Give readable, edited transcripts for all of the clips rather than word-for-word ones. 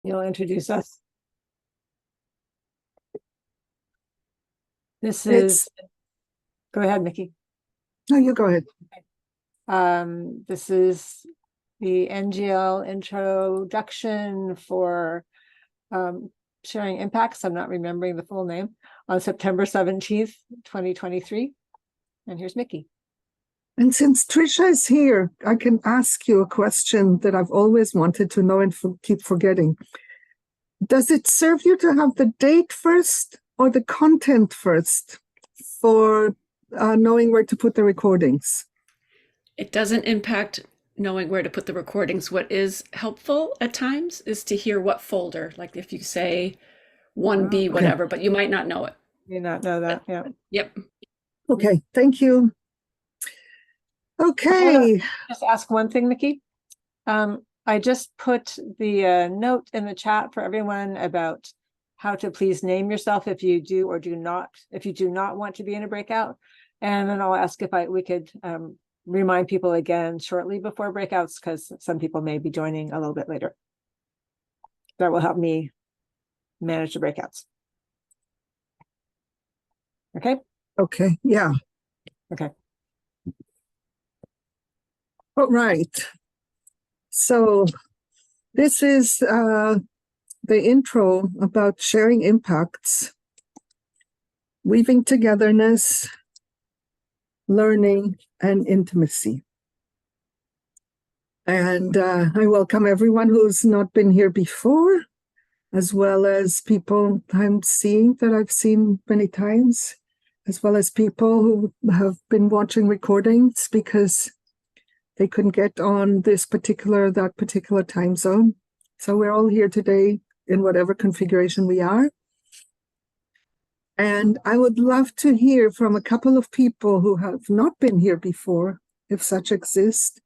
You'll introduce us. This is, go ahead, Mickey. No, you go ahead. This is the NGL introduction for sharing impacts. I'm not remembering the full name, on September 17th, 2023. And here's Mickey. And since Trisha is here, I can ask you a question that I've always wanted to know and keep forgetting. Does it serve you to have the date first or the content first for knowing where to put the recordings? It doesn't impact knowing where to put the recordings. What is helpful at times is to hear what folder, like if you say 1B, whatever, but you might not know it. You not know that, yeah. Yep. Okay, thank you. Okay. Just ask one thing, Mickey. I just put the note in the chat for everyone about how to please name yourself if you do or do not, if you do not want to be in a breakout. And then I'll ask if we could remind people again shortly before breakouts, because some people may be joining a little bit later. That will help me manage the breakouts. Okay? Okay, yeah. Okay. All right. So this is the intro about sharing impacts, weaving togetherness, learning, and intimacy. And I welcome everyone who's not been here before, as well as people I'm seeing that I've seen many times, as well as people who have been watching recordings because they couldn't get on that particular time zone. So we're all here today in whatever configuration we are. And I would love to hear from a couple of people who have not been here before, if such exist.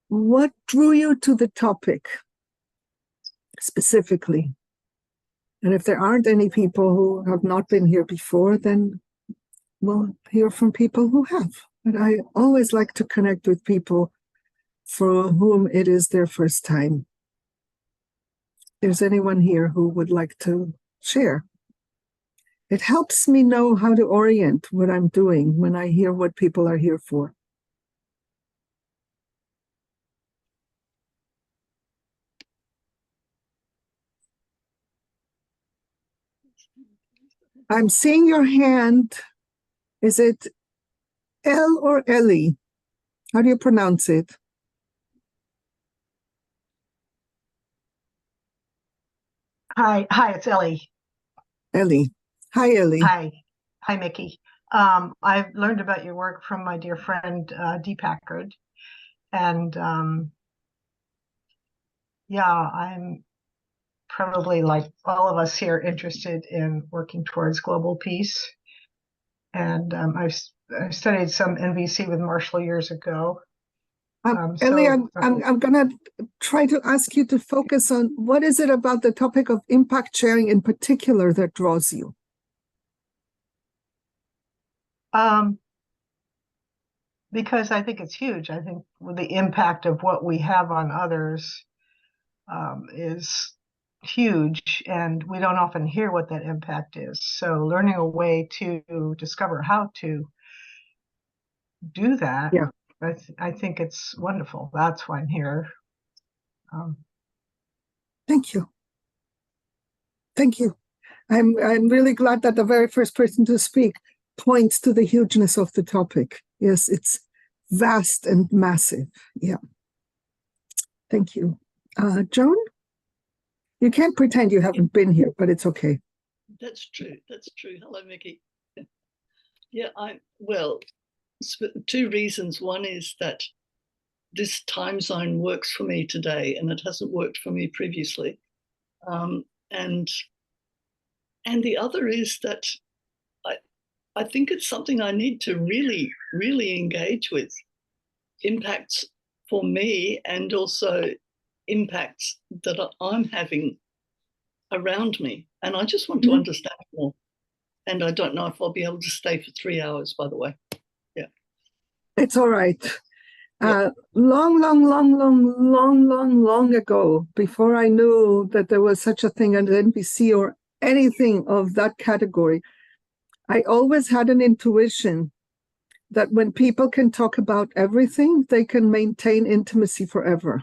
What drew you to the topic specifically? And if there aren't any people who have not been here before, then we'll hear from people who have. But I always like to connect with people for whom it is their first time. If there's anyone here who would like to share. It helps me know how to orient what I'm doing when I hear what people are here for. I'm seeing your hand. Is it El or Ellie? How do you pronounce it? Hi, it's Ellie. Ellie. Hi, Ellie. Hi, Mickey. I've learned about your work from my dear friend Dee Packard, and yeah, I'm probably, like all of us here, interested in working towards global peace. And I studied some NVC with Marshall years ago. Ellie, I'm gonna try to ask you to focus on what is it about the topic of impact sharing in particular that draws you? Because I think it's huge. I think the impact of what we have on others is huge, and we don't often hear what that impact is. So learning a way to discover how to do that, yeah, I think it's wonderful. That's why I'm here. Thank you. Thank you. I'm really glad that the very first person to speak points to the hugeness of the topic. Yes, it's vast and massive. Yeah. Thank you. Joan? You can't pretend you haven't been here, but it's okay. That's true. That's true. Hello, Mickey. Yeah, well, two reasons. One is that this time zone works for me today, and it hasn't worked for me previously. And the other is that I think it's something I need to really, really engage with. Impacts for me, and also impacts that I'm having around me. And I just want to understand more. And I don't know if I'll be able to stay for 3 hours, by the way. Yeah. It's all right. Long ago, before I knew that there was such a thing as NPC or anything of that category, I always had an intuition that when people can talk about everything, they can maintain intimacy forever.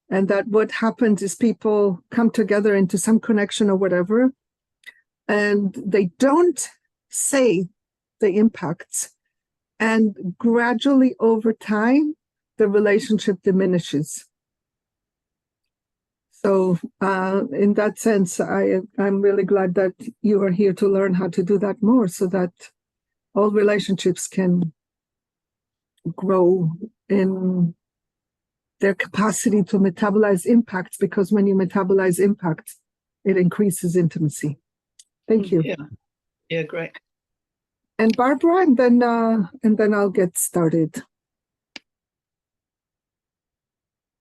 And that what happens is people come together into some connection or whatever, and they don't say the impacts. And gradually over time, the relationship diminishes. So in that sense, I'm really glad that you are here to learn how to do that more, so that all relationships can grow in their capacity to metabolize impacts, because when you metabolize impacts, it increases intimacy. Thank you. Yeah, great. And Barbara, and then I'll get started.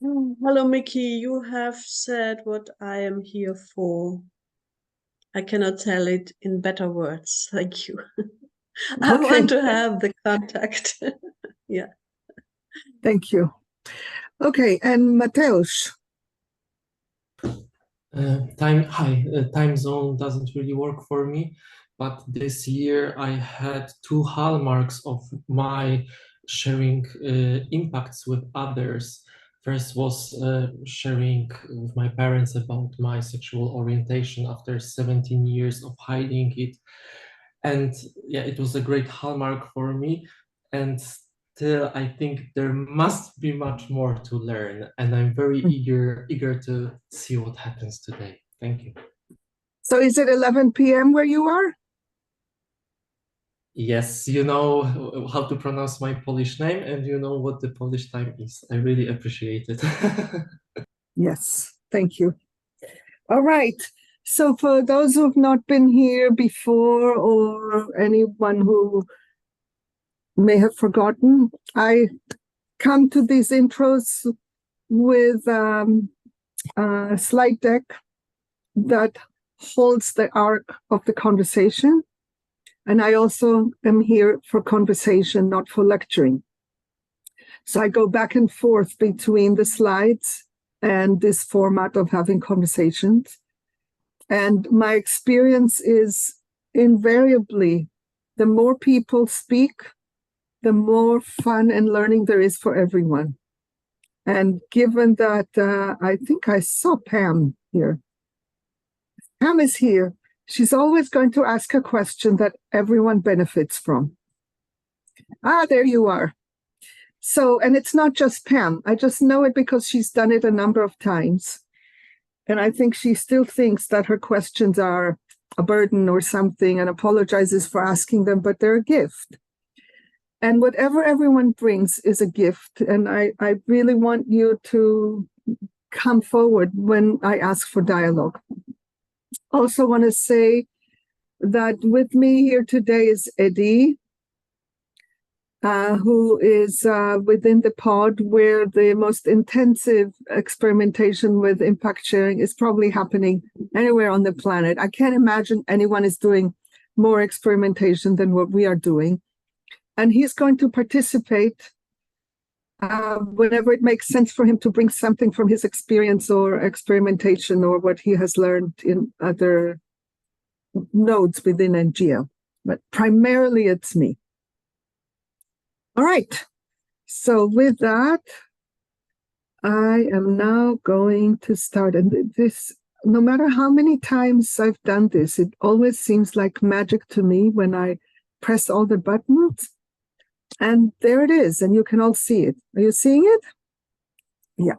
Hello, Mickey. You have said what I am here for. I cannot tell it in better words. Thank you. I want to have the contact. Yeah. Thank you. Okay, and Mateusz. Time zone doesn't really work for me, but this year I had two hallmarks of my sharing impacts with others. First was sharing with my parents about my sexual orientation after 17 years of hiding it. And yeah, it was a great hallmark for me. And still, I think there must be much more to learn. And I'm very eager to see what happens today. Thank you. So is it 11 p.m. where you are? Yes, you know how to pronounce my Polish name, and you know what the Polish time is. I really appreciate it. Yes, thank you. All right. So for those who've not been here before, or anyone who may have forgotten, I come to these intros with a slide deck that holds the arc of the conversation. And I also am here for conversation, not for lecturing. So I go back and forth between the slides and this format of having conversations. And my experience is invariably, the more people speak, the more fun and learning there is for everyone. And given that I think I saw Pam here. Pam is here. She's always going to ask a question that everyone benefits from. There you are. So, and it's not just Pam. I just know it because she's done it a number of times. And I think she still thinks that her questions are a burden or something, and apologizes for asking them, but they're a gift. And whatever everyone brings is a gift. And I really want you to come forward when I ask for dialogue. Also want to say that with me here today is Eddie, who is within the pod where the most intensive experimentation with impact sharing is probably happening anywhere on the planet. I can't imagine anyone is doing more experimentation than what we are doing. And he's going to participate whenever it makes sense for him to bring something from his experience or experimentation or what he has learned in other nodes within NGO. But primarily it's me. All right. So with that, I am now going to start. And this, no matter how many times I've done this, it always seems like magic to me when I press all the buttons. And there it is, and you can all see it. Are you seeing it? Yeah.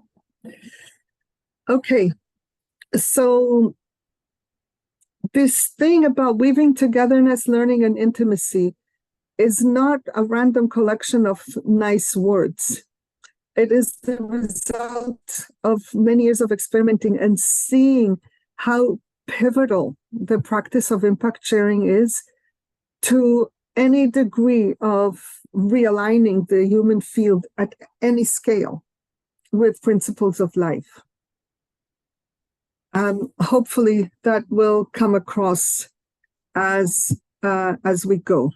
Okay. So this thing about weaving togetherness, learning, and intimacy is not a random collection of nice words. It is the result of many years of experimenting and seeing how pivotal the practice of impact sharing is to any degree of realigning the human field at any scale with principles of life. Hopefully that will come across as we go.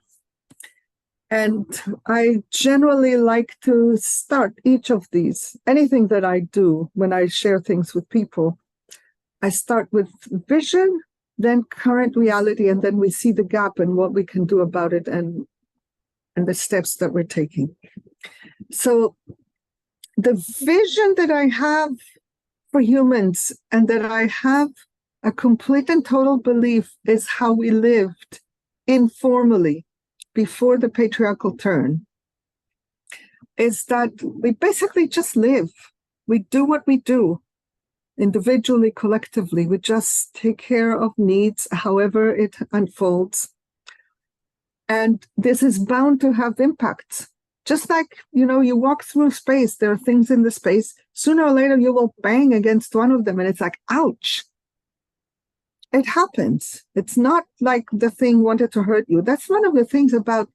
And I generally like to start each of these, anything that I do when I share things with people, I start with vision, then current reality, and then we see the gap and what we can do about it and the steps that we're taking. So the vision that I have for humans and that I have a complete and total belief is how we lived informally before the patriarchal turn, is that we basically just live. We do what we do individually, collectively. We just take care of needs, however it unfolds. And this is bound to have impacts. Just like, you walk through space, there are things in the space. Sooner or later, you will bang against one of them, and it's like, ouch. It happens. It's not like the thing wanted to hurt you. That's one of the things about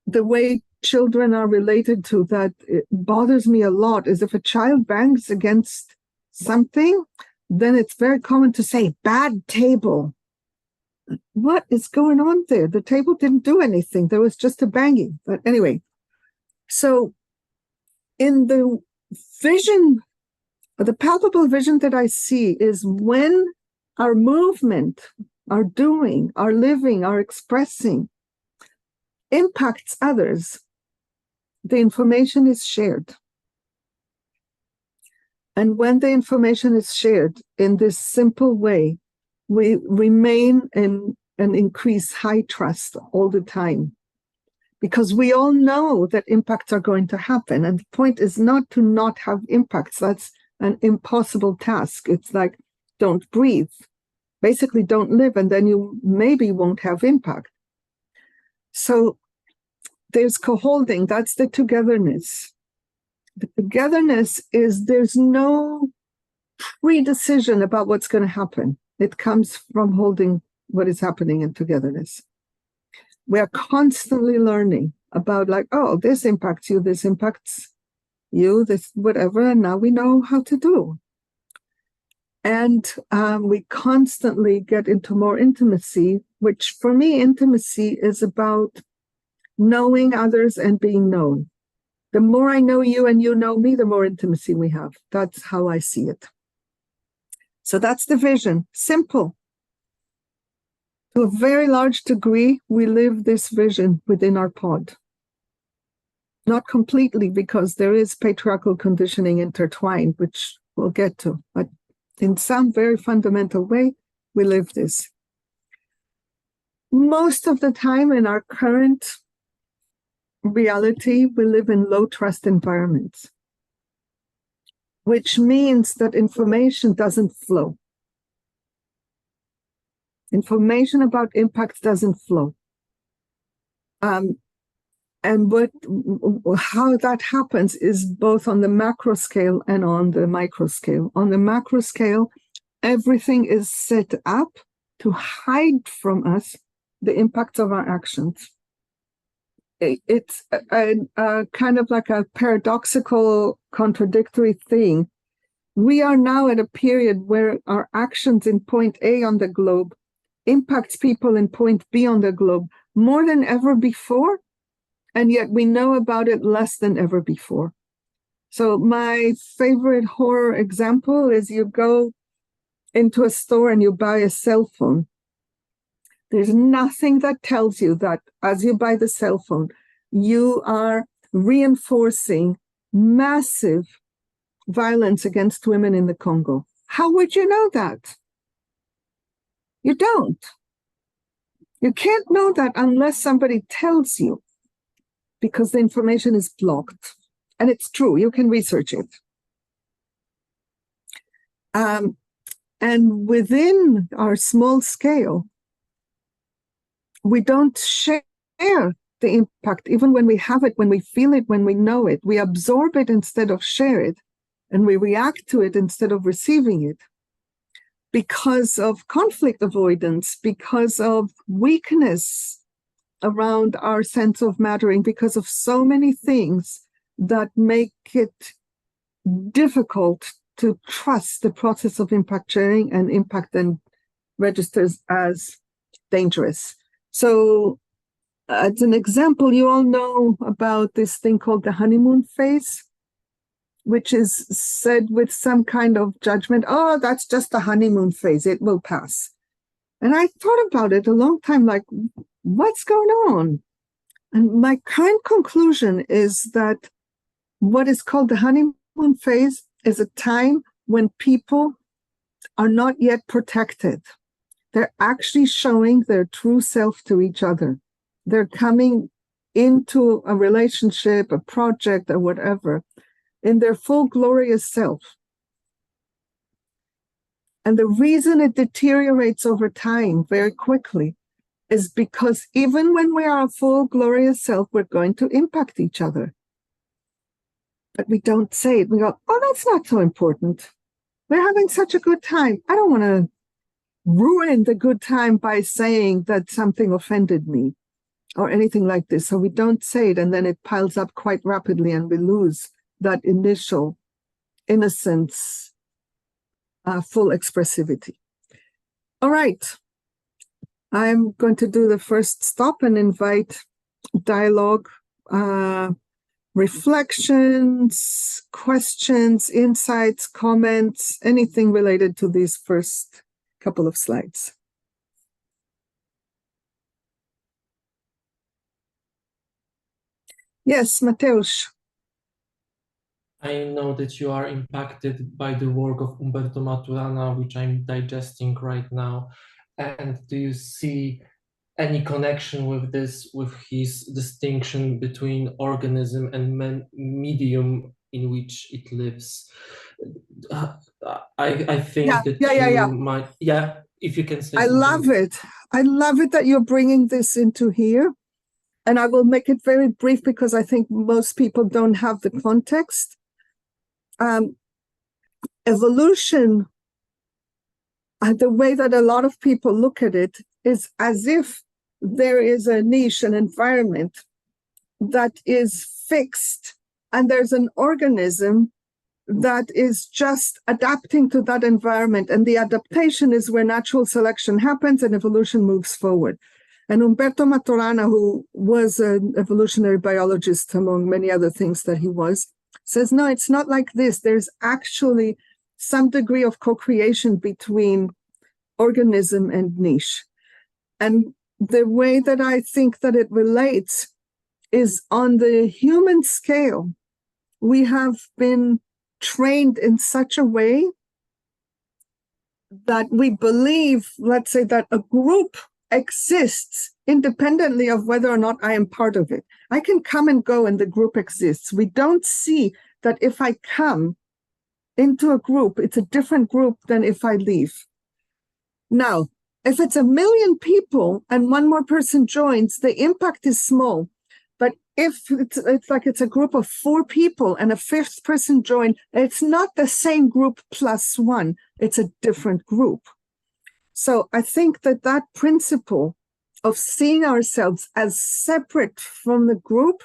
the way children are related to that it bothers me a lot, is if a child bangs against something, then it's very common to say, bad table. What is going on there? The table didn't do anything. There was just a banging. But anyway, so in the vision, the palpable vision that I see is when our movement, our doing, our living, our expressing impacts others, the information is shared. And when the information is shared in this simple way, we remain in and increase high trust all the time, because we all know that impacts are going to happen. And the point is not to not have impacts. That's an impossible task. It's like, don't breathe. Basically, don't live, and then you maybe won't have impact. So there's co-holding. That's the togetherness. The togetherness is there's no pre-decision about what's going to happen. It comes from holding what is happening in togetherness. We are constantly learning about like, oh, this impacts you, this impacts you, this whatever, and now we know how to do. And we constantly get into more intimacy, which for me, intimacy is about knowing others and being known. The more I know you and you know me, the more intimacy we have. That's how I see it. So that's the vision. Simple. To a very large degree, we live this vision within our pod. Not completely, because there is patriarchal conditioning intertwined, which we'll get to. But in some very fundamental way, we live this. Most of the time in our current reality, we live in low trust environments, which means that information doesn't flow. Information about impacts doesn't flow. And how that happens is both on the macro scale and on the micro scale. On the macro scale, everything is set up to hide from us the impacts of our actions. It's a kind of like a paradoxical, contradictory thing. We are now at a period where our actions in point A on the globe impacts people in point B on the globe more than ever before, and yet we know about it less than ever before. So my favorite horror example is you go into a store and you buy a cell phone. There's nothing that tells you that as you buy the cell phone, you are reinforcing massive violence against women in the Congo. How would you know that? You don't. You can't know that unless somebody tells you, because the information is blocked. And it's true, you can research it. And within our small scale, we don't share the impact, even when we have it, when we feel it, when we know it. We absorb it instead of share it, and we react to it instead of receiving it, because of conflict avoidance, because of weakness around our sense of mattering, because of so many things that make it difficult to trust the process of impact sharing, and impact then registers as dangerous. So as an example, you all know about this thing called the honeymoon phase, which is said with some kind of judgment. Oh, that's just the honeymoon phase. It will pass. And I thought about it a long time, like, what's going on? And my current conclusion is that what is called the honeymoon phase is a time when people are not yet protected. They're actually showing their true self to each other. They're coming into a relationship, a project, or whatever, in their full glorious self. And the reason it deteriorates over time very quickly is because even when we are a full glorious self, we're going to impact each other. But we don't say it. We go, oh, that's not so important. We're having such a good time. I don't want to ruin the good time by saying that something offended me or anything like this. So we don't say it, and then it piles up quite rapidly, and we lose that initial innocence, full expressivity. All right. I'm going to do the first stop and invite dialogue, reflections, questions, insights, comments, anything related to these first couple of slides. Yes, Mateusz. I know that you are impacted by the work of Umberto Maturana, which I'm digesting right now. And do you see any connection with this, with his distinction between organism and medium in which it lives? I think that you might, if you can say I something. love it. I love it that you're bringing this into here. And I will make it very brief because I think most people don't have the context. Evolution, the way that a lot of people look at it, is as if there is a niche, an environment that is fixed, and there's an organism that is just adapting to that environment. And the adaptation is where natural selection happens and evolution moves forward. And Umberto Maturana, who was an evolutionary biologist, among many other things that he was, says, no, it's not like this. There's actually some degree of co-creation between organism and niche. And the way that I think that it relates is on the human scale. We have been trained in such a way that we believe, let's say, that a group exists independently of whether or not I am part of it. I can come and go and the group exists. We don't see that if I come into a group, it's a different group than if I leave. Now, if it's 1 million people and one more person joins, the impact is small. But if it's a group of 4 people and a 5th person join, it's not the same group plus 1. It's a different group. So I think that that principle of seeing ourselves as separate from the group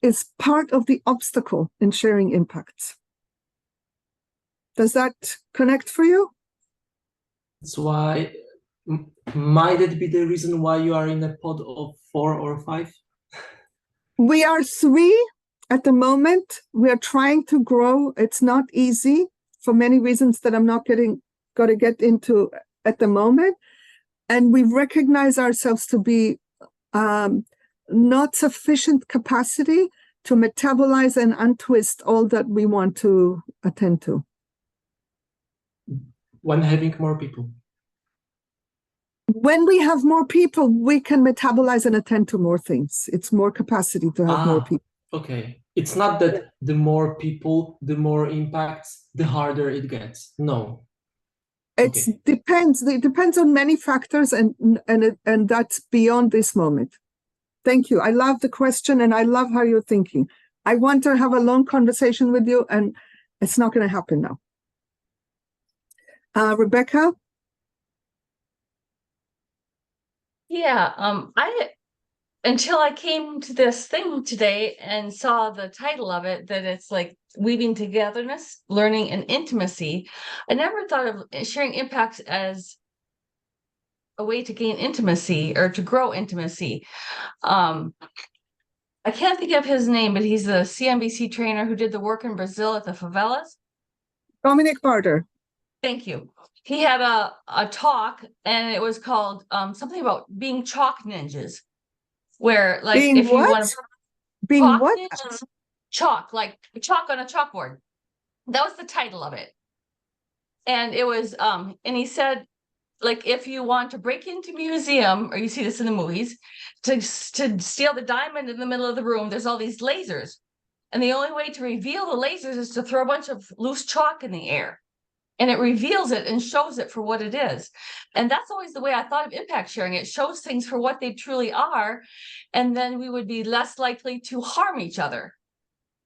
is part of the obstacle in sharing impacts. Does that connect for you? That's why, might it be the reason why you are in a pod of 4 or 5? We are 3 at the moment. We are trying to grow. It's not easy for many reasons that I'm not going to get into at the moment. And we recognize ourselves to be not sufficient capacity to metabolize and untwist all that we want to attend to. When having more people? When we have more people, we can metabolize and attend to more things. It's more capacity to have more people. Okay. It's not that the more people, the more impacts, the harder it gets. No. It depends. It depends on many factors, and that's beyond this moment. Thank you. I love the question, and I love how you're thinking. I want to have a long conversation with you, and it's not going to happen now. Rebecca? Yeah, until I came to this thing today and saw the title of it, that it's like weaving togetherness, learning, and intimacy. I never thought of sharing impacts as a way to gain intimacy or to grow intimacy. I can't think of his name, but he's the CNBC trainer who did the work in Brazil at the favelas. Dominic Barter. Thank you. He had a talk, and it was called something about being chalk ninjas, where like Being if what? you want to Being chalk what? ninjas, chalk, like chalk on a chalkboard. That was the title of it. And it was and he said, like, if you want to break into a museum, or you see this in the movies, to steal the diamond in the middle of the room, there's all these lasers. And the only way to reveal the lasers is to throw a bunch of loose chalk in the air. And it reveals it and shows it for what it is. And that's always the way I thought of impact sharing. It shows things for what they truly are. And then we would be less likely to harm each other.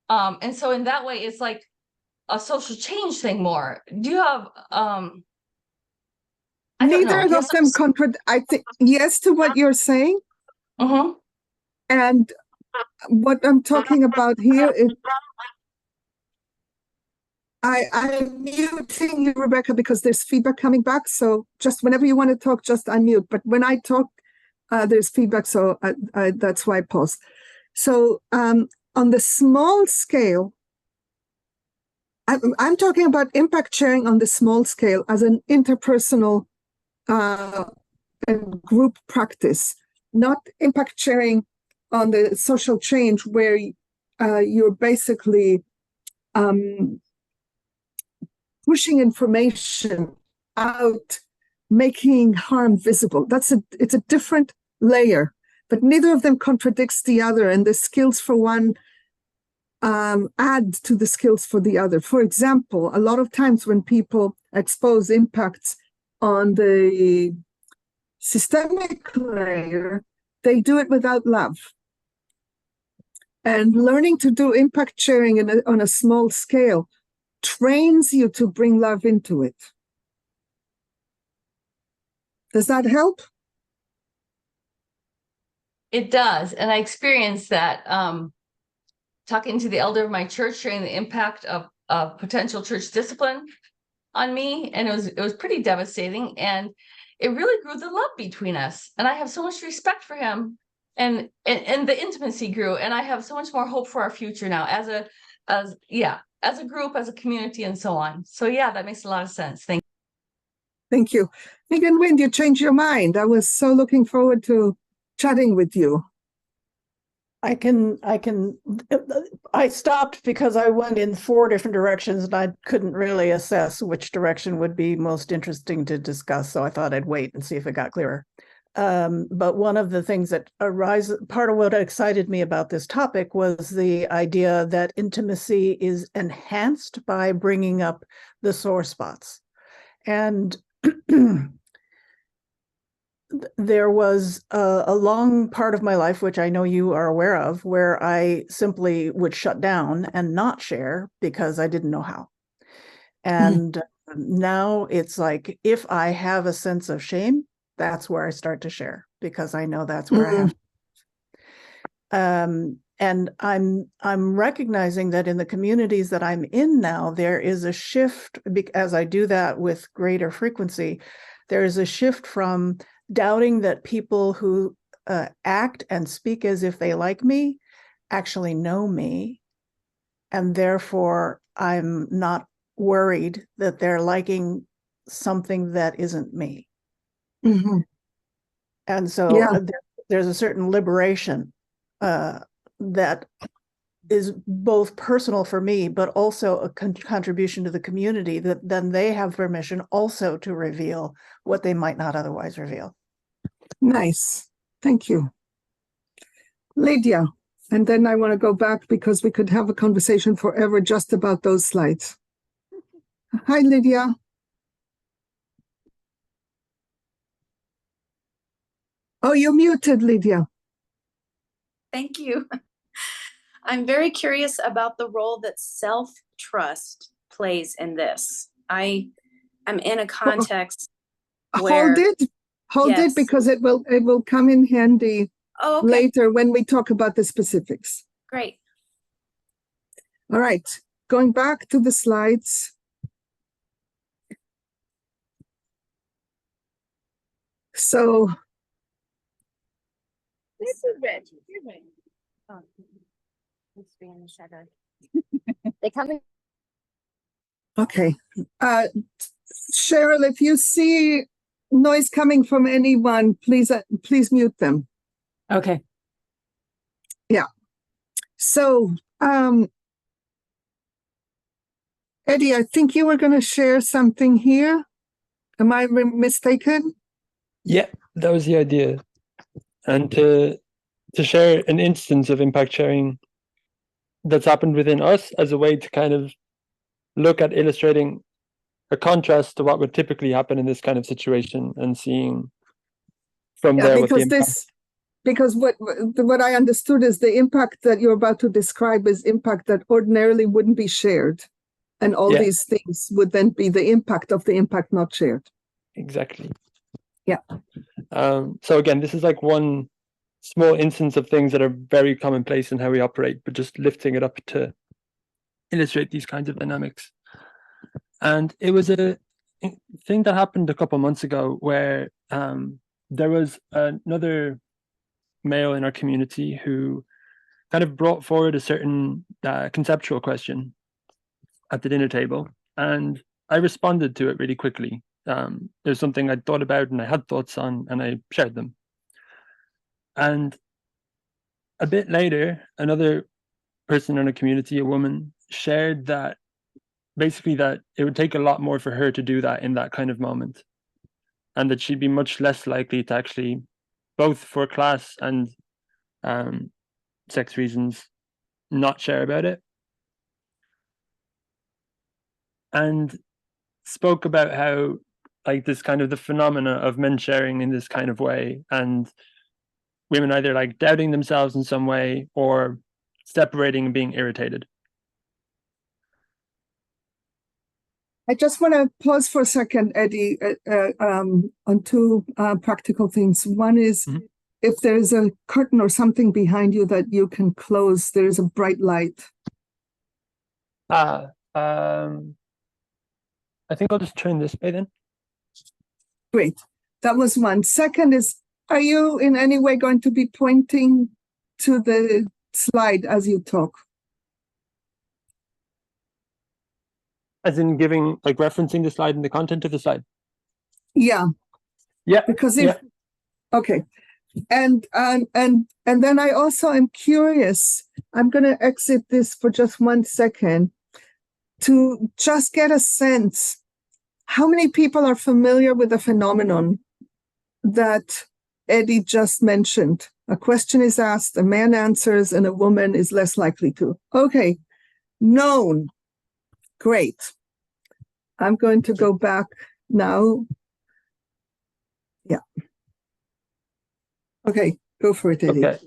And so in that way, it's like a social change thing more. Do you have I don't Neither know. of them I think yes to what you're saying. Mm-hmm. And what I'm talking about here is I'm muting you, Rebecca, because there's feedback coming back. So just whenever you want to talk, just unmute. But when I talk, there's feedback. So that's why I paused. So on the small scale, I'm talking about impact sharing on the small scale as an interpersonal and group practice, not impact sharing on the social change where you're basically pushing information out, making harm visible. It's a different layer, but neither of them contradicts the other, and the skills for one add to the skills for the other. For example, a lot of times when people expose impacts on the systemic layer, they do it without love. And learning to do impact sharing on a small scale trains you to bring love into it. Does that help? It does. And I experienced that talking to the elder of my church, sharing the impact of potential church discipline on me. And it was pretty devastating. And it really grew the love between us. And I have so much respect for him. And the intimacy grew. And I have so much more hope for our future now as a group, as a community, and so on. So yeah, that makes a lot of sense. Thank you. Megan Wind, you changed your mind. I was so looking forward to chatting with you. I stopped because I went in 4 different directions and I couldn't really assess which direction would be most interesting to discuss. So I thought I'd wait and see if it got clearer. But one of the things that part of what excited me about this topic was the idea that intimacy is enhanced by bringing up the sore spots. And there was a long part of my life, which I know you are aware of, where I simply would shut down and not share because I didn't know how. And now it's like, if I have a sense of shame, that's where I start to share, because I know that's where I have. And I'm recognizing that in the communities that I'm in now, there is a shift, as I do that with greater frequency, there is a shift from doubting that people who act and speak as if they like me actually know me, and therefore I'm not worried that they're liking something that isn't me. And so there's a certain liberation that is both personal for me, but also a contribution to the community, that then they have permission also to reveal what they might not otherwise reveal. Nice. Thank you. Lydia, and then I want to go back because we could have a conversation forever just about those slides. Hi, Lydia. Oh, you're muted, Lydia. Thank you. I'm very curious about the role that self-trust plays in this. I'm in a context where... Hold it, because it will come in handy later when we talk about the specifics. Great. All right, going back to the slides. So This is Reggie. Oh, it's being shadowed. They come in. okay. Cheryl, if you see noise coming from anyone, please mute them. Okay. So, Eddie, I think you were going to share something here. Am I mistaken? Yeah, that was the idea. And to share an instance of impact sharing that's happened within us as a way to kind of look at illustrating a contrast to what would typically happen in this kind of situation and seeing from there what the impact. Because what I understood is the impact that you're about to describe is impact that ordinarily wouldn't be shared. And all these things would then be the impact of the impact not shared. Exactly. Yeah. So again, this is like one small instance of things that are very commonplace in how we operate, but just lifting it up to illustrate these kinds of dynamics. And it was a thing that happened a couple of months ago where there was another male in our community who kind of brought forward a certain conceptual question at the dinner table, and I responded to it really quickly. It was something I'd thought about and I had thoughts on, and I shared them. And a bit later, another person in our community, a woman, shared that basically that it would take a lot more for her to do that in that kind of moment, and that she'd be much less likely to actually, both for class and sex reasons, not share about it. And spoke about how like this kind of the phenomena of men sharing in this kind of way, and women either like doubting themselves in some way or separating and being irritated. I just want to pause for a second, Eddie, on two practical things. One is if there's a curtain or something behind you that you can close, there's a bright light. I think I'll just turn this way then. Great. That was one. Second is, are you in any way going to be pointing to the slide as you talk? As in giving, like referencing the slide and the content of the slide? Yeah. Yeah. Because if, okay. And then I also am curious, I'm going to exit this for just 1 second to just get a sense. How many people are familiar with the phenomenon that Eddie just mentioned? A question is asked, a man answers, and a woman is less likely to. Okay, known. Great. I'm going to go back now. Yeah. Okay, go for it, Eddie. Okay.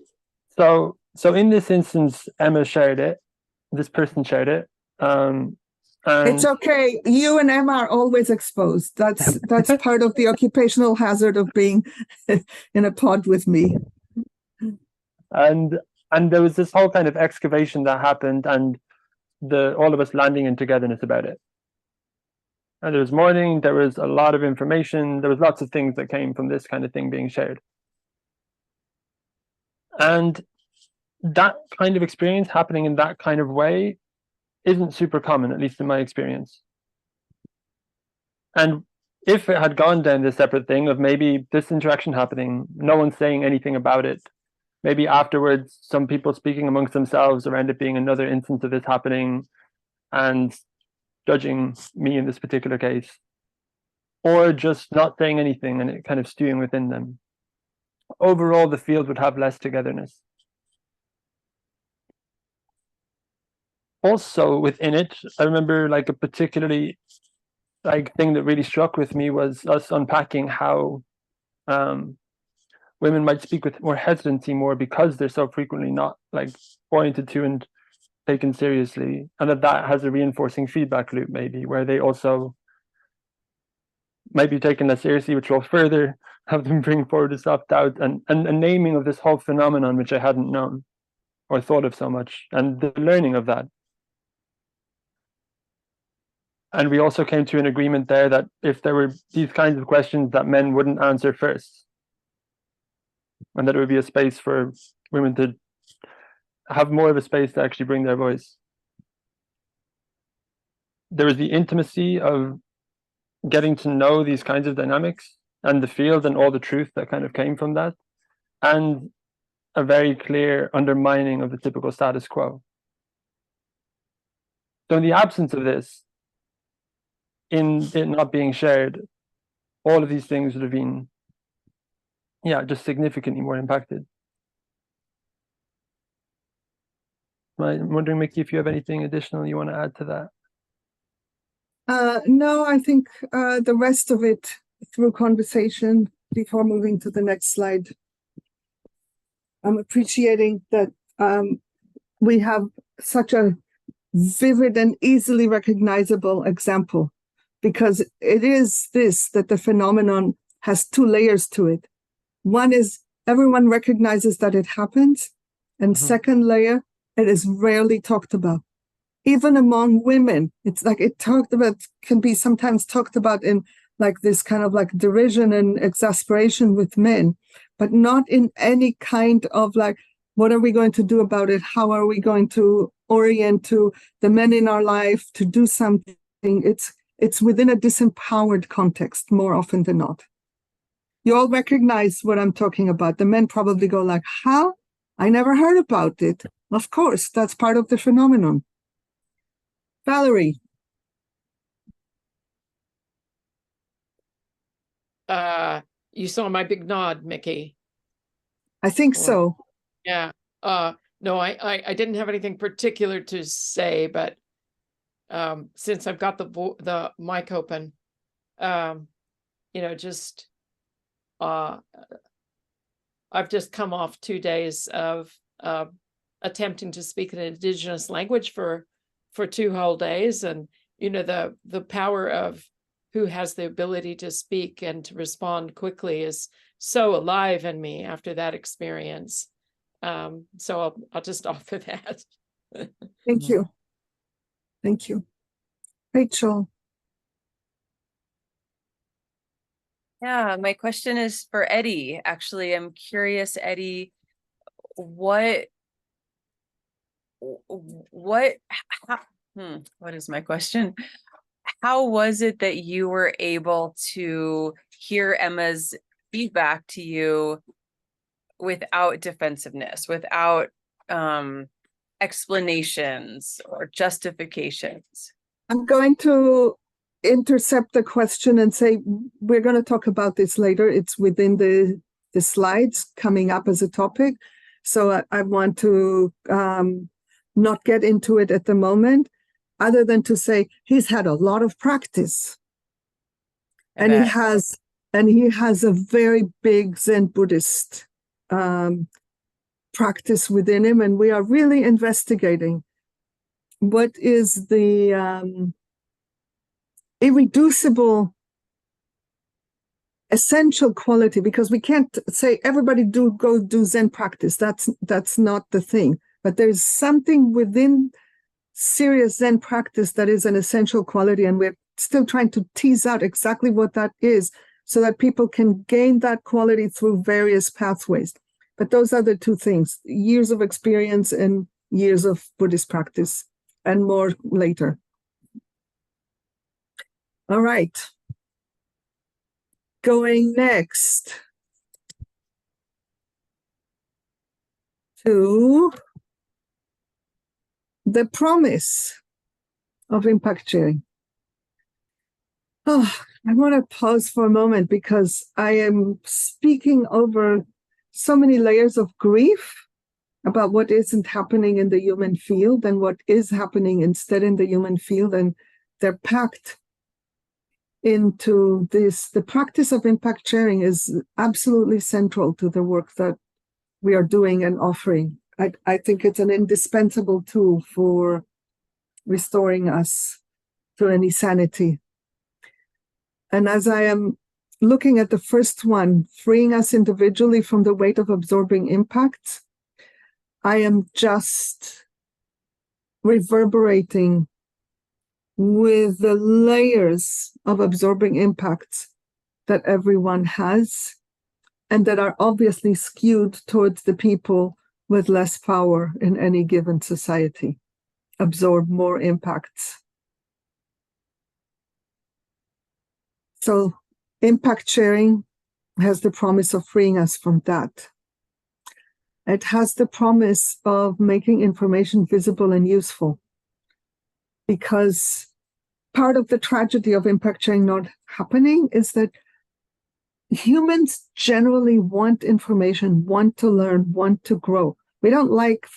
So in this instance, Emma shared it. This person shared it. And it's okay. You and Emma are always exposed. That's part of the occupational hazard of being in a pod with me. And there was this whole kind of excavation that happened, and all of us landing in togetherness about it. And there was mourning, there was a lot of information, there was lots of things that came from this kind of thing being shared. And that kind of experience happening in that kind of way isn't super common, at least in my experience. And if it had gone down this separate thing of maybe this interaction happening, no one saying anything about it, maybe afterwards some people speaking amongst themselves around it being another instance of this happening and judging me in this particular case, or just not saying anything and it kind of stewing within them, overall the field would have less togetherness. Also within it, I remember like a particularly like thing that really struck with me was us unpacking how women might speak with more hesitancy more because they're so frequently not like oriented to and taken seriously, and that has a reinforcing feedback loop maybe where they also might be taken less seriously, which will further have them bring forward a self-doubt and a naming of this whole phenomenon which I hadn't known or thought of so much, and the learning of that. And we also came to an agreement there that if there were these kinds of questions that men wouldn't answer first, and that it would be a space for women to have more of a space to actually bring their voice. There was the intimacy of getting to know these kinds of dynamics and the field and all the truth that kind of came from that, and a very clear undermining of the typical status quo. So in the absence of this, in it not being shared, all of these things would have been, yeah, just significantly more impacted. I'm wondering, Mickey, if you have anything additional you want to add to that? No, I think the rest of it through conversation before moving to the next slide. I'm appreciating that we have such a vivid and easily recognizable example, because it is this, that the phenomenon has two layers to it. One is everyone recognizes that it happens, and second layer, it is rarely talked about. Even among women, it's like can be sometimes talked about in like this kind of like derision and exasperation with men, but not in any kind of like, what are we going to do about it? How are we going to orient to the men in our life to do something? It's within a disempowered context more often than not. You all recognize what I'm talking about. The men probably go like, how? I never heard about it. Of course, that's part of the phenomenon. Valerie. You saw my big nod, Mickey. I think so. Yeah. No, I didn't have anything particular to say, but since I've got the mic open, just I've just come off 2 days of attempting to speak an indigenous language for 2 whole days, and the power of who has the ability to speak and to respond quickly is so alive in me after that experience. So I'll just offer that. Thank you. Thank you. Rachel. Yeah, my question is for Eddie. Actually, I'm curious, Eddie, what is my question? How was it that you were able to hear Emma's feedback to you without defensiveness, without explanations or justifications? I'm going to intercept the question and say, we're going to talk about this later. It's within the slides coming up as a topic. So I want to not get into it at the moment, other than to say he's had a lot of practice. And he has a very big Zen Buddhist practice within him. And we are really investigating what is the irreducible essential quality, because we can't say everybody go do Zen practice. That's not the thing. But there's something within serious Zen practice that is an essential quality, and we're still trying to tease out exactly what that is so that people can gain that quality through various pathways. But those are the two things: years of experience and years of Buddhist practice, and more later. All right. Going next to the promise of impact sharing. Oh, I want to pause for a moment, because I am speaking over so many layers of grief about what isn't happening in the human field and what is happening instead in the human field, and they're packed into this. The practice of impact sharing is absolutely central to the work that we are doing and offering. I think it's an indispensable tool for restoring us to any sanity. And as I am looking at the first one, freeing us individually from the weight of absorbing impacts, I am just reverberating with the layers of absorbing impacts that everyone has, and that are obviously skewed towards the people with less power in any given society, absorb more impacts. So impact sharing has the promise of freeing us from that. It has the promise of making information visible and useful, because part of the tragedy of impact sharing not happening is that humans generally want information, want to learn, want to grow. We don't like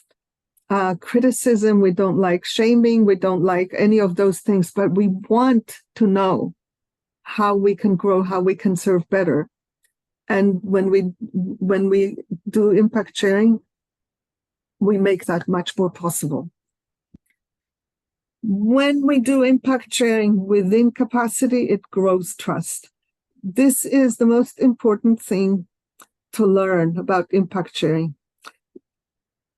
criticism, we don't like shaming, we don't like any of those things, but we want to know how we can grow, how we can serve better. And when we do impact sharing, we make that much more possible. When we do impact sharing within capacity, it grows trust. This is the most important thing to learn about impact sharing.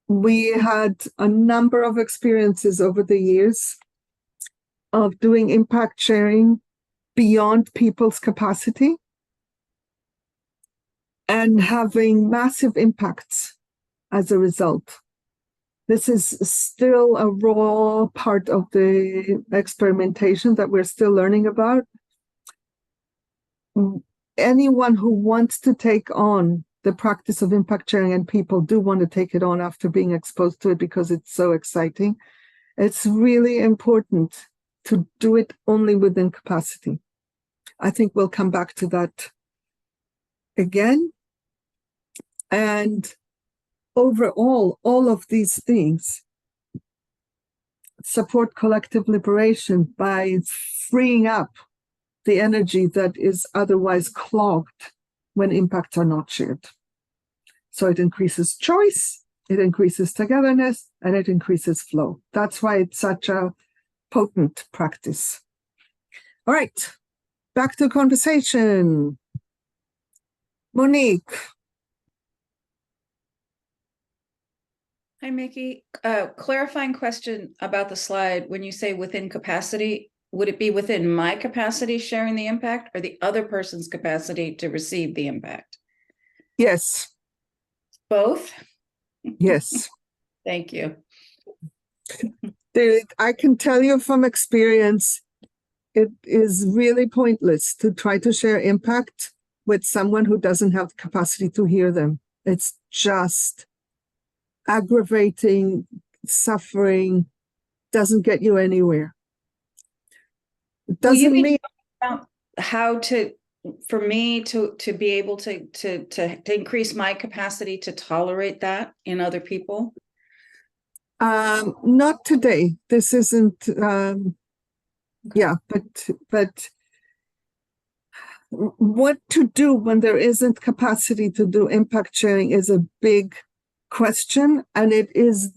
We had a number of experiences over the years of doing impact sharing beyond people's capacity and having massive impacts as a result. This is still a raw part of the experimentation that we're still learning about. Anyone who wants to take on the practice of impact sharing, and people do want to take it on after being exposed to it because it's so exciting, it's really important to do it only within capacity. I think we'll come back to that again. And overall, all of these things support collective liberation by freeing up the energy that is otherwise clogged when impacts are not shared. So it increases choice, it increases togetherness, and it increases flow. That's why it's such a potent practice. All right, back to conversation. Monique. Hi, Mickey. Clarifying question about the slide. When you say within capacity, would it be within my capacity sharing the impact or the other person's capacity to receive the impact? Yes. Both? Yes. Thank you. I can tell you from experience, it is really pointless to try to share impact with someone who doesn't have the capacity to hear them. It's just aggravating, suffering, doesn't get you anywhere. It doesn't mean how to, for me to be able to increase my capacity to tolerate that in other people. Not today. This isn't. Yeah, but what to do when there isn't capacity to do impact sharing is a big question, and it is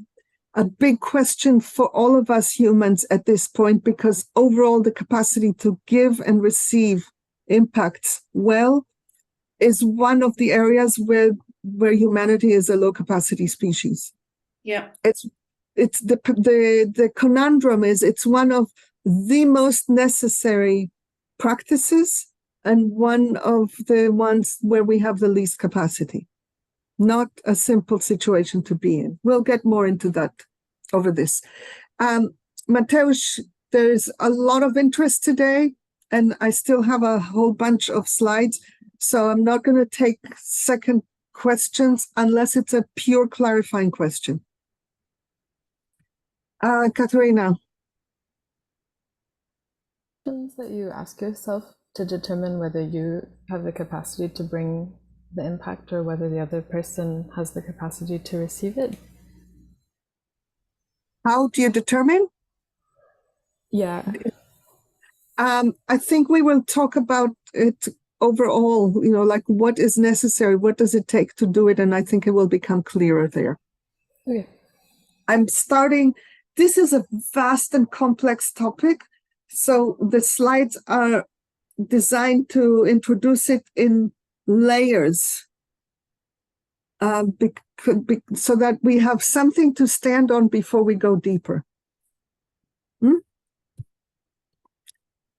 a big question for all of us humans at this point, because overall the capacity to give and receive impacts well is one of the areas where humanity is a low capacity species. Yeah. It's the conundrum is it's one of the most necessary practices and one of the ones where we have the least capacity. Not a simple situation to be in. We'll get more into that over this. Mateusz, there's a lot of interest today, and I still have a whole bunch of slides, so I'm not going to take second questions unless it's a pure clarifying question. Katerina. Questions that you ask yourself to determine whether you have the capacity to bring the impact or whether the other person has the capacity to receive it. How do you determine? Yeah. I think we will talk about it overall, like what is necessary, what does it take to do it, and I think it will become clearer there. Okay. This is a vast and complex topic, so the slides are designed to introduce it in layers, so that we have something to stand on before we go deeper.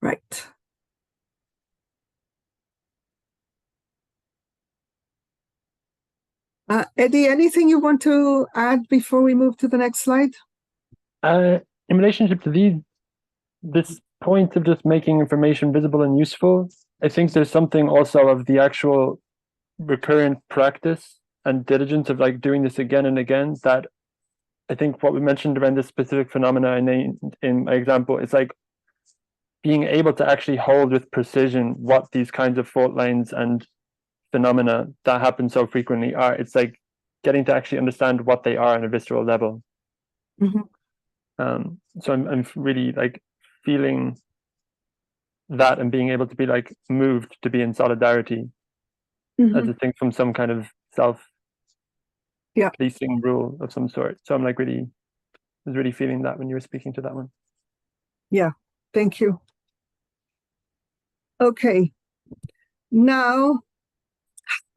Right. Eddie, anything you want to add before we move to the next slide? In relationship to this point of just making information visible and useful, I think there's something also of the actual recurrent practice and diligence of like doing this again and again, that I think what we mentioned around this specific phenomena in my example is like being able to actually hold with precision what these kinds of fault lines and phenomena that happen so frequently are. It's like getting to actually understand what they are on a visceral level. Mm-hmm. So I'm really like feeling that and being able to be like moved to be in solidarity as a thing from some kind of self-policing rule of some sort. So I'm like was really feeling that when you were speaking to that one. Yeah, thank you. Okay, now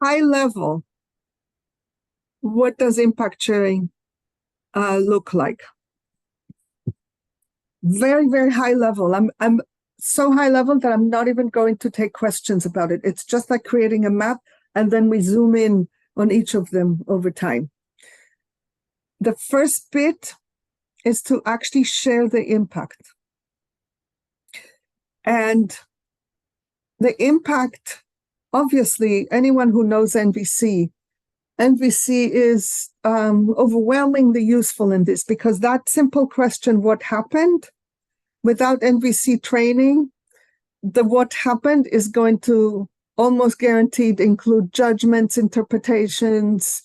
high level, what does impact sharing look like? Very, very high level. I'm so high level that I'm not even going to take questions about it. It's just like creating a map, and then we zoom in on each of them over time. The first bit is to actually share the impact. And the impact, obviously, anyone who knows NVC is overwhelmingly useful in this, because that simple question, what happened, without NVC training, the what happened is going to almost guaranteed include judgments, interpretations,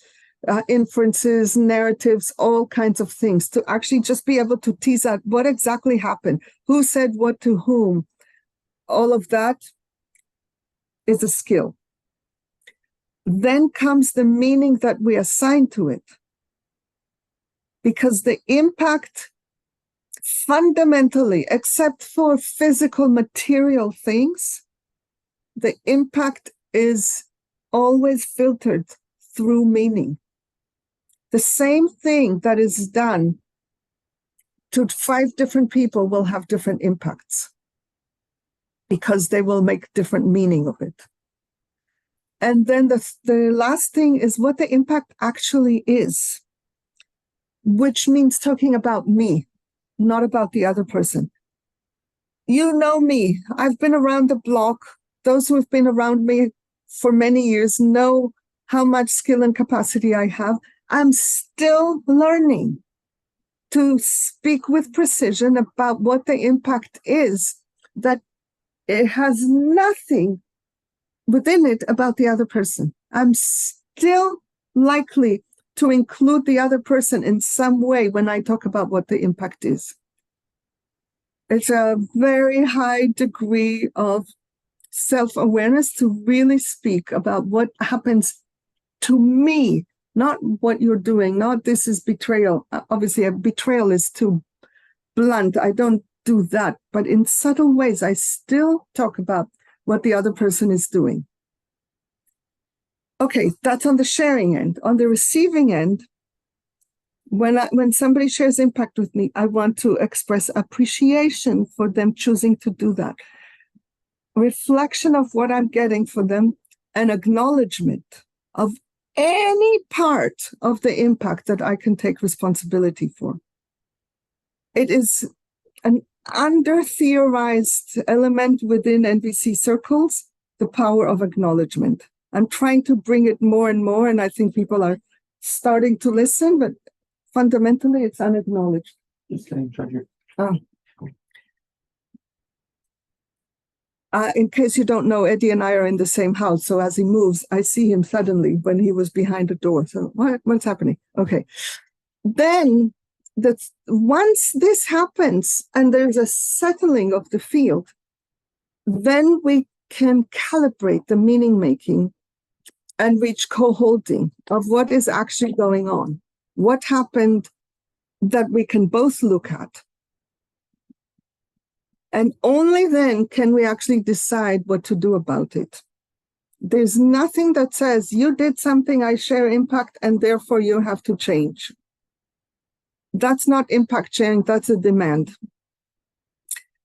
inferences, narratives, all kinds of things, to actually just be able to tease out what exactly happened, who said what to whom. All of that is a skill. Then comes the meaning that we assign to it. Because the impact fundamentally, except for physical material things, the impact is always filtered through meaning. The same thing that is done to 5 different people will have different impacts, because they will make different meaning of it. And then the last thing is what the impact actually is, which means talking about me, not about the other person. You know me. I've been around the block. Those who have been around me for many years know how much skill and capacity I have. I'm still learning to speak with precision about what the impact is, that it has nothing within it about the other person. I'm still likely to include the other person in some way when I talk about what the impact is. It's a very high degree of self-awareness to really speak about what happens to me, not what you're doing, not this is betrayal. Obviously, a betrayal is too blunt. I don't do that. But in subtle ways, I still talk about what the other person is doing. Okay, that's on the sharing end. On the receiving end, when somebody shares impact with me, I want to express appreciation for them choosing to do that. Reflection of what I'm getting for them, and acknowledgement of any part of the impact that I can take responsibility for. It is an under-theorized element within NVC circles, the power of acknowledgement. I'm trying to bring it more and more, and I think people are starting to listen, but fundamentally it's unacknowledged. In case you don't know, Eddie and I are in the same house, so as he moves, I see him suddenly when he was behind the door. So what's happening? Okay. Then once this happens and there's a settling of the field, then we can calibrate the meaning making and reach co-holding of what is actually going on. What happened that we can both look at. And only then can we actually decide what to do about it. There's nothing that says you did something, I share impact, and therefore you have to change. That's not impact sharing, that's a demand.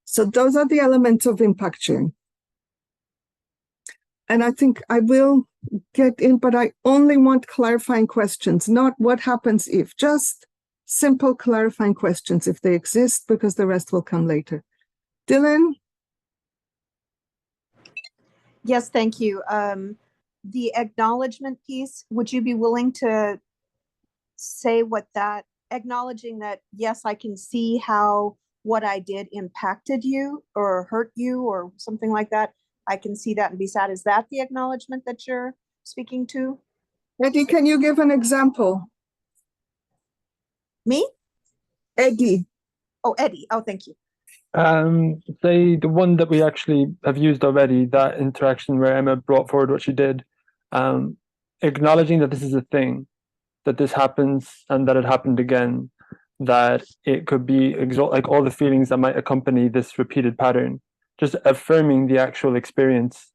So those are the elements of impact sharing. and I think I will get in, but I only want clarifying questions, not what happens if, just simple clarifying questions if they exist, because the rest will come later. Dylan? Yes, thank you. The acknowledgement piece, would you be willing to say what that, acknowledging that, yes, I can see how what I did impacted you or hurt you or something like that. I can see that and be sad. Is that the acknowledgement that you're speaking to? Eddie, can you give an example? Me? Eddie. Oh, Eddie. Oh, thank you. Say the one that we actually have used already, that interaction where Emma brought forward what she did, acknowledging that this is a thing, that this happens and that it happened again, that it could be like all the feelings that might accompany this repeated pattern, just affirming the actual experience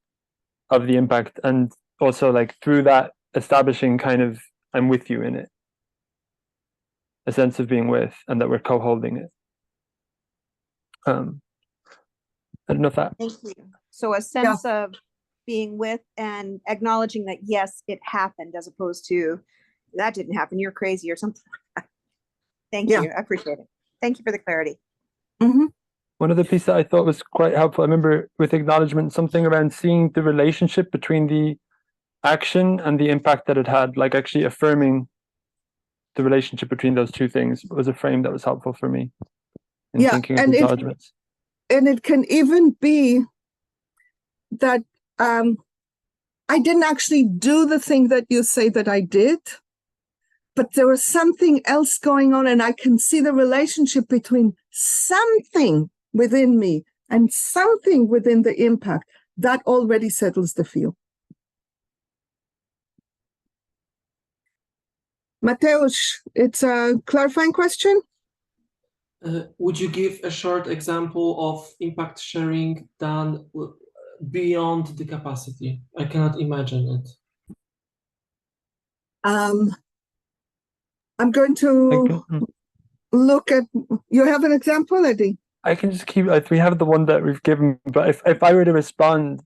of the impact, and also like through that establishing kind of I'm with you in it, a sense of being with, and that we're co-holding it. I don't know if that. Thank you. So a sense of being with and acknowledging that, yes, it happened, as opposed to that didn't happen, you're crazy or something like that. Thank you. I appreciate it. Thank you for the clarity. Mm-hmm. One of the pieces that I thought was quite helpful, I remember with acknowledgement, something around seeing the relationship between the action and the impact that it had, like actually affirming the relationship between those two things was a frame that was helpful for me in thinking of acknowledgements. And it can even be that I didn't actually do the thing that you say that I did, but there was something else going on, and I can see the relationship between something within me and something within the impact. That already settles the field. Mateusz, it's a clarifying question. Would you give a short example of impact sharing done beyond the capacity? I cannot imagine it. I'm going to look at, you have an example, Eddie? I can just keep, we have the one that we've given, but if I were to respond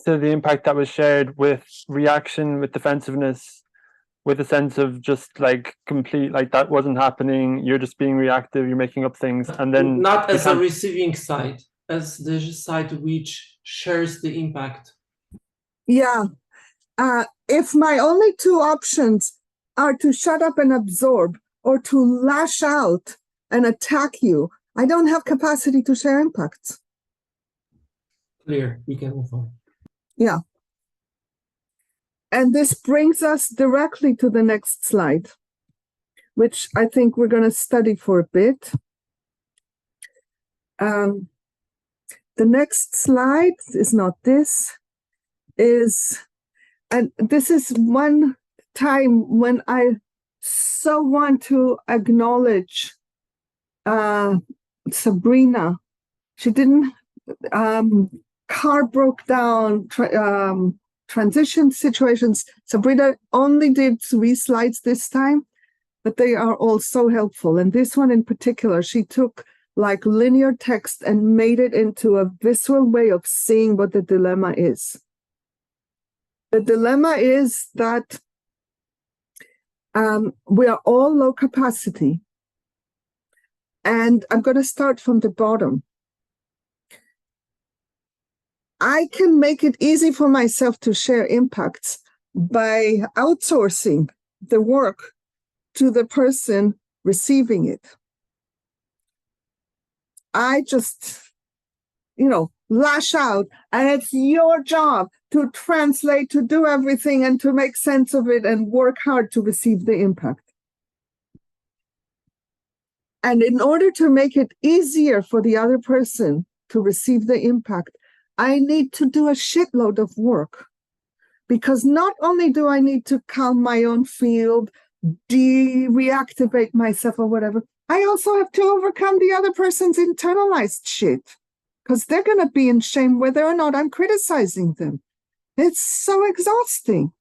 to the impact that was shared with reaction, with defensiveness, with a sense of just like complete, like that wasn't happening, you're just being reactive, you're making up things, and then not as a receiving side, as the side which shares the impact. Yeah. If my only two options are to shut up and absorb or to lash out and attack you, I don't have capacity to share impacts. Clear, we can move on. Yeah. And this brings us directly to the next slide, which I think we're going to study for a bit. The next slide is not this, and this is one time when I so want to acknowledge Sabrina. She didn't, car broke down, transition situations. Sabrina only did 3 slides this time, but they are all so helpful. And this one in particular, she took like linear text and made it into a visceral way of seeing what the dilemma is. The dilemma is that we are all low capacity. And I'm going to start from the bottom. I can make it easy for myself to share impacts by outsourcing the work to the person receiving it. I just, lash out, and it's your job to translate, to do everything, and to make sense of it and work hard to receive the impact. And in order to make it easier for the other person to receive the impact, I need to do a shitload of work. Because not only do I need to calm my own field, reactivate myself or whatever, I also have to overcome the other person's internalized shit. Because they're going to be in shame whether or not I'm criticizing them. It's so exhausting.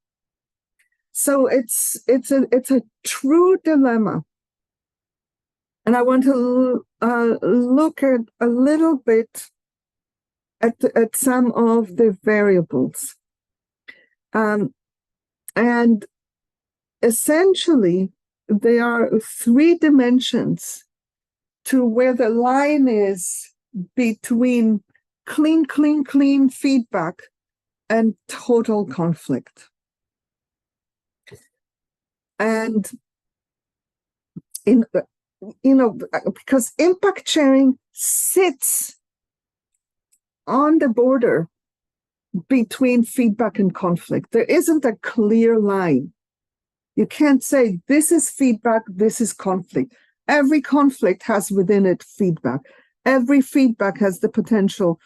So it's a true dilemma. And I want to look at a little bit at some of the variables. And essentially, there are 3 dimensions to where the line is between clean feedback and total conflict. And because impact sharing sits on the border between feedback and conflict. There isn't a clear line. You can't say this is feedback, this is conflict. Every conflict has within it feedback. Every feedback has the potential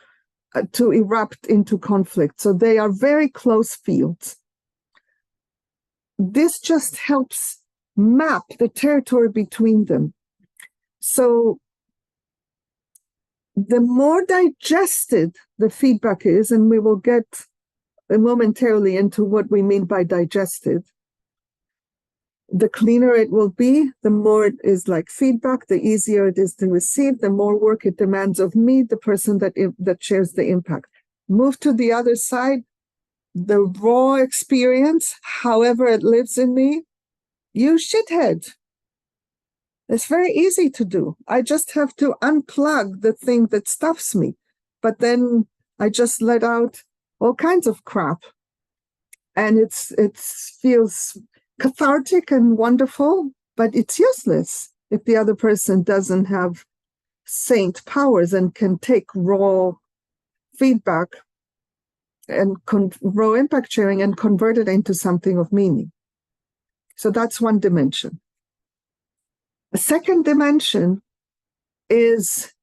to erupt into conflict. So they are very close fields. This just helps map the territory between them. So the more digested the feedback is, and we will get momentarily into what we mean by digested, the cleaner it will be, the more it is like feedback, the easier it is to receive, the more work it demands of me, the person that shares the impact. Move to the other side, the raw experience, however it lives in me, you shithead. It's very easy to do. I just have to unplug the thing that stuffs me. But then I just let out all kinds of crap. And it feels cathartic and wonderful, but it's useless if the other person doesn't have saint powers and can take raw feedback and raw impact sharing and convert it into something of meaning. So that's one dimension. A second dimension is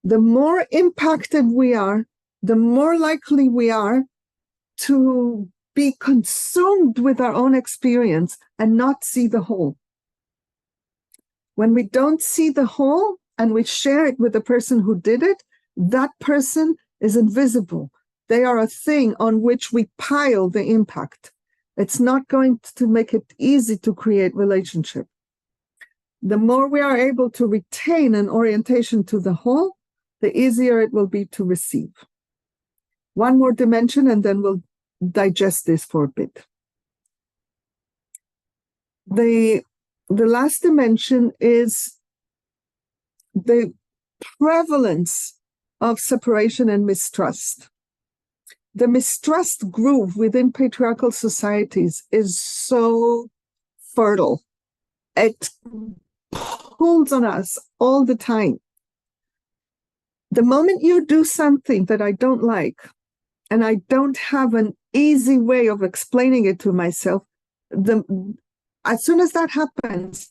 the more impacted we are, the more likely we are to be consumed with our own experience and not see the whole. When we don't see the whole and we share it with the person who did it, that person is invisible. They are a thing on which we pile the impact. It's not going to make it easy to create relationship. The more we are able to retain an orientation to the whole, the easier it will be to receive. One more dimension, and then we'll digest this for a bit. The last dimension is the prevalence of separation and mistrust. The mistrust groove within patriarchal societies is so fertile. It pulls on us all the time. The moment you do something that I don't like, and I don't have an easy way of explaining it to myself, as soon as that happens,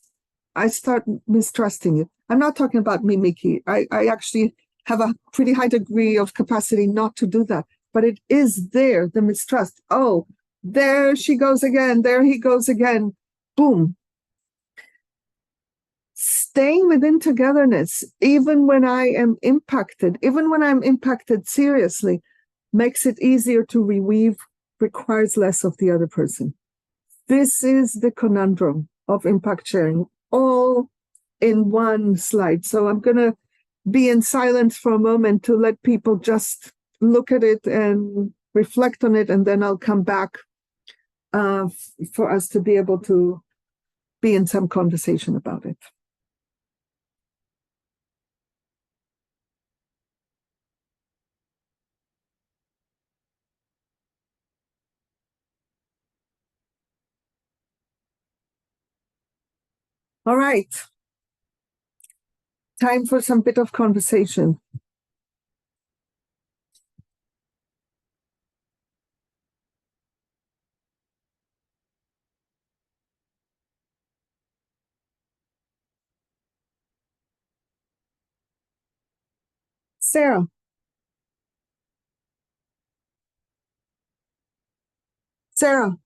I start mistrusting it. I'm not talking about me, Mickey. I actually have a pretty high degree of capacity not to do that. But it is there, the mistrust. Oh, there she goes again. There he goes again. Boom. Staying within togetherness, even when I am impacted, even when I'm impacted seriously, makes it easier to reweave, requires less of the other person. This is the conundrum of impact sharing, all in one slide. So I'm going to be in silence for a moment to let people just look at it and reflect on it, and then I'll come back for us to be able to be in some conversation about it. All right. Time for some bit of conversation. Sarah. Sarah.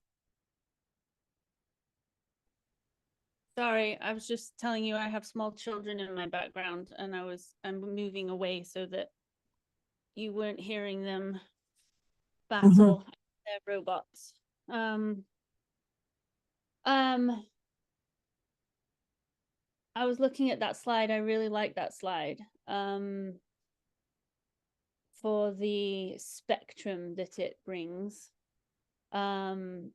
Sorry, I was just telling you I have small children in my background and I'm moving away so that you weren't hearing them battle their robots. I was looking at that slide. I really like that slide. For the spectrum that it brings. and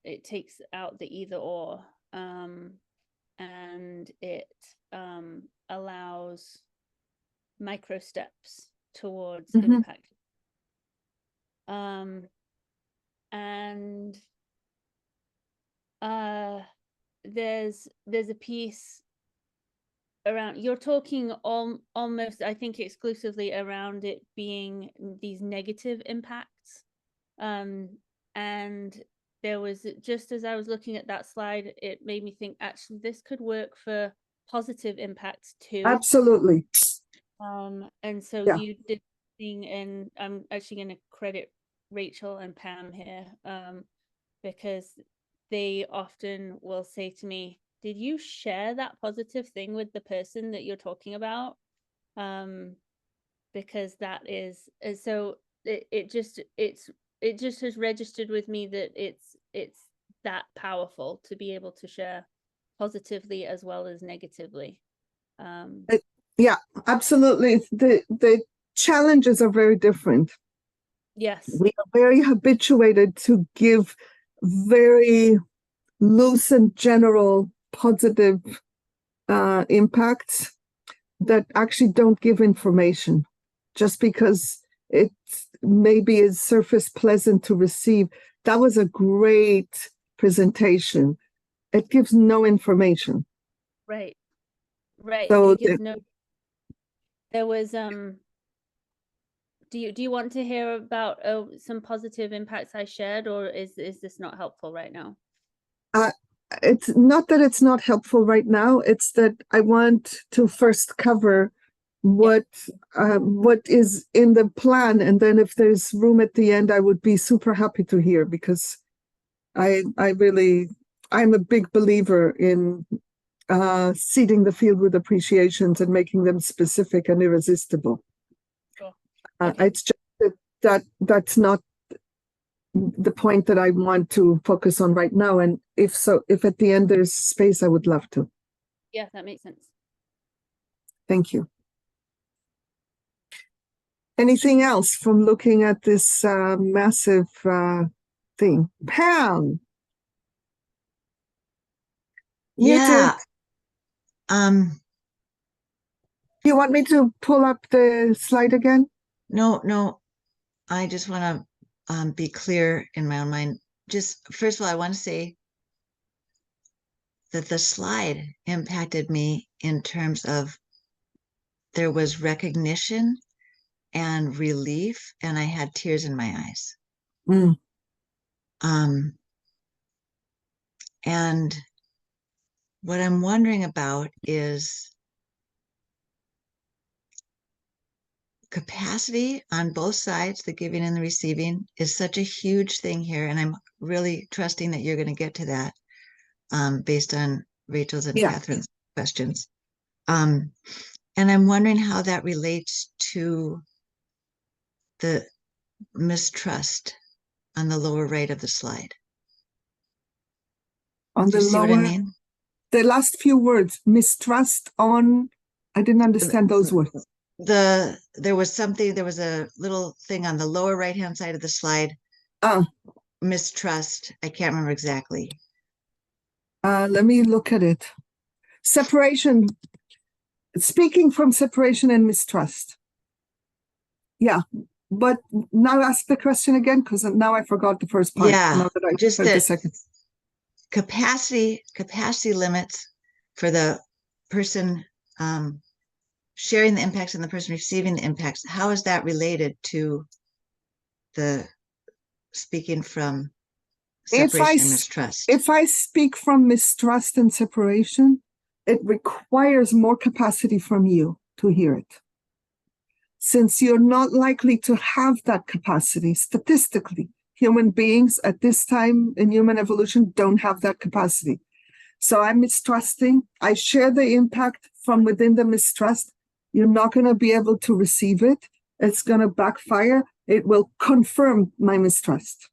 it takes out the either or, and it allows micro steps towards impact. And there's a piece around, you're talking almost, I think, exclusively around it being these negative impacts. And there was, just as I was looking at that slide, it made me think, actually, this could work for positive impacts too. Absolutely. And so Yeah. you did thing, and I'm actually going to credit Rachel and Pam here, because they often will say to me, did you share that positive thing with the person that you're talking about? Because that is, so it just has registered with me that it's that powerful to be able to share positively as well as negatively. Yeah, absolutely. The challenges are very different. Yes. We are very habituated to give very loose and general positive impacts that actually don't give information, just because it maybe is surface pleasant to receive. That was a great presentation. It gives no information. Right. So it gives no. There was do you want to hear about some positive impacts I shared, or is this not helpful right now? It's not that it's not helpful right now. It's that I want to first cover what is in the plan, and then if there's room at the end, I would be super happy to hear, because I'm a big believer in seeding the field with appreciations and making them specific and irresistible. Sure. Okay. It's just that's not the point that I want to focus on right now. And if at the end there's space, I would love to. Yeah, that makes sense. Thank you. Anything else from looking at this massive thing? Pam. Yeah. Do you want me to pull up the slide again? No. I just want to be clear in my own mind. Just first of all, I want to say that the slide impacted me in terms of there was recognition and relief, and I had tears in my eyes. And what I'm wondering about is capacity on both sides, the giving and the receiving, is such a huge thing here. And I'm really trusting that you're going to get to that based on Rachel's and Catherine's questions. And I'm wondering how that relates to the mistrust on the lower right of the slide. On the lower, what I mean? The last few words, mistrust on, I didn't understand those words. There was a little thing on the lower right-hand side of the slide. Mistrust. I can't remember exactly. Let me look at it. Separation. Speaking from separation and mistrust. Yeah, but now ask the question again, because now I forgot the first part. Yeah, now that I just heard that the second. Capacity limits for the person sharing the impacts and the person receiving the impacts. How is that related to the speaking from separation and mistrust? If I speak from mistrust and separation, it requires more capacity from you to hear it. Since you're not likely to have that capacity statistically, human beings at this time in human evolution don't have that capacity. So I'm mistrusting. I share the impact from within the mistrust. You're not going to be able to receive it. It's going to backfire. It will confirm my mistrust.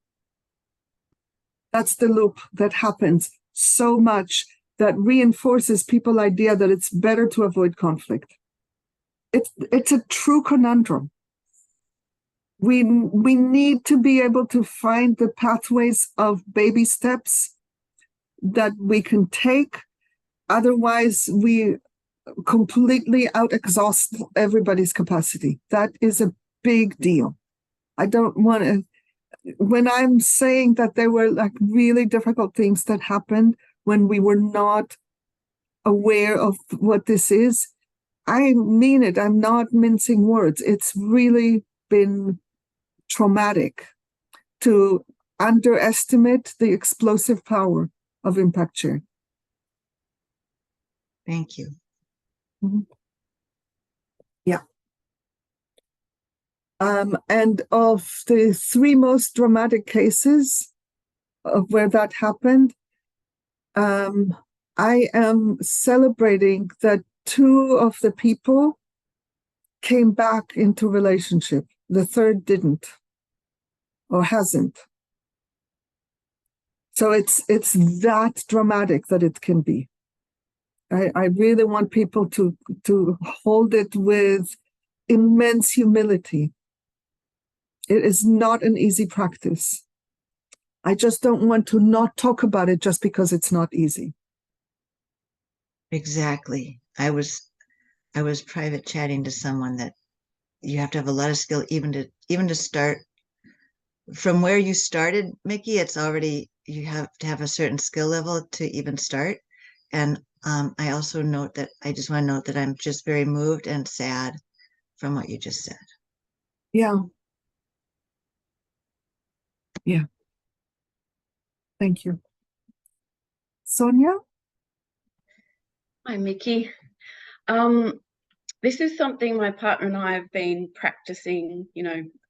That's the loop that happens so much, that reinforces people's idea that it's better to avoid conflict. It's a true conundrum. We need to be able to find the pathways of baby steps that we can take. Otherwise, we completely out exhaust everybody's capacity. That is a big deal. I don't want to, when I'm saying that there were like really difficult things that happened when we were not aware of what this is, I mean it. I'm not mincing words. It's really been traumatic to underestimate the explosive power of impact share. Thank you. Mm-hmm. Yeah. And of the 3 most dramatic cases of where that happened, I am celebrating that 2 of the people came back into relationship. The 3rd didn't or hasn't. So it's that dramatic that it can be. I really want people to hold it with immense humility. It is not an easy practice. I just don't want to not talk about it just because it's not easy. Exactly. I was private chatting to someone that you have to have a lot of skill even to start from where you started, Mickey. It's already, you have to have a certain skill level to even start. And I also note that I just want to note that I'm just very moved and sad from what you just said. Yeah. Yeah. Thank you. Sonia? Hi, Mickey. This is something my partner and I have been practicing,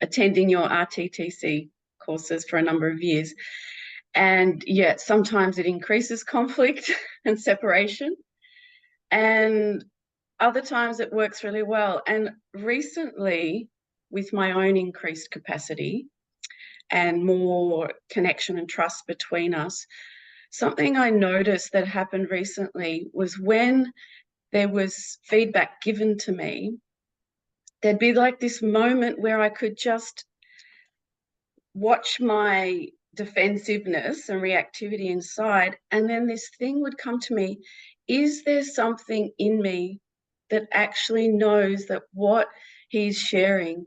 attending your RTTC courses for a number of years. And yet sometimes it increases conflict and separation. And other times it works really well. And recently, with my own increased capacity and more connection and trust between us, something I noticed that happened recently was when there was feedback given to me, there'd be like this moment where I could just watch my defensiveness and reactivity inside, and then this thing would come to me: is there something in me that actually knows that what he's sharing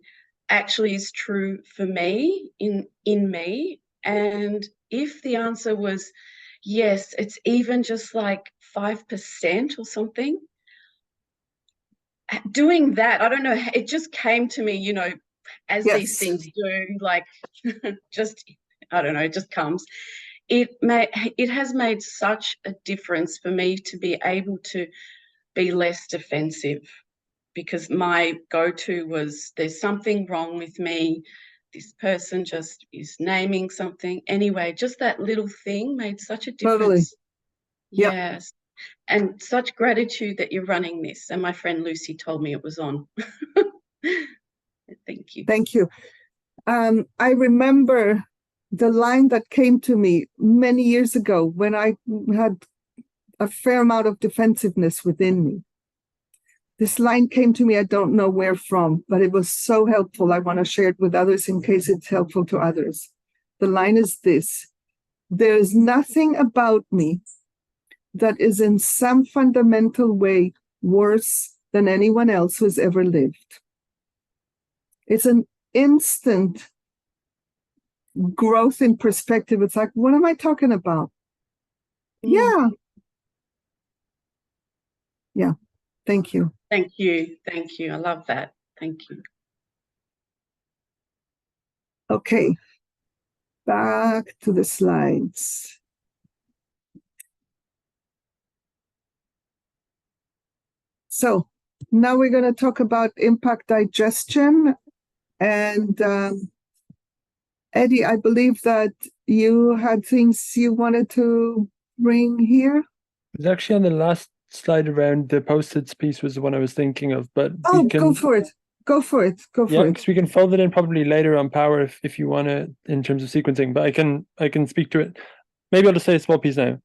actually is true for me, in me? And if the answer was yes, it's even just like 5% or something, doing that, I don't know, it just came to me, as these things do, like just, I don't know, it just comes. It has made such a difference for me to be able to be less defensive, because my go-to was, there's something wrong with me, this person just is naming something. Anyway, just that little thing made such a difference. Totally. Yeah. Yes. And such gratitude that you're running this. And my friend Lucy told me it was on. Thank you. Thank you. I remember the line that came to me many years ago when I had a fair amount of defensiveness within me. This line came to me, I don't know where from, but it was so helpful. I want to share it with others in case it's helpful to others. The line is this: there is nothing about me that is in some fundamental way worse than anyone else who's ever lived. It's an instant growth in perspective. It's like, what am I talking about? Yeah. Yeah. Thank you. Thank you. Thank you. I love that. Thank you. Okay. Back to the slides. So now we're going to talk about impact digestion. And Eddie, I believe that you had things you wanted to bring here. It's actually on the last slide around the post-its piece was the one I was thinking of, but oh, we can, go for it. Go for it. Go for it. because we can fold it in probably later on power if you want to, in terms of sequencing, but I can speak to it. Maybe I'll just say a small piece now,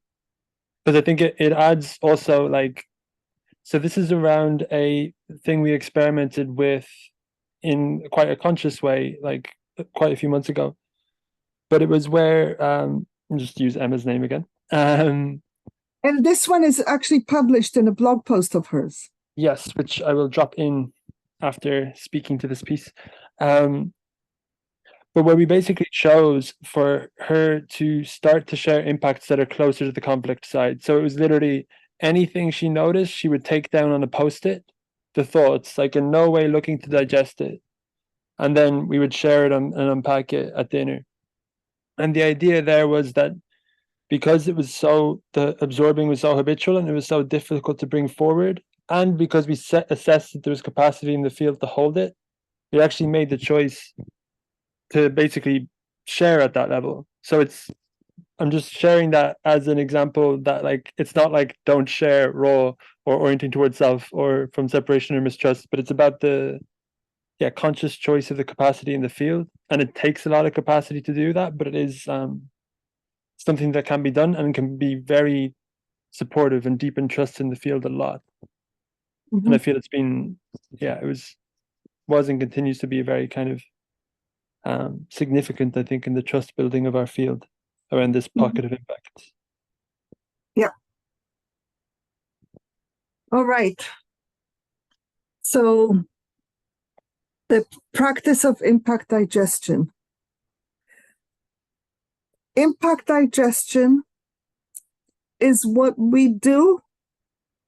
because I think it adds also, like, so this is around a thing we experimented with in quite a conscious way, like quite a few months ago. But it was where I'll just use Emma's name again. And this one is actually published in a blog post of hers. Yes, which I will drop in after speaking to this piece. But where we basically chose for her to start to share impacts that are closer to the conflict side. So it was literally anything she noticed, she would take down on a post-it, the thoughts, like in no way looking to digest it. And then we would share it and unpack it at dinner. And the idea there was that because it was the absorbing was so habitual and it was so difficult to bring forward, and because we assessed that there was capacity in the field to hold it, we actually made the choice to basically share at that level. So I'm just sharing that as an example that like it's not like don't share raw or orienting towards self or from separation or mistrust, but it's about the conscious choice of the capacity in the field. And it takes a lot of capacity to do that, but it is something that can be done and can be very supportive and deepen trust in the field a lot. Mm-hmm. And I feel it's been it was and continues to be a very kind of significant, I think, in the trust building of our field around this pocket of impact. Yeah. All right. So the practice of impact digestion. Impact digestion is what we do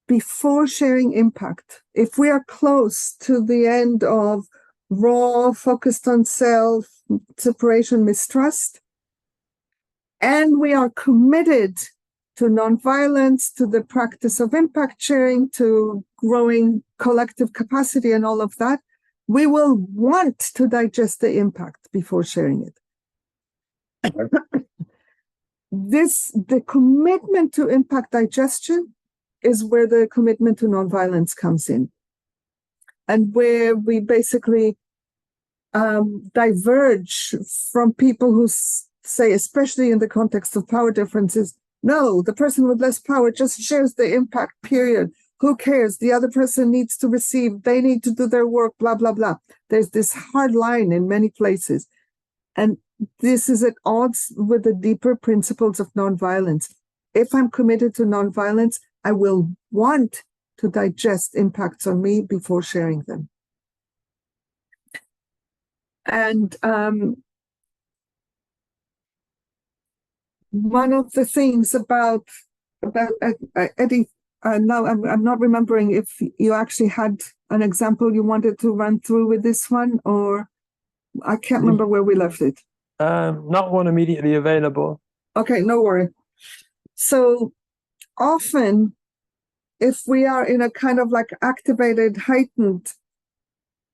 before sharing impact. If we are close to the end of raw, focused on self, separation, mistrust, and we are committed to nonviolence, to the practice of impact sharing, to growing collective capacity and all of that, we will want to digest the impact before sharing it. The commitment to impact digestion is where the commitment to nonviolence comes in, and where we basically diverge from people who say, especially in the context of power differences, no, the person with less power just shares the impact, period. Who cares? The other person needs to receive, they need to do their work, blah, blah, blah. There's this hard line in many places. And this is at odds with the deeper principles of nonviolence. If I'm committed to nonviolence, I will want to digest impacts on me before sharing them. And one of the things about Eddie, now I'm not remembering if you actually had an example you wanted to run through with this one, or I can't remember where we left it. Not one immediately available. Okay, no worry. So often, if we are in a kind of like activated, heightened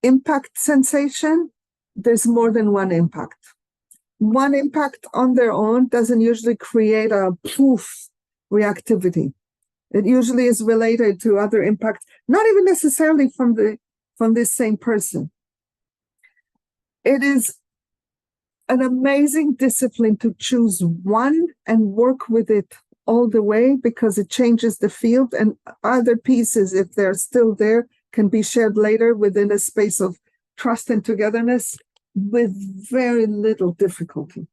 impact sensation, there's more than one impact. One impact on their own doesn't usually create a poof reactivity. It usually is related to other impacts, not even necessarily from this same person. It is an amazing discipline to choose one and work with it all the way, because it changes the field, and other pieces, if they're still there, can be shared later within a space of trust and togetherness with very little difficulty.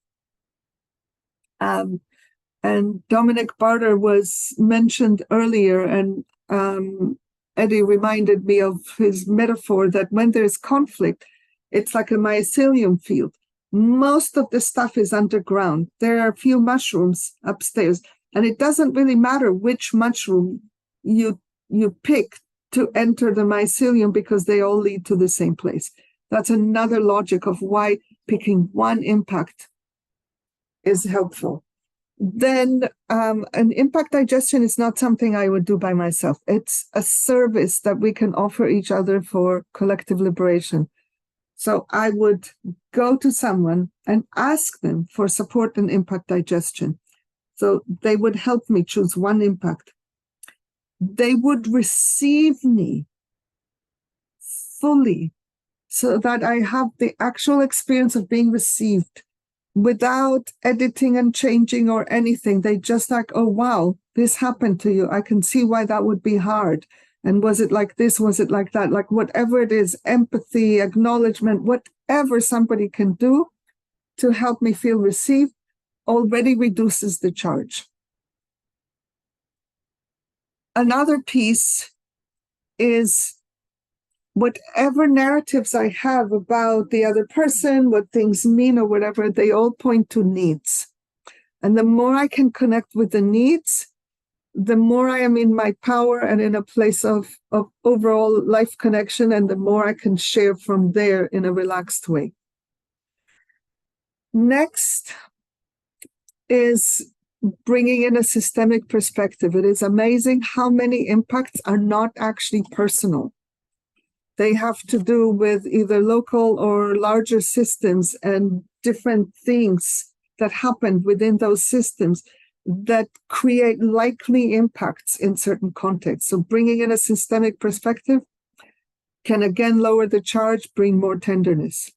And Dominic Barter was mentioned earlier, and Eddie reminded me of his metaphor that when there's conflict, it's like a mycelium field. Most of the stuff is underground. There are a few mushrooms upstairs, and it doesn't really matter which mushroom you pick to enter the mycelium, because they all lead to the same place. That's another logic of why picking one impact is helpful. Then an impact digestion is not something I would do by myself. It's a service that we can offer each other for collective liberation. So I would go to someone and ask them for support in impact digestion. So they would help me choose one impact. They would receive me fully, so that I have the actual experience of being received without editing and changing or anything. They just like, oh, wow, this happened to you. I can see why that would be hard. And was it like this? Was it like that? Like whatever it is, empathy, acknowledgement, whatever somebody can do to help me feel received already reduces the charge. Another piece is whatever narratives I have about the other person, what things mean or whatever, they all point to needs. And the more I can connect with the needs, the more I am in my power and in a place of overall life connection, and the more I can share from there in a relaxed way. Next is bringing in a systemic perspective. It is amazing how many impacts are not actually personal. They have to do with either local or larger systems and different things that happen within those systems that create likely impacts in certain contexts. So bringing in a systemic perspective can again lower the charge, bring more tenderness.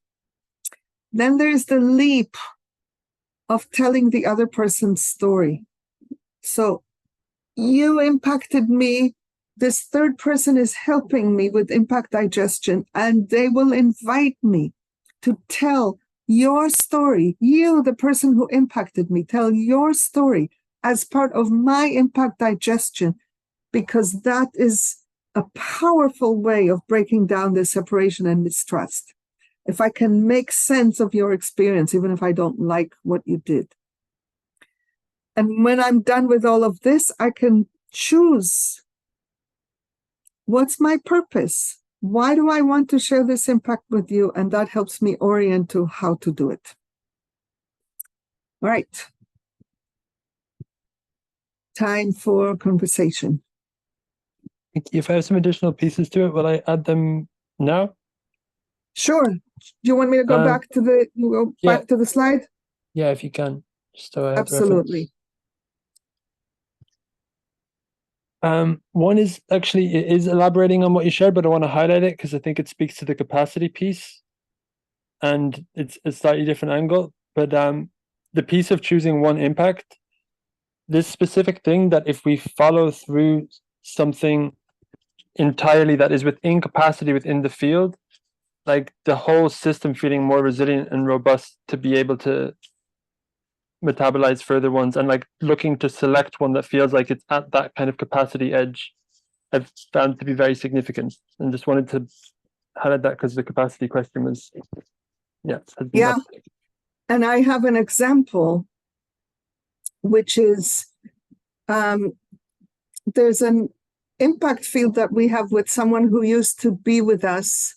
Then there's the leap of telling the other person's story. So you impacted me. This third person is helping me with impact digestion, and they will invite me to tell your story. You, the person who impacted me, tell your story as part of my impact digestion, because that is a powerful way of breaking down the separation and mistrust. If I can make sense of your experience, even if I don't like what you did. And when I'm done with all of this, I can choose, what's my purpose? Why do I want to share this impact with you? And that helps me orient to how to do it. All right. Time for conversation. If I have some additional pieces to it, will I add them now? Sure. Do you want me to go back to the slide? Yeah, if you can, just so I have Absolutely. One is actually, it is elaborating on what you shared, but I want to highlight it because I think it speaks to the capacity piece, and it's a slightly different angle. But the piece of choosing one impact, this specific thing that if we follow through something entirely that is within capacity within the field, like the whole system feeling more resilient and robust to be able to metabolize further ones, and like looking to select one that feels like it's at that kind of capacity edge, I've found to be very significant, and just wanted to highlight that because the capacity question was, yeah. And I have an example, which is there's an impact field that we have with someone who used to be with us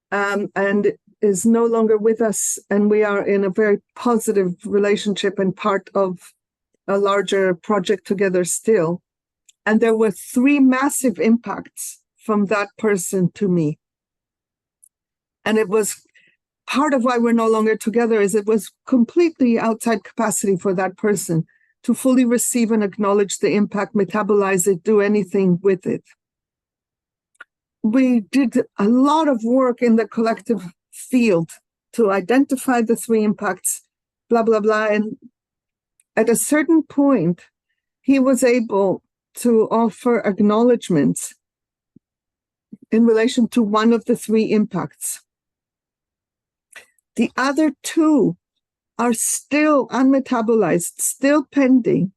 and is no longer with us, and we are in a very positive relationship and part of a larger project together still. And there were 3 massive impacts from that person to me. And it was part of why we're no longer together, is it was completely outside capacity for that person to fully receive and acknowledge the impact, metabolize it, do anything with it. We did a lot of work in the collective field to identify the 3 impacts, blah, blah, blah. And at a certain point, he was able to offer acknowledgements in relation to one of the 3 impacts. The other 2 are still unmetabolized, still pending.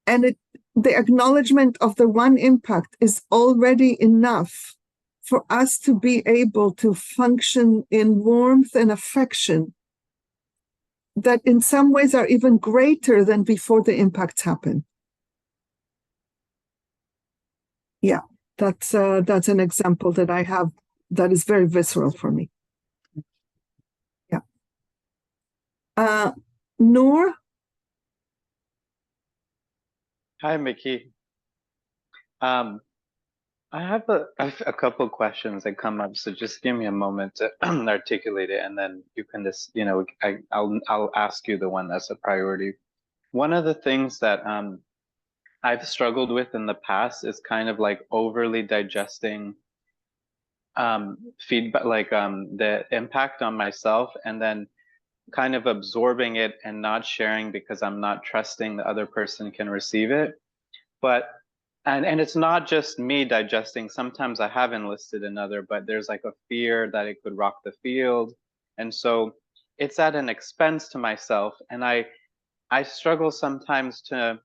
And the acknowledgement of the one impact is already enough for us to be able to function in warmth and affection that in some ways are even greater than before the impacts happen. Yeah, that's an example that I have that is very visceral for me. Yeah. Noor? Hi, Mickey. I have a couple of questions that come up, so just give me a moment to articulate it, and then you can just, I'll ask you the one that's a priority. One of the things that I've struggled with in the past is kind of like overly digesting feedback, like the impact on myself, and then kind of absorbing it and not sharing because I'm not trusting the other person can receive it. But and it's not just me digesting. Sometimes I have enlisted another, but there's like a fear that it could rock the field. And so it's at an expense to myself. And I struggle sometimes to,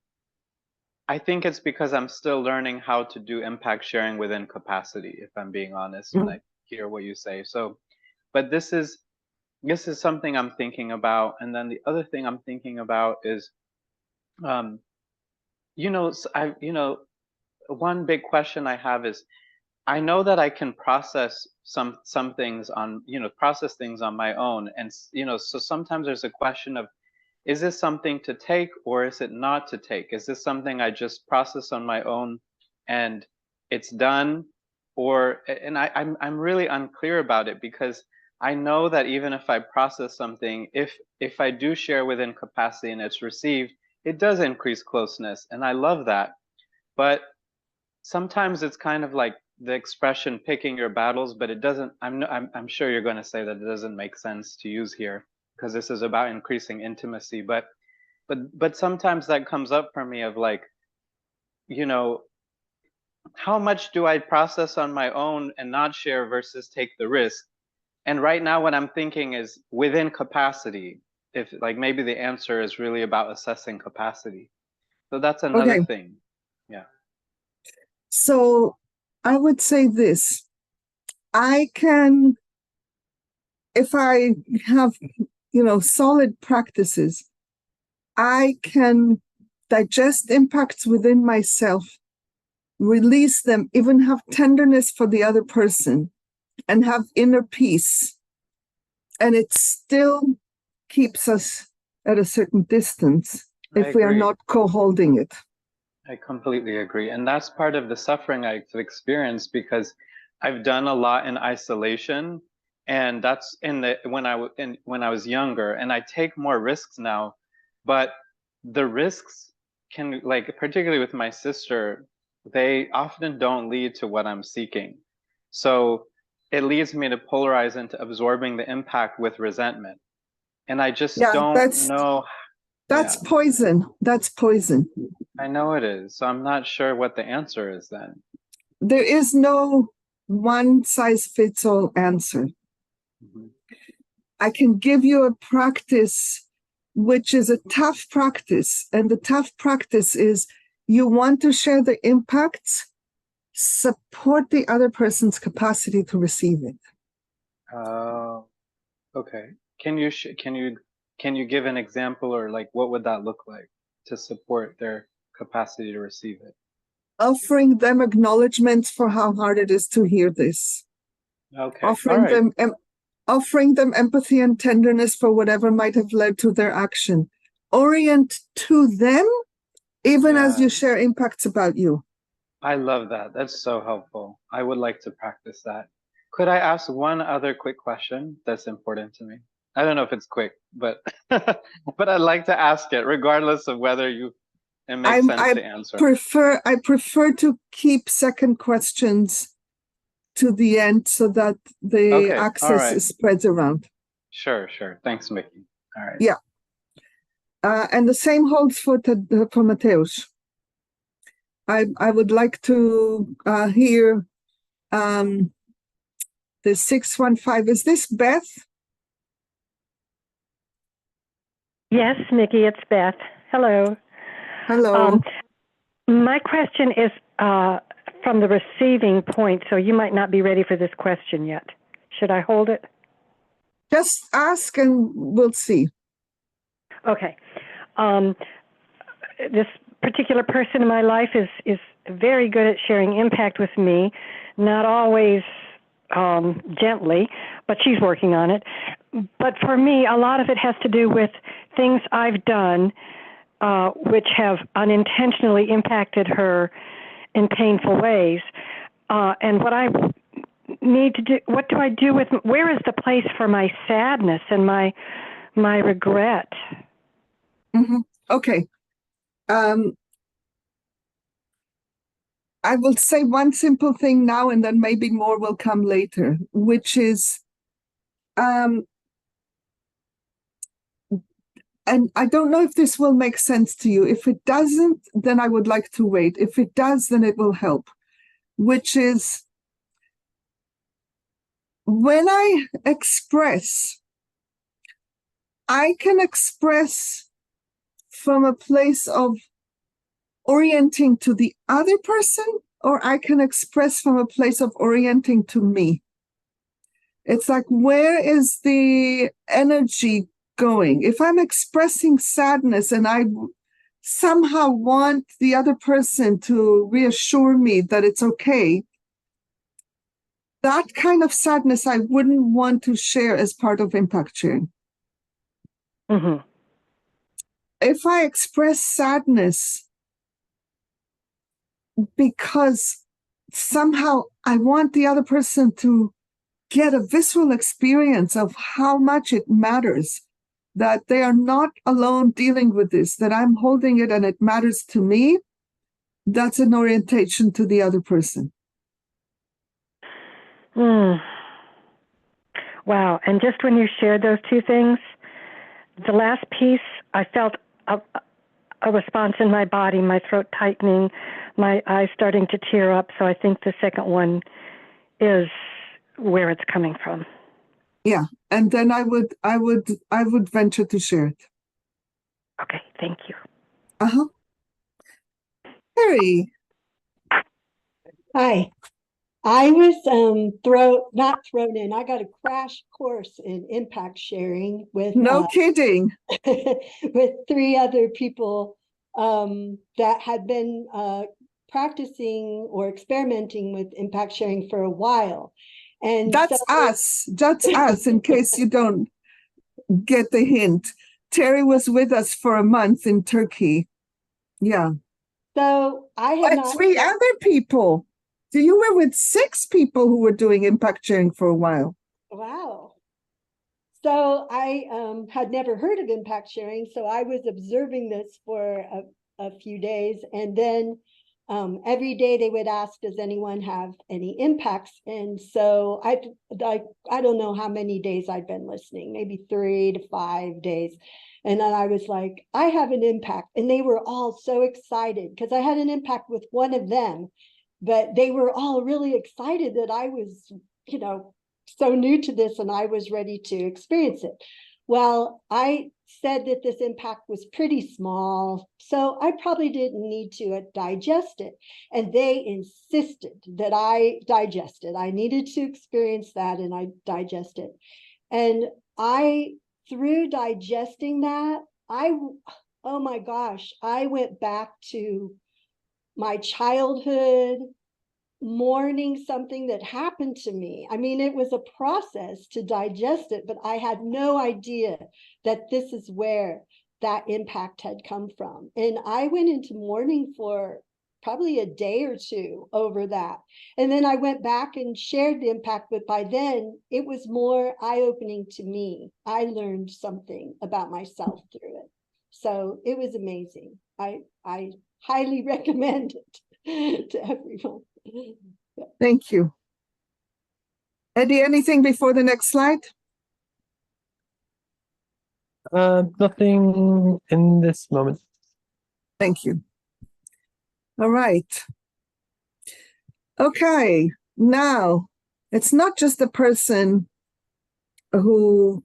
I think it's because I'm still learning how to do impact sharing within capacity, if I'm being honest, when I hear what you say. So, but this is something I'm thinking about. And then the other thing I'm thinking about is, you know, one big question I have is, I know that I can process some things on, process things on my own. And, so sometimes there's a question of, is this something to take or is it not to take? Is this something I just process on my own and it's done? And I'm really unclear about it, because I know that even if I process something, if I do share within capacity and it's received, it does increase closeness. And I love that. But sometimes it's kind of like the expression picking your battles, but it doesn't, I'm sure you're going to say that it doesn't make sense to use here, because this is about increasing intimacy. But sometimes that comes up for me of like, how much do I process on my own and not share versus take the risk? And right now what I'm thinking is within capacity, if like maybe the answer is really about assessing capacity. So that's another thing. Yeah. So I would say this. I can, if I have, solid practices, I can digest impacts within myself, release them, even have tenderness for the other person, and have inner peace. And it still keeps us at a certain distance if we are not co-holding it. I completely agree. And that's part of the suffering I've experienced, because I've done a lot in isolation, and that's when I was younger, and I take more risks now, but the risks can, like, particularly with my sister, they often don't lead to what I'm seeking. So it leads me to polarize into absorbing the impact with resentment. And I just don't know. That's poison. That's poison. I know it is. So I'm not sure what the answer is then. There is no one size fits all answer. Mm-hmm. I can give you a practice, which is a tough practice. And the tough practice is, you want to share the impacts, support the other person's capacity to receive it. Okay. Can you give an example, or like what would that look like to support their capacity to receive it? Offering them acknowledgments for how hard it is to hear this. Okay. Offering them empathy and tenderness for whatever might have led to their action. Orient to them, even as you share impacts about you. I love that. That's so helpful. I would like to practice that. Could I ask one other quick question that's important to me? I don't know if it's quick, but but I'd like to ask it, regardless of whether it makes sense to answer. I prefer to keep second questions to the end so that the access spreads around. Sure. Thanks, Mickey. All right. Yeah. And the same holds for Mateusz. I would like to hear the 615. Is this Beth? Yes, Mickey, it's Beth. Hello. Hello. My question is from the receiving point, so you might not be ready for this question yet. Should I hold it? Just ask and we'll see. Okay. This particular person in my life is very good at sharing impact with me, not always gently, but she's working on it. But for me, a lot of it has to do with things I've done which have unintentionally impacted her in painful ways. And what I need to do, what do I do with, where is the place for my sadness and my regret? Mm-hmm. Okay. I will say one simple thing now, and then maybe more will come later, which is and I don't know if this will make sense to you. If it doesn't, then I would like to wait. If it does, then it will help, which is when I express, I can express from a place of orienting to the other person, or I can express from a place of orienting to me. It's like, where is the energy going? If I'm expressing sadness and I somehow want the other person to reassure me that it's okay, that kind of sadness I wouldn't want to share as part of impact sharing. Mm-hmm. If I express sadness because somehow I want the other person to get a visceral experience of how much it matters, that they are not alone dealing with this, that I'm holding it and it matters to me, that's an orientation to the other person. Wow. And just when you shared those two things, the last piece, I felt a response in my body, my throat tightening, my eyes starting to tear up. So I think the second one is where it's coming from. Yeah. And then I would venture to share it. Okay. Thank you. Uh-huh. Harry. Hi. I was not thrown in. I got a crash course in impact sharing with no kidding with 3 other people that had been practicing or experimenting with impact sharing for a while. And that's us in case you don't get the hint. Terry was with us for a month in Turkey. Yeah. So I had not 3 other people. So you were with 6 people who were doing impact sharing for a while. Wow. So I had never heard of impact sharing. So I was observing this for a few days. And then every day they would ask, does anyone have any impacts? And so I don't know how many days I'd been listening, maybe 3 to 5 days. And then I was like, I have an impact. And they were all so excited because I had an impact with one of them. But they were all really excited that I was, so new to this and I was ready to experience it. Well, I said that this impact was pretty small, so I probably didn't need to digest it. And they insisted that I digest it. I needed to experience that and I digest it. And through digesting that, oh my gosh, I went back to my childhood, mourning something that happened to me. I mean, it was a process to digest it, but I had no idea that this is where that impact had come from. And I went into mourning for probably a day or 2 over that. And then I went back and shared the impact, but by then it was more eye-opening to me. I learned something about myself through it. So it was amazing. I highly recommend it to everyone. Thank you. Eddie, anything before the next slide? Nothing in this moment. Thank you. All right. Okay, now it's not just the person who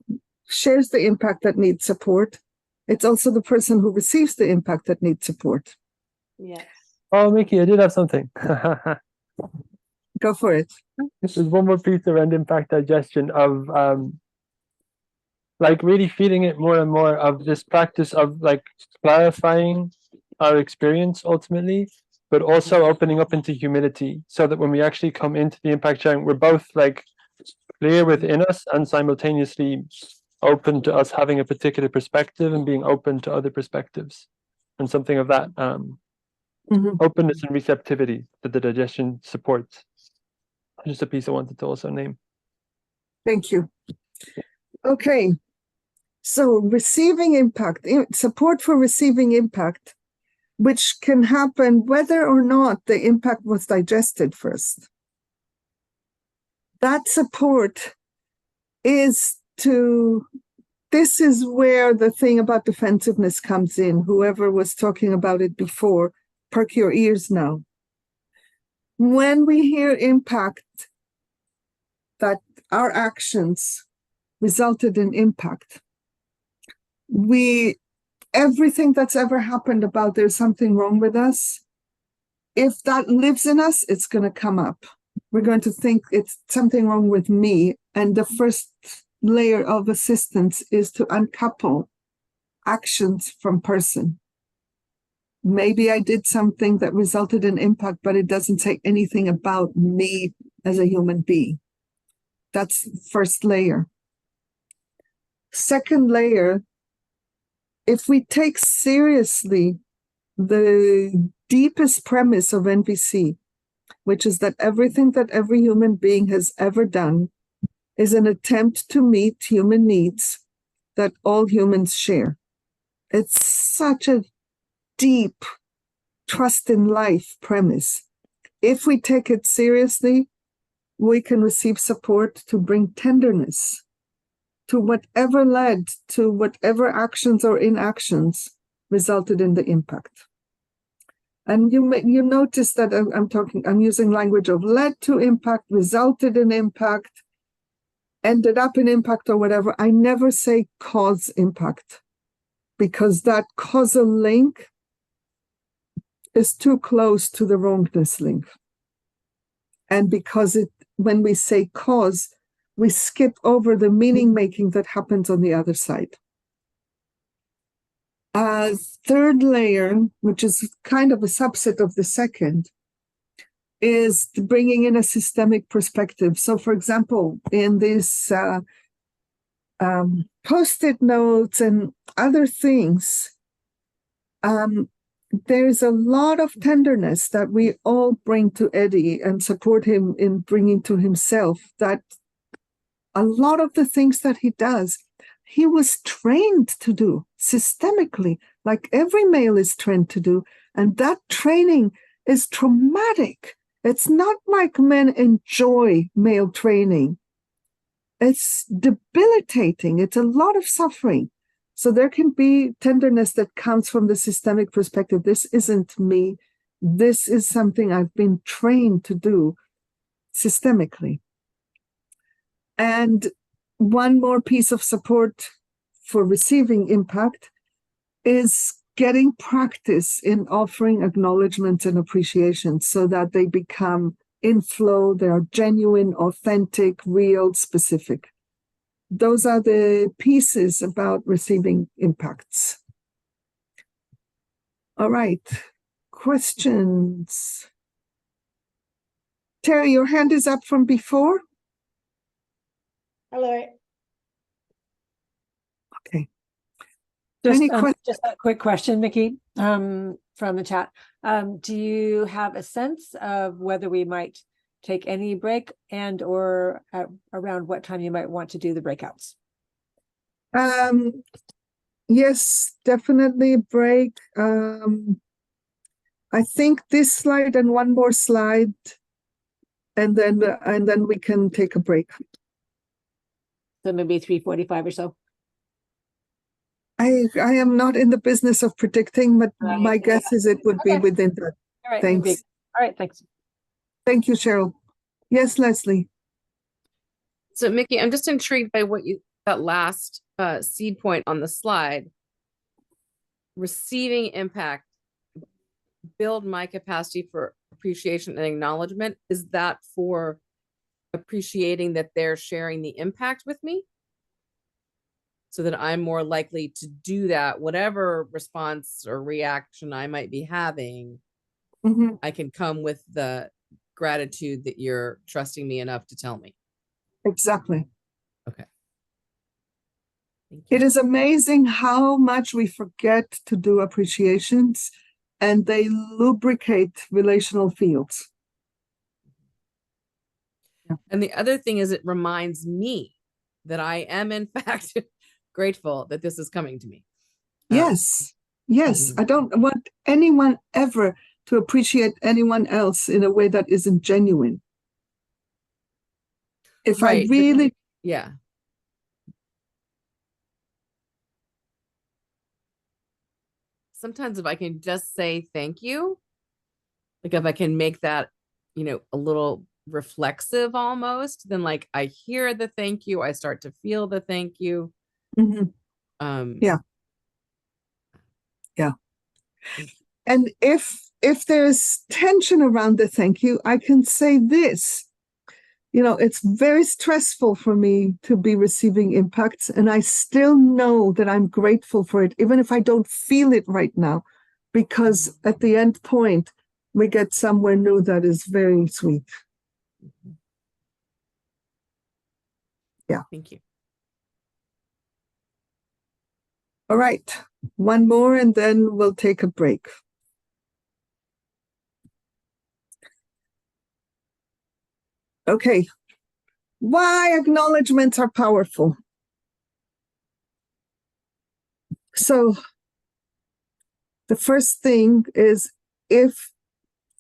shares the impact that needs support. It's also the person who receives the impact that needs support. Yes. Oh, Mickey, I did have something. Go for it. This is one more piece around impact digestion of like really feeling it more and more of this practice of like clarifying our experience ultimately, but also opening up into humility so that when we actually come into the impact sharing, we're both like clear within us and simultaneously open to us having a particular perspective and being open to other perspectives, and something of that openness and receptivity that the digestion supports. Just a piece I wanted to also name. Thank you. Okay, so receiving impact, support for receiving impact, which can happen whether or not the impact was digested first. That support is to this is where the thing about defensiveness comes in. Whoever was talking about it before, perk your ears now. When we hear impact, that our actions resulted in impact, everything that's ever happened about there's something wrong with us, if that lives in us, it's going to come up. We're going to think it's something wrong with me. And the first layer of assistance is to uncouple actions from person. Maybe I did something that resulted in impact, but it doesn't say anything about me as a human being. That's the first layer. Second layer, if we take seriously the deepest premise of NVC, which is that everything that every human being has ever done is an attempt to meet human needs that all humans share. It's such a deep trust in life premise. If we take it seriously, we can receive support to bring tenderness to whatever led to whatever actions or inactions resulted in the impact. And you notice that I'm using language of led to impact, resulted in impact, ended up in impact or whatever. I never say cause impact, because that causal link is too close to the wrongness link. And because when we say cause, we skip over the meaning making that happens on the other side. Third layer, which is kind of a subset of the second, is bringing in a systemic perspective. So, for example, in this Post-it notes and other things, there's a lot of tenderness that we all bring to Eddie and support him in bringing to himself, that a lot of the things that he does, he was trained to do systemically, like every male is trained to do. And that training is traumatic. It's not like men enjoy male training. It's debilitating. It's a lot of suffering. So there can be tenderness that comes from the systemic perspective. This isn't me. This is something I've been trained to do systemically. And one more piece of support for receiving impact is getting practice in offering acknowledgement and appreciation so that they become in flow, they are genuine, authentic, real, specific. Those are the pieces about receiving impacts. All right, questions? Terry, your hand is up from before. Hello. Okay. Just a quick question, Mickey, from the chat. Do you have a sense of whether we might take any break and or around what time you might want to do the breakouts? Yes, definitely break. I think this slide and one more slide, and then we can take a break. So maybe 3:45 or so. I am not in the business of predicting, but my guess is it would be within that. All right. Thanks. All right. Thanks. Thank you, Cheryl. Yes, Leslie. So, Mickey, I'm just intrigued by that last seed point on the slide. Receiving impact, build my capacity for appreciation and acknowledgement. Is that for appreciating that they're sharing the impact with me, so that I'm more likely to do that, whatever response or reaction I might be having, I can come with the gratitude that you're trusting me enough to tell me. Exactly. Okay. It is amazing how much we forget to do appreciations, and they lubricate relational fields. Yeah. And the other thing is, it reminds me that I am, in fact, grateful that this is coming to me. Yes. Yes. I don't want anyone ever to appreciate anyone else in a way that isn't genuine. If I really, yeah. sometimes if I can just say thank you, like if I can make that, a little reflexive almost, then like I hear the thank you, I start to feel the thank you. Yeah. And if there's tension around the thank you, I can say this. It's very stressful for me to be receiving impacts, and I still know that I'm grateful for it, even if I don't feel it right now, because at the end point, we get somewhere new that is very sweet. Yeah. Thank you. All right. One more, and then we'll take a break. Okay. Why acknowledgements are powerful. So the first thing is,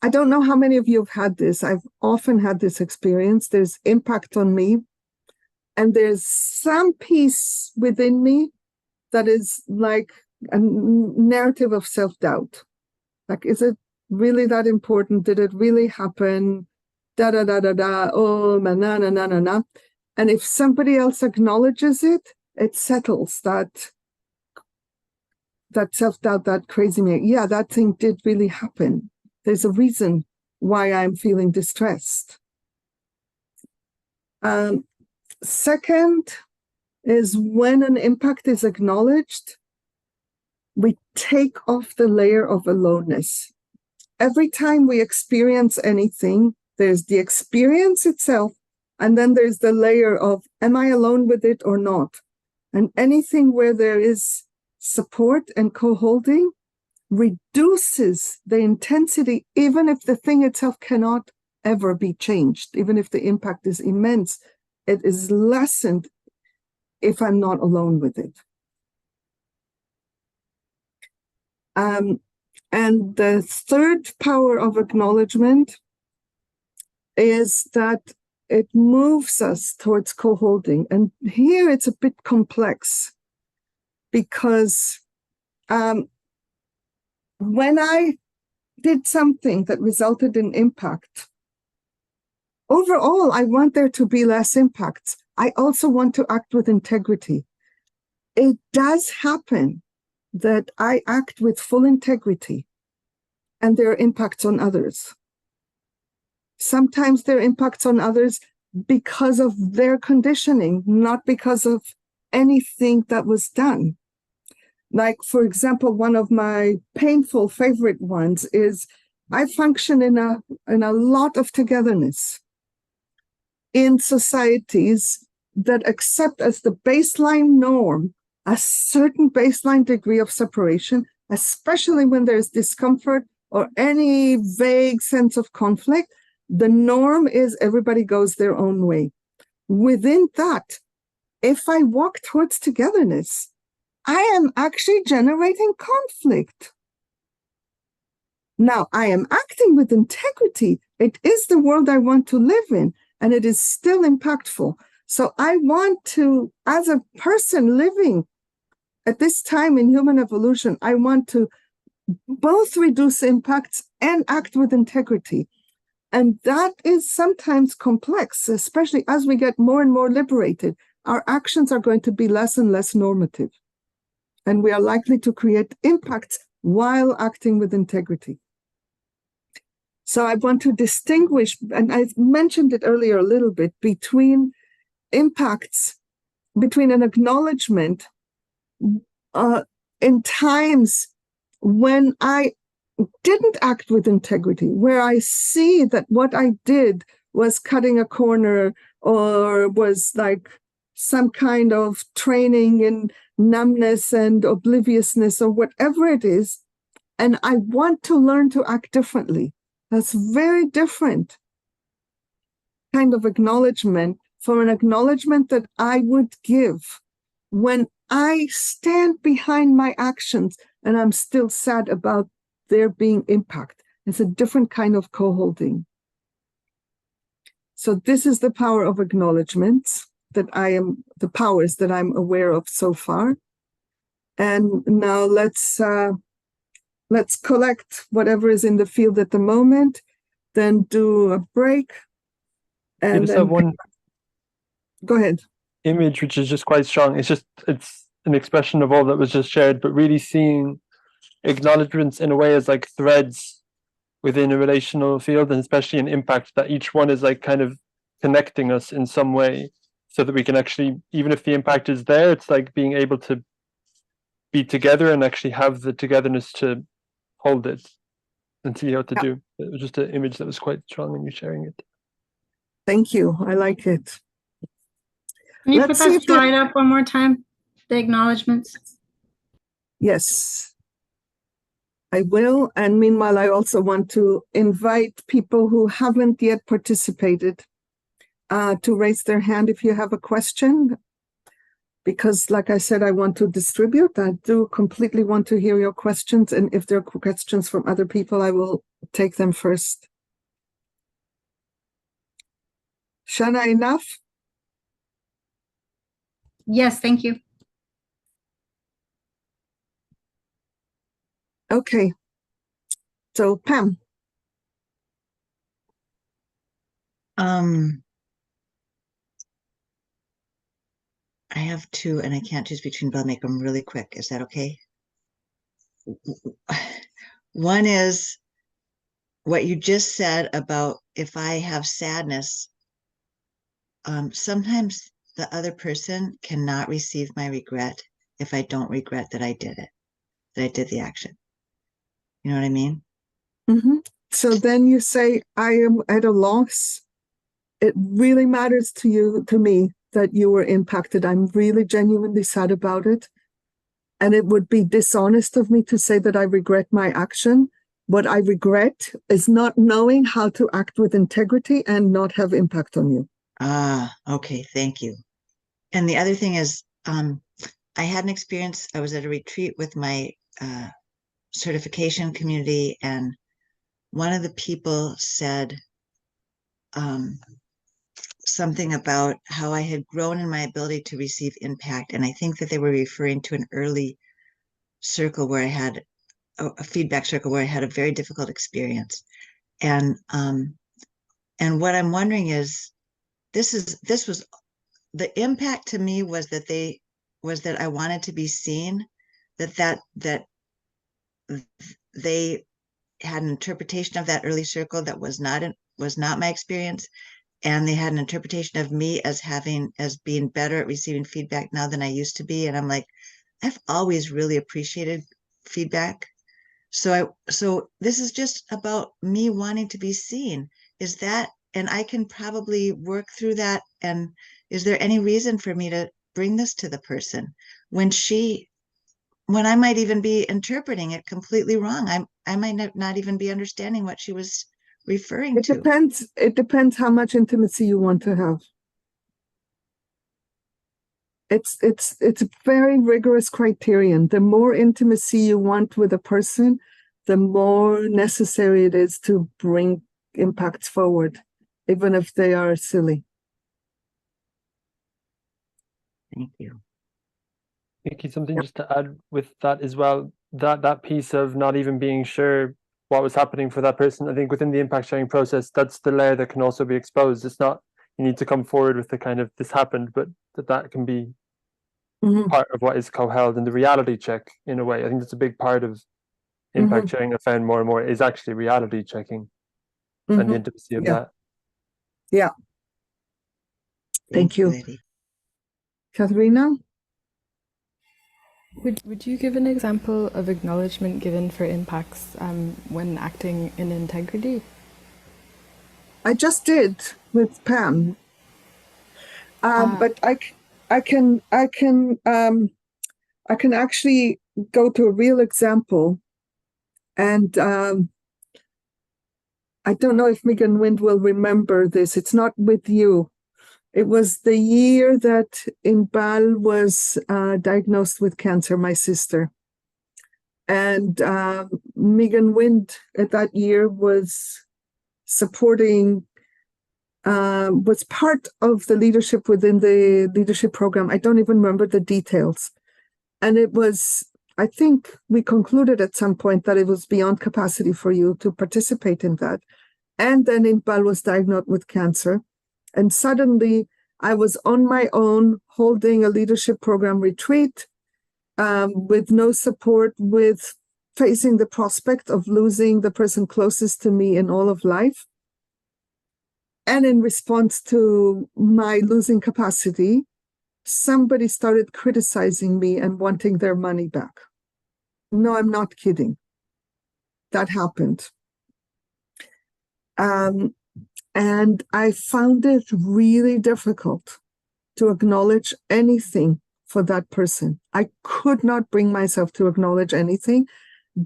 I don't know how many of you have had this. I've often had this experience. There's impact on me, and there's some piece within me that is like a narrative of self-doubt. Like, is it really that important? Did it really happen? Da da da da da. Oh, na na na na na. And if somebody else acknowledges it, it settles that self-doubt, that crazy me. Yeah, that thing did really happen. There's a reason why I'm feeling distressed. Second is when an impact is acknowledged, we take off the layer of aloneness. Every time we experience anything, there's the experience itself, and then there's the layer of, am I alone with it or not? And anything where there is support and co-holding reduces the intensity, even if the thing itself cannot ever be changed, even if the impact is immense, it is lessened if I'm not alone with it. And the third power of acknowledgement is that it moves us towards co-holding. And here it's a bit complex, because when I did something that resulted in impact, overall, I want there to be less impacts. I also want to act with integrity. It does happen that I act with full integrity, and there are impacts on others. Sometimes there are impacts on others because of their conditioning, not because of anything that was done. Like, for example, one of my painful favorite ones is I function in a lot of togetherness in societies that accept as the baseline norm a certain baseline degree of separation, especially when there's discomfort or any vague sense of conflict. The norm is everybody goes their own way. Within that, if I walk towards togetherness, I am actually generating conflict. Now, I am acting with integrity. It is the world I want to live in, and it is still impactful. So I want to, as a person living at this time in human evolution, I want to both reduce impacts and act with integrity. And that is sometimes complex, especially as we get more and more liberated. Our actions are going to be less and less normative. And we are likely to create impacts while acting with integrity. So I want to distinguish, and I mentioned it earlier a little bit, between impacts, between an acknowledgement in times when I didn't act with integrity, where I see that what I did was cutting a corner or was like some kind of training in numbness and obliviousness or whatever it is, and I want to learn to act differently. That's very different kind of acknowledgement from an acknowledgement that I would give when I stand behind my actions and I'm still sad about there being impact. It's a different kind of co-holding. So this is the power of acknowledgements the powers that I'm aware of so far. And now let's let's collect whatever is in the field at the moment, then do a break. You And just then have one go ahead. image, which is just quite strong. It's an expression of all that was just shared, but really seeing acknowledgements in a way as like threads within a relational field, and especially an impact that each one is like kind of connecting us in some way, so that we can actually, even if the impact is there, it's like being able to be together and actually have the togetherness to hold it and see how to do. It was just an image that was quite strong when you sharing it. Thank you. I like it. Can you Let's put see that if there- slide up one more time? The acknowledgements. Yes, I will. And meanwhile, I also want to invite people who haven't yet participated to raise their hand if you have a question. Because like I said, I want to distribute. I do completely want to hear your questions. And if there are questions from other people, I will take them first. Shana, enough? Yes, thank you. Okay. So Pam. I have two, and I can't choose between, but I'll make them really quick. Is that okay? One is what you just said about if I have sadness, sometimes the other person cannot receive my regret if I don't regret that I did it, that I did the action. You know what I mean? Mm-hmm. So then you say, I am at a loss. It really matters to me, that you were impacted. I'm really genuinely sad about it. And it would be dishonest of me to say that I regret my action. What I regret is not knowing how to act with integrity and not have impact on you. Ah, okay. Thank you. And the other thing is, I had an experience. I was at a retreat with my certification community, and one of the people said something about how I had grown in my ability to receive impact. And I think that they were referring to an early circle where I had a feedback circle where I had a very difficult experience. And what I'm wondering is, this was the impact to me was that I wanted to be seen, that they had an interpretation of that early circle that was not my experience. And they had an interpretation of me as being better at receiving feedback now than I used to be. And I'm like, I've always really appreciated feedback. So this is just about me wanting to be seen. Is that, and I can probably work through that. And is there any reason for me to bring this to the person when I might even be interpreting it completely wrong? I might not even be understanding what she was referring to. It depends how much intimacy you want to have. It's a very rigorous criterion. The more intimacy you want with a person, the more necessary it is to bring impacts forward, even if they are silly. Thank you. Nikki, something just to add with that as well, that piece of not even being sure what was happening for that person. I think within the impact sharing process, that's the layer that can also be exposed. It's not, you need to come forward with the kind of, this happened, but that can be part of what is co-held in the reality check in a way. I think that's a big part of impact sharing. I found more and more is actually reality checking and the intimacy of that. Yeah. Thank you. Lady. Katharina? Would you give an example of acknowledgement given for impacts when acting in integrity? I just did with Pam, but I can actually go to a real example, and I don't know if Megan Wind will remember this. It's not with you. It was the year that Inbal was diagnosed with cancer, my sister. And Megan Wind at that year was supporting, was part of the leadership within the leadership program. I don't even remember the details. And it was I think we concluded at some point that it was beyond capacity for you to participate in that. And then Inbal was diagnosed with cancer. And suddenly I was on my own holding a leadership program retreat with no support, with facing the prospect of losing the person closest to me in all of life. And in response to my losing capacity, somebody started criticizing me and wanting their money back. No, I'm not kidding. That happened. And I found it really difficult to acknowledge anything for that person. I could not bring myself to acknowledge anything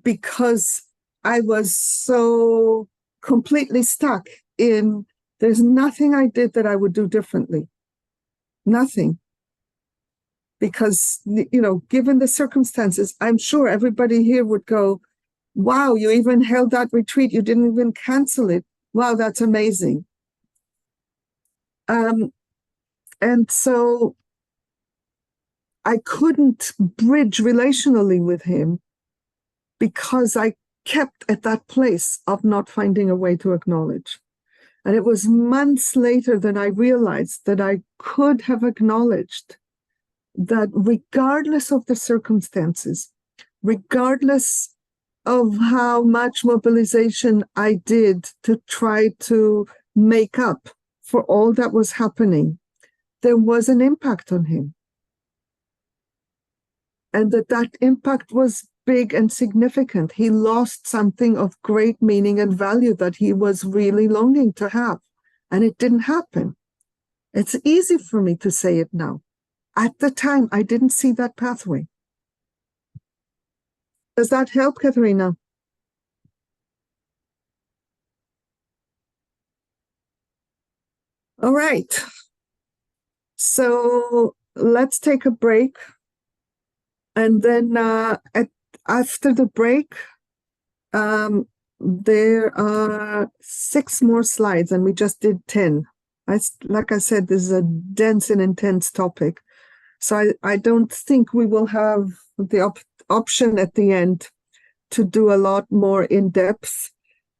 because I was so completely stuck in there's nothing I did that I would do differently. Nothing. Because, given the circumstances, I'm sure everybody here would go, wow, you even held that retreat. You didn't even cancel it. Wow, that's amazing. And so I couldn't bridge relationally with him because I kept at that place of not finding a way to acknowledge. And it was months later that I realized that I could have acknowledged that regardless of the circumstances, regardless of how much mobilization I did to try to make up for all that was happening, there was an impact on him. And that impact was big and significant. He lost something of great meaning and value that he was really longing to have. And it didn't happen. It's easy for me to say it now. At the time, I didn't see that pathway. Does that help, Katharina? All right. So let's take a break. And then after the break, there are 6 more slides, and we just did 10. Like I said, this is a dense and intense topic. So I don't think we will have the option at the end to do a lot more in depth.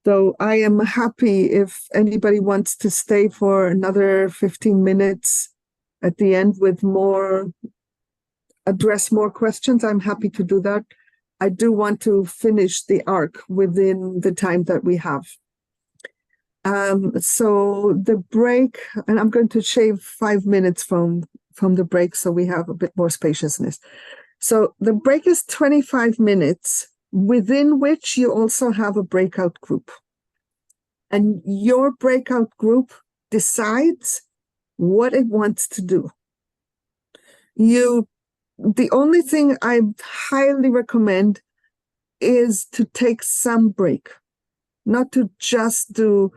Though I am happy if anybody wants to stay for another 15 minutes at the end with address more questions. I'm happy to do that. I do want to finish the arc within the time that we have. So the break, and I'm going to shave 5 minutes from the break so we have a bit more spaciousness. So the break is 25 minutes, within which you also have a breakout group. And your breakout group decides what it wants to do. The only thing I highly recommend is to take some break, not to just do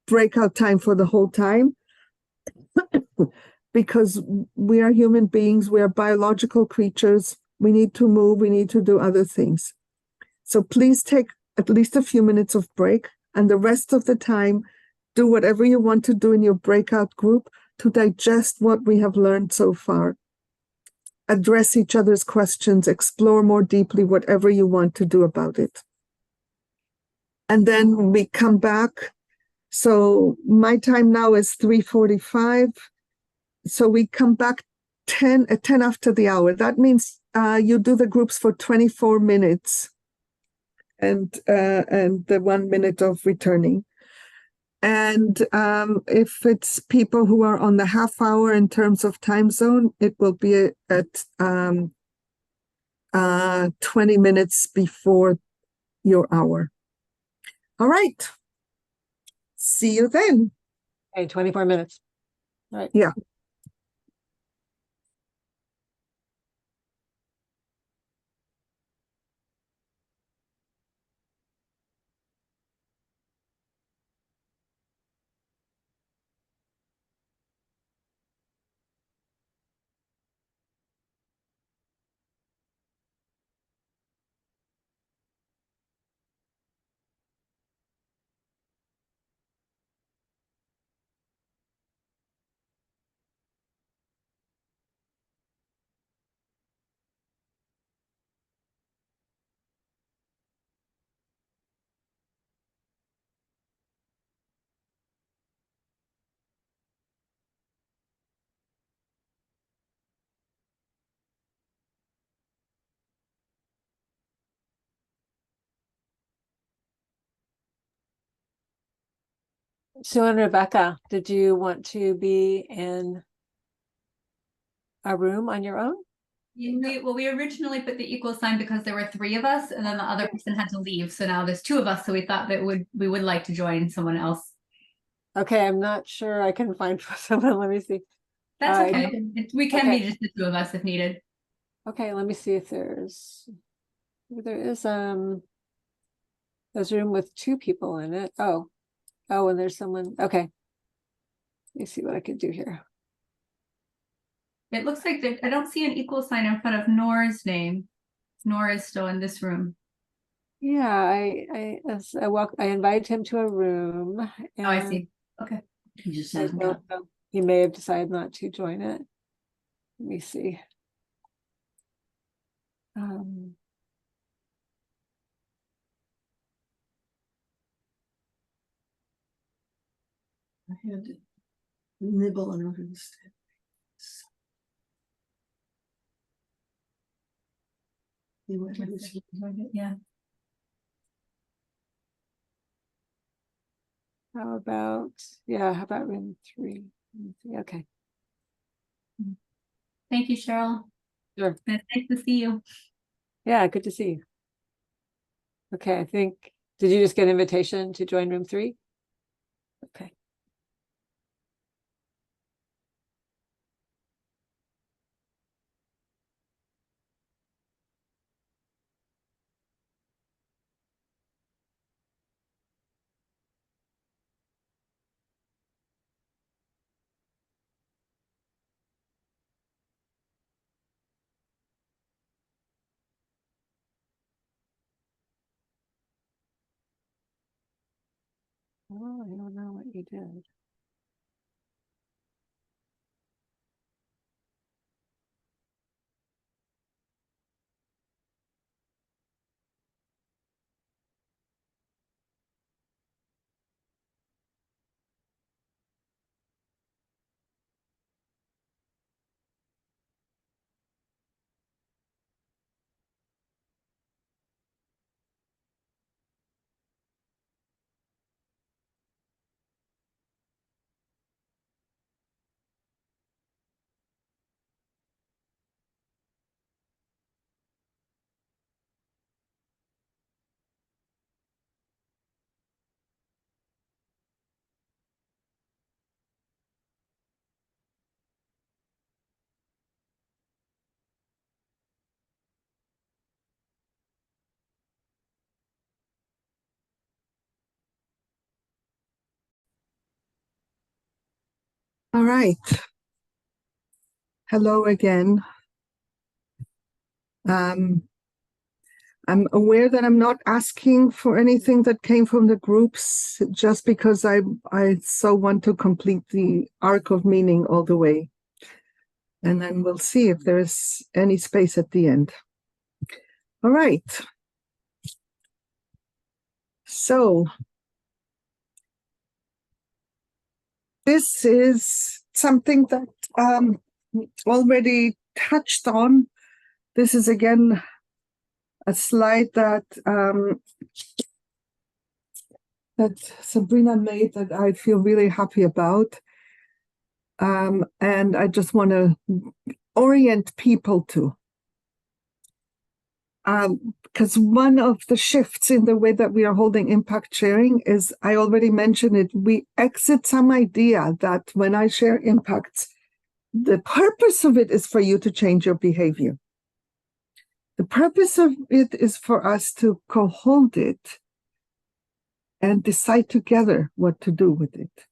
breakout time for the whole time, because we are human beings, we are biological creatures, we need to move, we need to do other things. So please take at least a few minutes of break, and the rest of the time, do whatever you want to do in your breakout group to digest what we have learned so far. Address each other's questions, explore more deeply whatever you want to do about it. And then we come back. So my time now is 3:45. So we come back 10 after the hour. That means you do the groups for 24 minutes and the 1 minute of returning. And if it's people who are on the half hour in terms of time zone, it will be at 20 minutes before your hour. All right. See you then. Okay, 24 minutes. All right. Yeah. Sue and Rebecca, did you want to be in a room on your own? We originally put the equal sign because there were 3 of us, and then the other person had to leave. So now there's 2 of us. So we thought that we would like to join someone else. Okay, I'm not sure I can find someone. Let me see. That's okay. We can okay. be just the 2 of us if needed. Okay, let me see if there is there's a room with 2 people in it. Oh, and there's someone. Okay. Let me see what I can do here. It looks like I don't see an equal sign in front of Nora's name. Nora is still in this room. Yeah, I invited him to a room. Oh, I see. Okay. He just hasn't got. He may have decided not to join it. Let me see. I had to nibble in order to stay. Yeah. How about room 3? Okay. Thank you, Cheryl. Sure. It's nice to see you. Yeah, good to see you. Okay, I think, did you just get an invitation to join room 3? Okay. Oh, I don't know what you did. All right. Hello again. I'm aware that I'm not asking for anything that came from the groups just because I so want to complete the arc of meaning all the way. And then we'll see if there's any space at the end. All right. So this is something that already touched on. This is again a slide that that Sabrina made that I feel really happy about. And I just want to orient people to. Because one of the shifts in the way that we are holding impact sharing is, I already mentioned it, we exit some idea that when I share impacts, the purpose of it is for you to change your behavior. The purpose of it is for us to co-hold it and decide together what to do with it.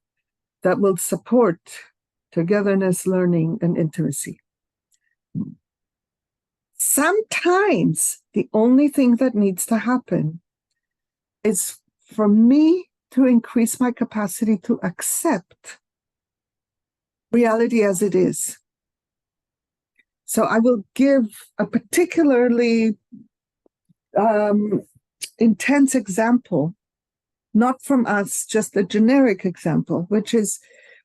That will support togetherness, learning, and intimacy. Sometimes the only thing that needs to happen is for me to increase my capacity to accept reality as it is. So I will give a particularly intense example, not from us, just a generic example, which is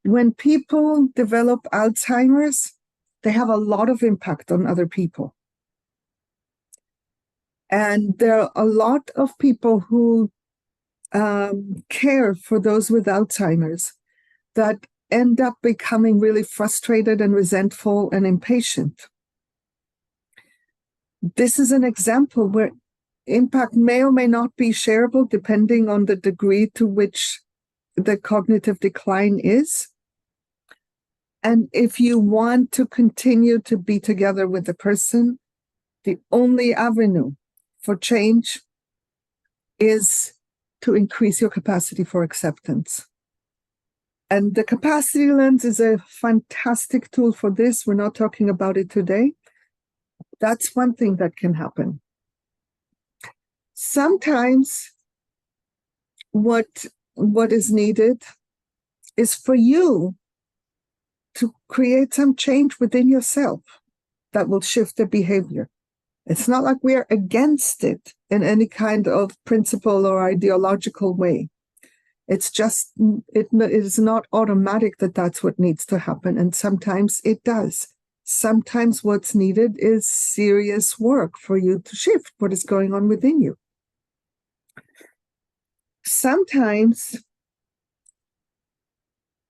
when people develop Alzheimer's, they have a lot of impact on other people. And there are a lot of people who care for those with Alzheimer's that end up becoming really frustrated and resentful and impatient. This is an example where impact may or may not be shareable depending on the degree to which the cognitive decline is. And if you want to continue to be together with the person, the only avenue for change is to increase your capacity for acceptance. And the capacity lens is a fantastic tool for this. We're not talking about it today. That's one thing that can happen. Sometimes what is needed is for you to create some change within yourself that will shift the behavior. It's not like we are against it in any kind of principle or ideological way. It's just, it is not automatic that that's what needs to happen. And sometimes it does. Sometimes what's needed is serious work for you to shift what is going on within you. Sometimes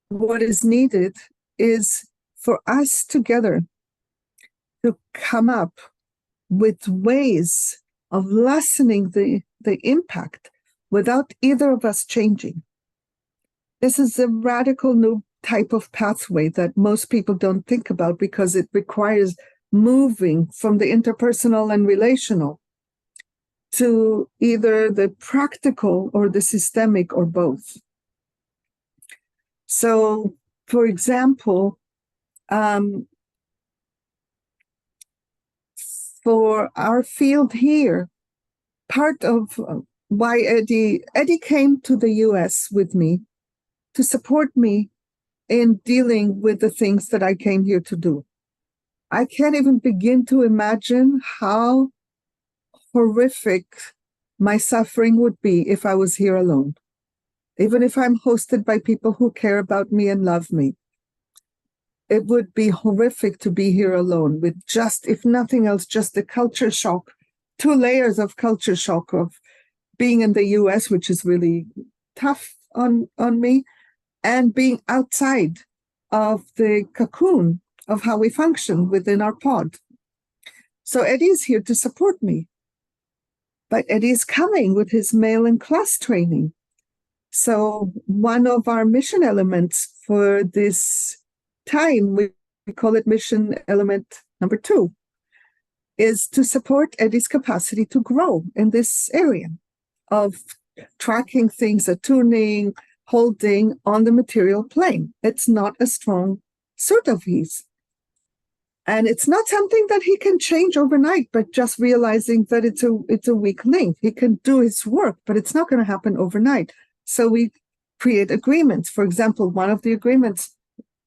what is needed is for us together to come up with ways of lessening the impact without either of us changing. This is a radical new type of pathway that most people don't think about because it requires moving from the interpersonal and relational to either the practical or the systemic or both. So, for example, for our field here, part of why Eddie came to the US with me to support me in dealing with the things that I came here to do. I can't even begin to imagine how horrific my suffering would be if I was here alone. Even if I'm hosted by people who care about me and love me, it would be horrific to be here alone with just, if nothing else, just the culture shock, 2 layers of culture shock of being in the US, which is really tough on me, and being outside of the cocoon of how we function within our pod. So Eddie is here to support me. But Eddie is coming with his male and class training. So one of our mission elements for this time, we call it mission element number 2, is to support Eddie's capacity to grow in this area of tracking things, attuning, holding on the material plane. It's not a strong suit of his. And it's not something that he can change overnight, but just realizing that it's a weak link. He can do his work, but it's not going to happen overnight. So we create agreements. For example, one of the agreements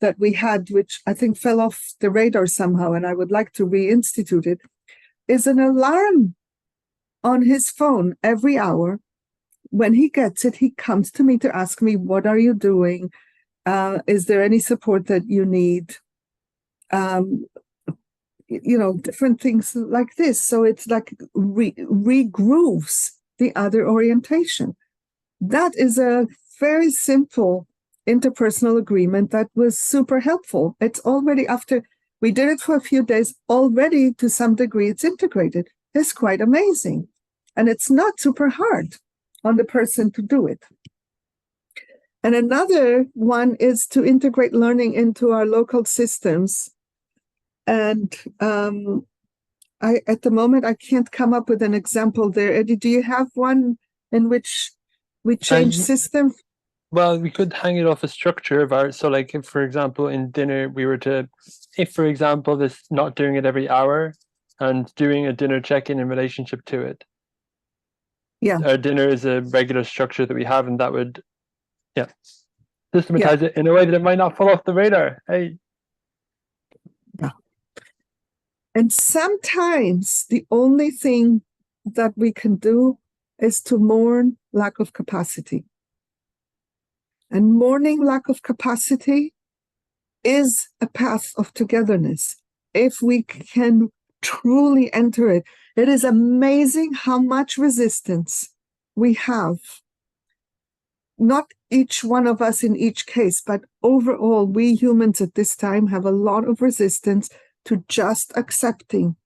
that we had, which I think fell off the radar somehow, and I would like to reinstitute it, is an alarm on his phone every hour. When he gets it, he comes to me to ask me, what are you doing? Is there any support that you need? Different things like this. So it's like regrooves the other orientation. That is a very simple interpersonal agreement that was super helpful. It's already, after we did it for a few days, already to some degree it's integrated. It's quite amazing. And it's not super hard on the person to do it. And another one is to integrate learning into our local systems. And at the moment, I can't come up with an example there. Eddie, do you have one in which we change system? Well, we could hang it off a structure of our, so like if, for example, in dinner, we were to, if, for example, this not doing it every hour and doing a dinner check-in in relationship to it. Yeah. Our dinner is a regular structure that we have, and that would, systematize it in a way that it might not fall off the radar. Hey. Yeah. And sometimes the only thing that we can do is to mourn lack of capacity. And mourning lack of capacity is a path of togetherness. If we can truly enter it, it is amazing how much resistance we have not each one of us in each case, but overall, we humans at this time have a lot of resistance to just accepting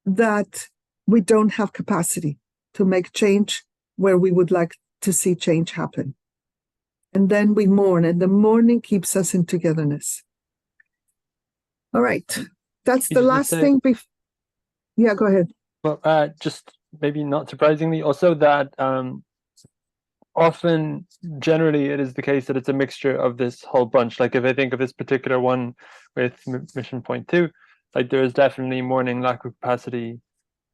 that we don't have capacity to make change where we would like to see change happen. And then we mourn, and the mourning keeps us in togetherness. All right. That's the last thing. Yeah, go ahead. Well, just maybe not surprisingly, also that often, generally, it is the case that it's a mixture of this whole bunch. Like if I think of this particular one with mission point 2, like there is definitely mourning, lack of capacity.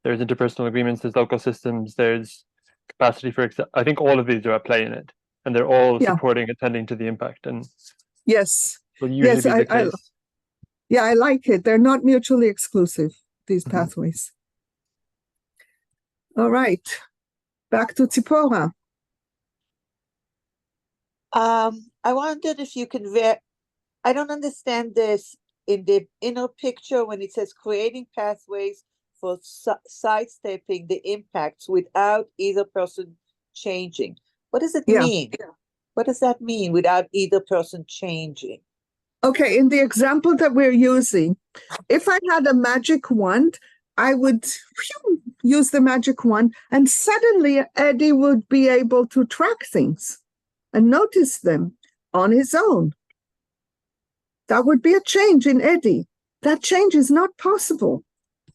There's interpersonal agreements. There's local systems. There's capacity for. I think all of these are at play in it, and they're all supporting, attending to the impact. And yes, will usually be the case. Yeah, I like it. They're not mutually exclusive, these pathways. All right. Back to Tzipora. I wondered if you can I don't understand this in the inner picture when it says creating pathways for sidestepping the impacts without either person changing. What does it mean? What does that mean, without either person changing? Okay, in the example that we're using, if I had a magic wand, I would use the magic wand, and suddenly Eddie would be able to track things and notice them on his own. That would be a change in Eddie. That change is not possible.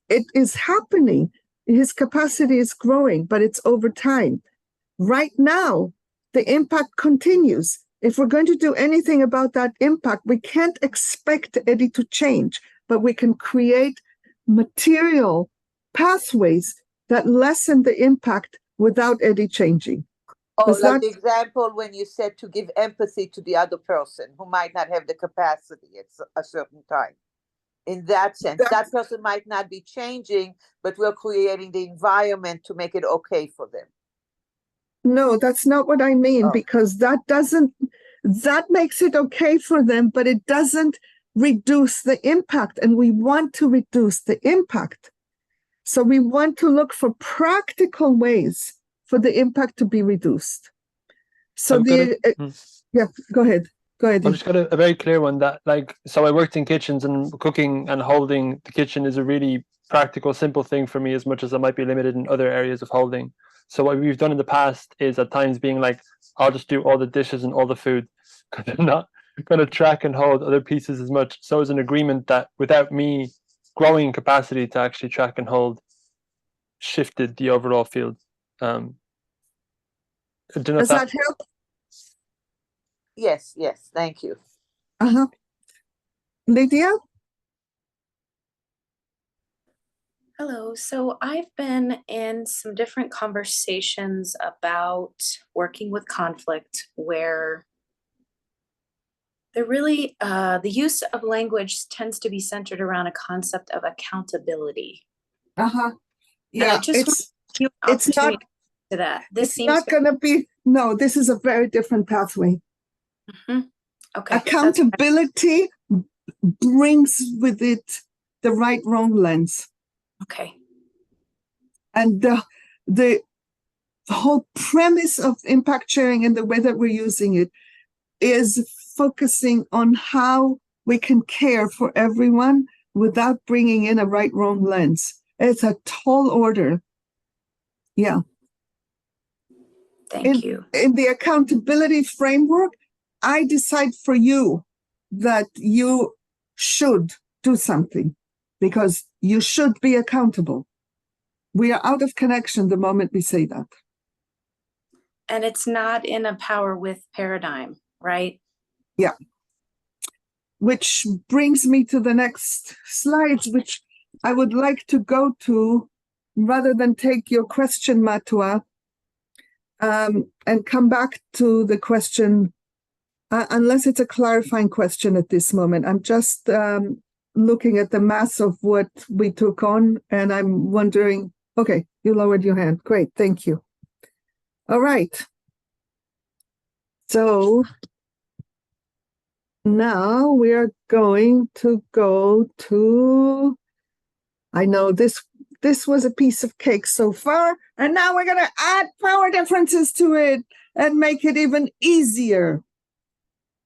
It is happening. His capacity is growing, but it's over time. Right now, the impact continues. If we're going to do anything about that impact, we can't expect Eddie to change, but we can create material pathways that lessen the impact without Eddie changing. Oh, like the example when you said to give empathy to the other person who might not have the capacity at a certain time. In that sense, that person might not be changing, but we're creating the environment to make it okay for them. No, that's not what I mean, because that makes it okay for them, but it doesn't reduce the impact, and we want to reduce the impact. So we want to look for practical ways for the impact to be reduced. So yeah, go ahead. Go ahead. I've just got a very clear one that, like, so I worked in kitchens, and cooking and holding the kitchen is a really practical, simple thing for me, as much as I might be limited in other areas of holding. So what we've done in the past is at times being like, I'll just do all the dishes and all the food, because I'm not going to track and hold other pieces as much. So it's an agreement that without me growing capacity to actually track and hold, shifted the overall field. Does that help? Yes, thank you. Lydia? Hello. So I've been in some different conversations about working with conflict where they're really, the use of language tends to be centered around a concept of accountability. Yeah, it's not to that. This it's seems not going to be. No, this is a very different pathway. Okay. Accountability brings with it the right-wrong lens. Okay. And the whole premise of impact sharing and the way that we're using it is focusing on how we can care for everyone without bringing in a right-wrong lens. It's a tall order. Yeah. Thank you. In the accountability framework, I decide for you that you should do something because you should be accountable. We are out of connection the moment we say that. And it's not in a power with paradigm, right? Yeah. Which brings me to the next slides, which I would like to go to rather than take your question, Matua, and come back to the question, unless it's a clarifying question at this moment. I'm just looking at the mass of what we took on, and I'm wondering, okay, you lowered your hand. Great, thank you. All right. So now we are going to go to, I know this was a piece of cake so far, and now we're going to add power differences to it. and make it even easier.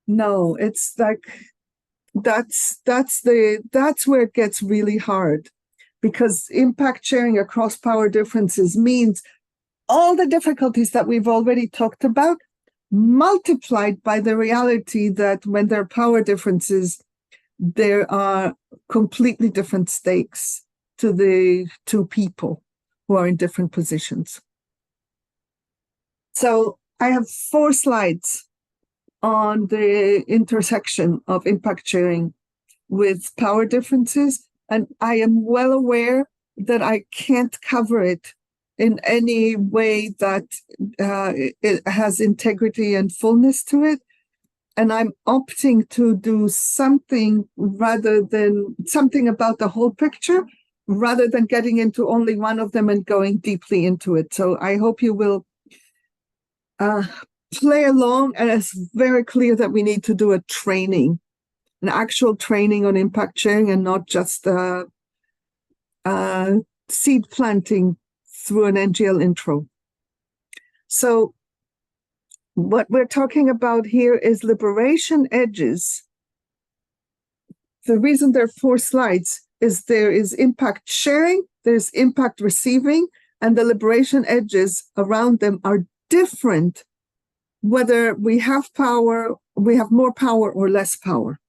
No, it's like that's where it gets really hard, because impact sharing across power differences means all the difficulties that we've already talked about multiplied by the reality that when there are power differences, there are completely different stakes to the two people who are in different positions. So I have 4 slides on the intersection of impact sharing with power differences, and I am well aware that I can't cover it in any way that it has integrity and fullness to it. And I'm opting to do something about the whole picture, rather than getting into only one of them and going deeply into it. So I hope you will play along, and it's very clear that we need to do a training, an actual training on impact sharing, and not just seed planting through an NGL intro. So what we're talking about here is liberation edges. The reason there are 4 slides is there is impact sharing, there's impact receiving, and the liberation edges around them are different whether we have power, we have more power or less power.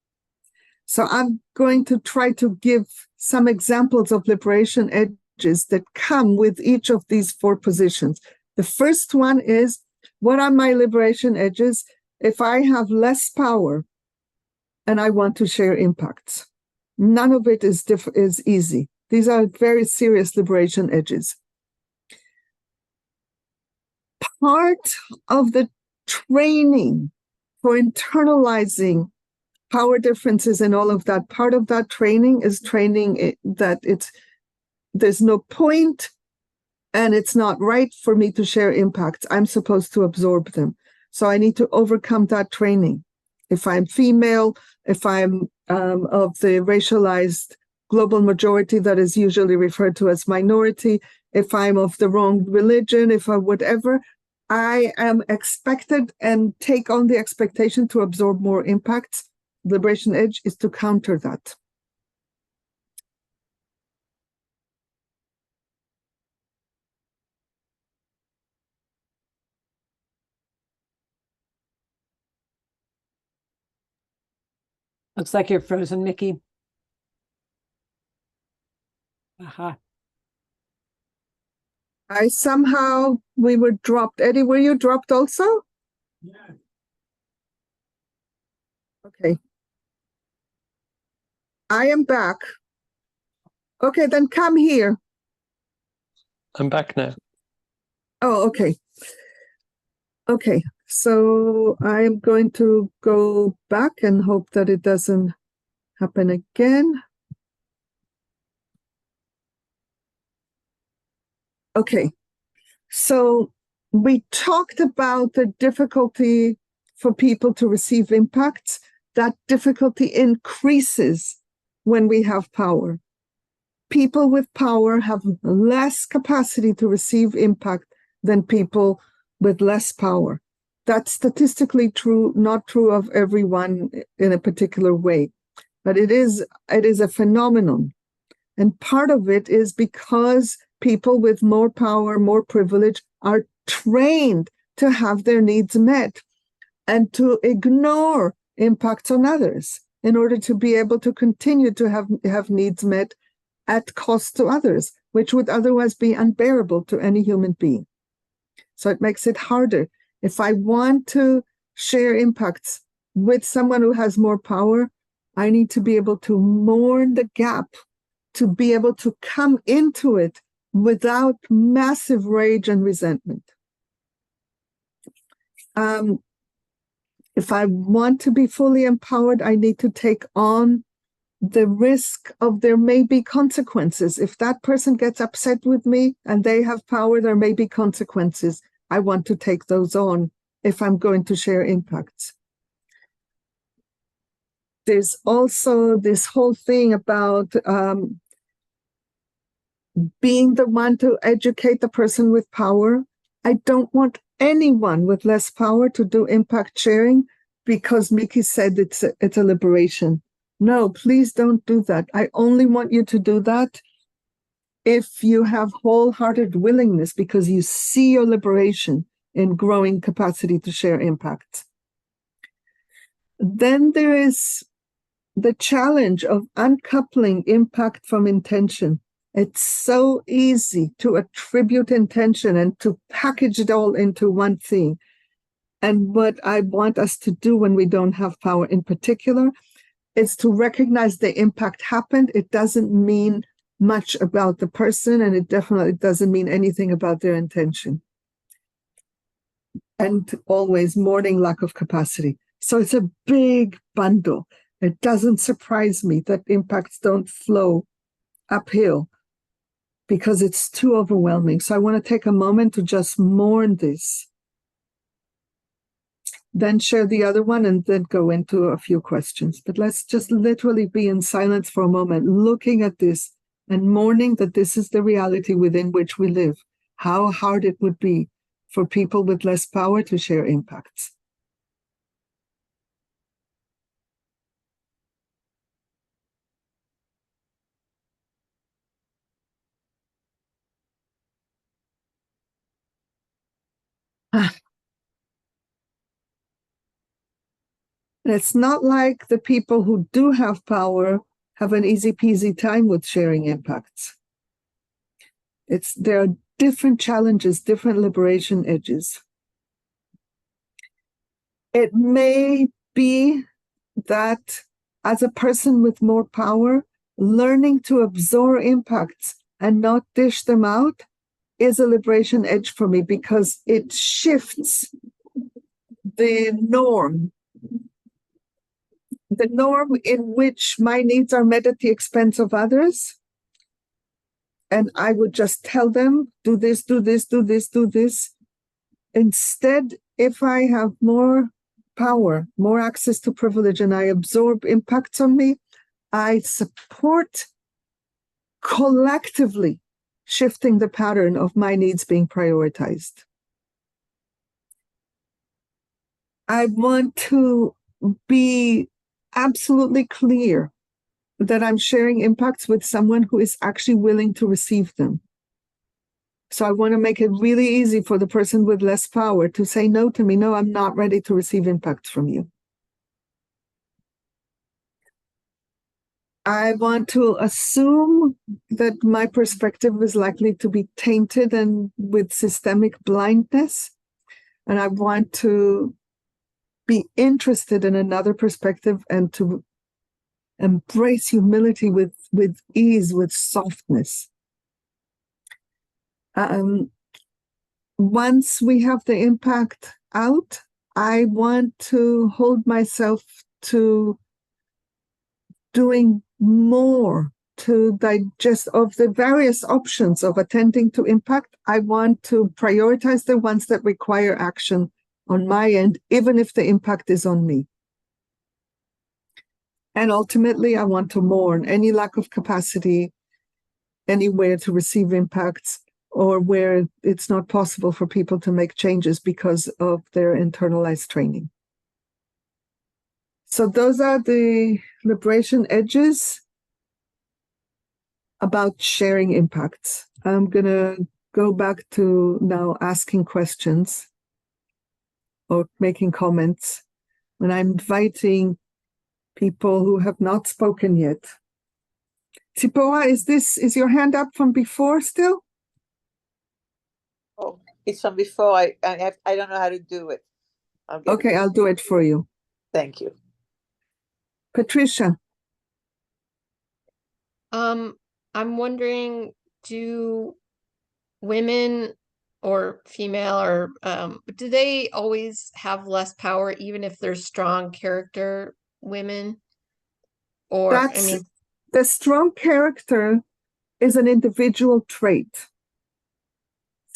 So I'm going to try to give some examples of liberation edges that come with each of these 4 positions. The first one is, what are my liberation edges if I have less power and I want to share impacts? None of it is easy. These are very serious liberation edges. Part of the training for internalizing power differences and all of that, part of that training is training that there's no point and it's not right for me to share impacts. I'm supposed to absorb them. So I need to overcome that training. If I'm female, if I'm of the racialized global majority that is usually referred to as minority, if I'm of the wrong religion, if I whatever, I am expected and take on the expectation to absorb more impacts. Liberation edge is to counter that. Looks like you're frozen, Mickey. Aha. We were dropped. Eddie, were you dropped also? Yeah. Okay. I am back. Okay, then come here. I'm back now. Oh, okay. Okay, so I am going to go back and hope that it doesn't happen again. Okay, so we talked about the difficulty for people to receive impacts. That difficulty increases when we have power. People with power have less capacity to receive impact than people with less power. That's statistically true, not true of everyone in a particular way, but it is a phenomenon. And part of it is because people with more power, more privilege are trained to have their needs met and to ignore impacts on others in order to be able to continue to have needs met at cost to others, which would otherwise be unbearable to any human being. So it makes it harder. If I want to share impacts with someone who has more power, I need to be able to mourn the gap, to be able to come into it without massive rage and resentment. If I want to be fully empowered, I need to take on the risk of there may be consequences. If that person gets upset with me and they have power, there may be consequences. I want to take those on if I'm going to share impacts. There's also this whole thing about being the one to educate the person with power. I don't want anyone with less power to do impact sharing because Mickey said it's a liberation. No, please don't do that. I only want you to do that if you have wholehearted willingness because you see your liberation in growing capacity to share impact. Then there is the challenge of uncoupling impact from intention. It's so easy to attribute intention and to package it all into one thing. And what I want us to do when we don't have power in particular is to recognize the impact happened. It doesn't mean much about the person, and it definitely doesn't mean anything about their intention. And always mourning lack of capacity. So it's a big bundle. It doesn't surprise me that impacts don't flow uphill because it's too overwhelming. So I want to take a moment to just mourn this, then share the other one, and then go into a few questions. But let's just literally be in silence for a moment, looking at this and mourning that this is the reality within which we live. How hard it would be for people with less power to share impacts. It's not like the people who do have power have an easy peasy time with sharing impacts. There are different challenges, different liberation edges. It may be that as a person with more power, learning to absorb impacts and not dish them out is a liberation edge for me because it shifts the norm in which my needs are met at the expense of others. And I would just tell them, do this, do this, do this, do this. Instead, if I have more power, more access to privilege, and I absorb impacts on me, I support collectively shifting the pattern of my needs being prioritized. I want to be absolutely clear that I'm sharing impacts with someone who is actually willing to receive them. So I want to make it really easy for the person with less power to say no to me. No, I'm not ready to receive impact from you. I want to assume that my perspective is likely to be tainted and with systemic blindness. And I want to be interested in another perspective and to embrace humility with ease, with softness. Once we have the impact out, I want to hold myself to doing more to digest of the various options of attending to impact. I want to prioritize the ones that require action on my end, even if the impact is on me. And ultimately, I want to mourn any lack of capacity anywhere to receive impacts or where it's not possible for people to make changes because of their internalized training. So those are the liberation edges about sharing impacts. I'm going to go back to now asking questions or making comments when I'm inviting people who have not spoken yet. Tsipoa, is your hand up from before still? Oh, it's from before. I don't know how to do it. Okay, I'll do it for you. Thank you. Patricia. I'm wondering, do women or female or do they always have less power even if they're strong character women? Or the strong character is an individual trait.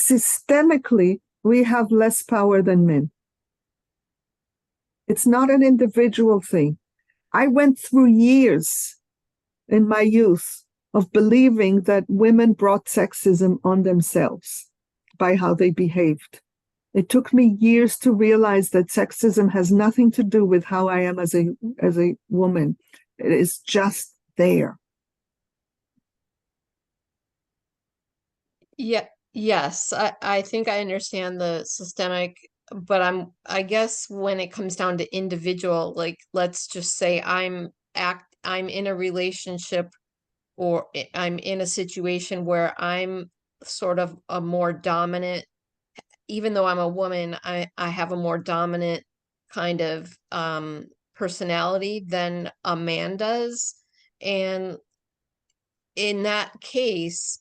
Systemically, we have less power than men. It's not an individual thing. I went through years in my youth of believing that women brought sexism on themselves by how they behaved. It took me years to realize that sexism has nothing to do with how I am as a woman. It is just there. Yeah, yes, I think I understand the systemic, but I guess when it comes down to individual, like let's just say I'm in a relationship or I'm in a situation where I'm sort of a more dominant, even though I'm a woman, I have a more dominant kind of personality than a man does. And in that case,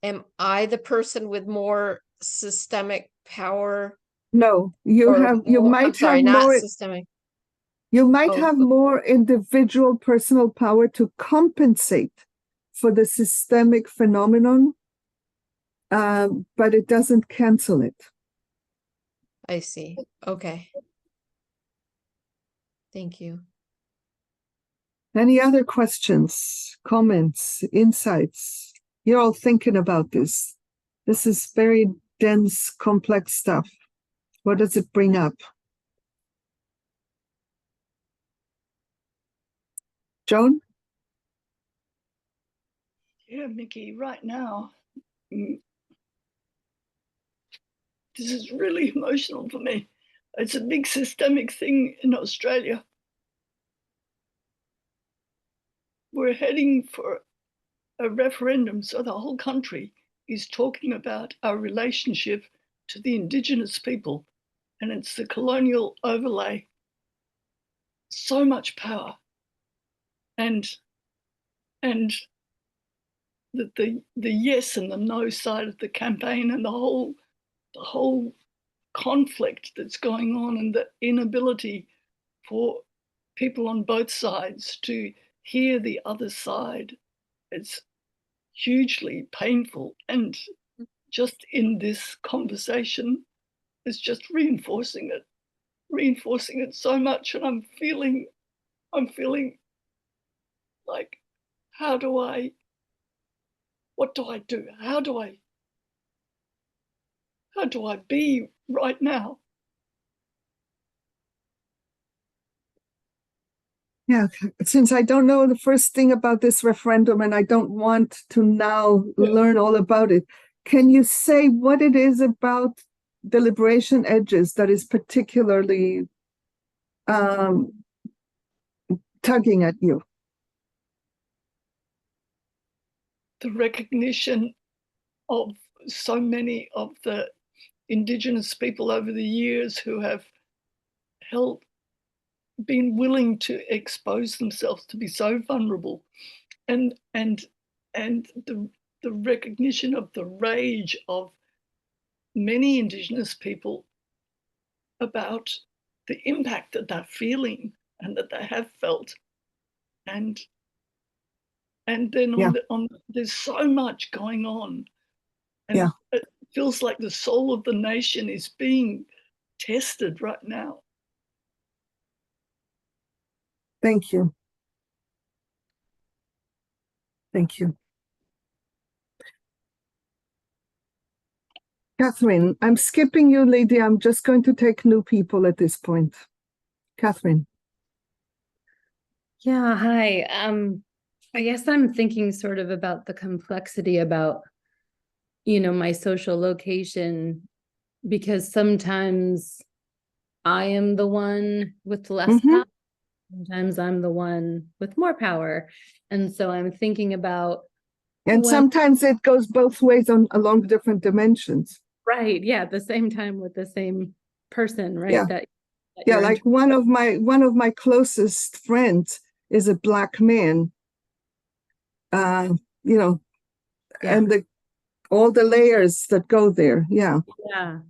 am I the person with more systemic power? No, I'm sorry, not systemic. You might Oh, have more individual personal power to compensate for the systemic phenomenon, but it doesn't cancel it. I see. Okay. Thank you. Any other questions, comments, insights? You're all thinking about this. This is very dense, complex stuff. What does it bring up? Joan? Yeah, Mickey, right now, this is really emotional for me. It's a big systemic thing in Australia. We're heading for a referendum, so the whole country is talking about our relationship to the Indigenous people, and it's the colonial overlay. So much power, and the yes and the no side of the campaign, and the whole conflict that's going on, and the inability for people on both sides to hear the other side. It's hugely painful, and just in this conversation is just reinforcing it so much. And I'm feeling like, what do I do? How do I be right now? Yeah, since I don't know the first thing about this referendum and I don't want to now learn all about it, can you say what it is about the liberation edges that is particularly tugging at you? The recognition of so many of the Indigenous people over the years who have been willing to expose themselves to be so vulnerable, and the recognition of the rage of many Indigenous people about the impact that they're feeling and that they have felt, and then there's so much going on, and it feels like the soul of the nation is being tested right now. Thank you. Thank you. Catherine, I'm skipping you, lady. I'm just going to take new people at this point. Catherine. Yeah, hi. I guess I'm thinking sort of about the complexity about, my social location, because sometimes I am the one with less power. Sometimes I'm the one with more power. And so I'm thinking about sometimes it goes both ways along different dimensions. Right. Yeah. At the same time with the same person, right? Yeah. That like one of my closest friends is a Black man. And all the layers that go there. Yeah. Yeah.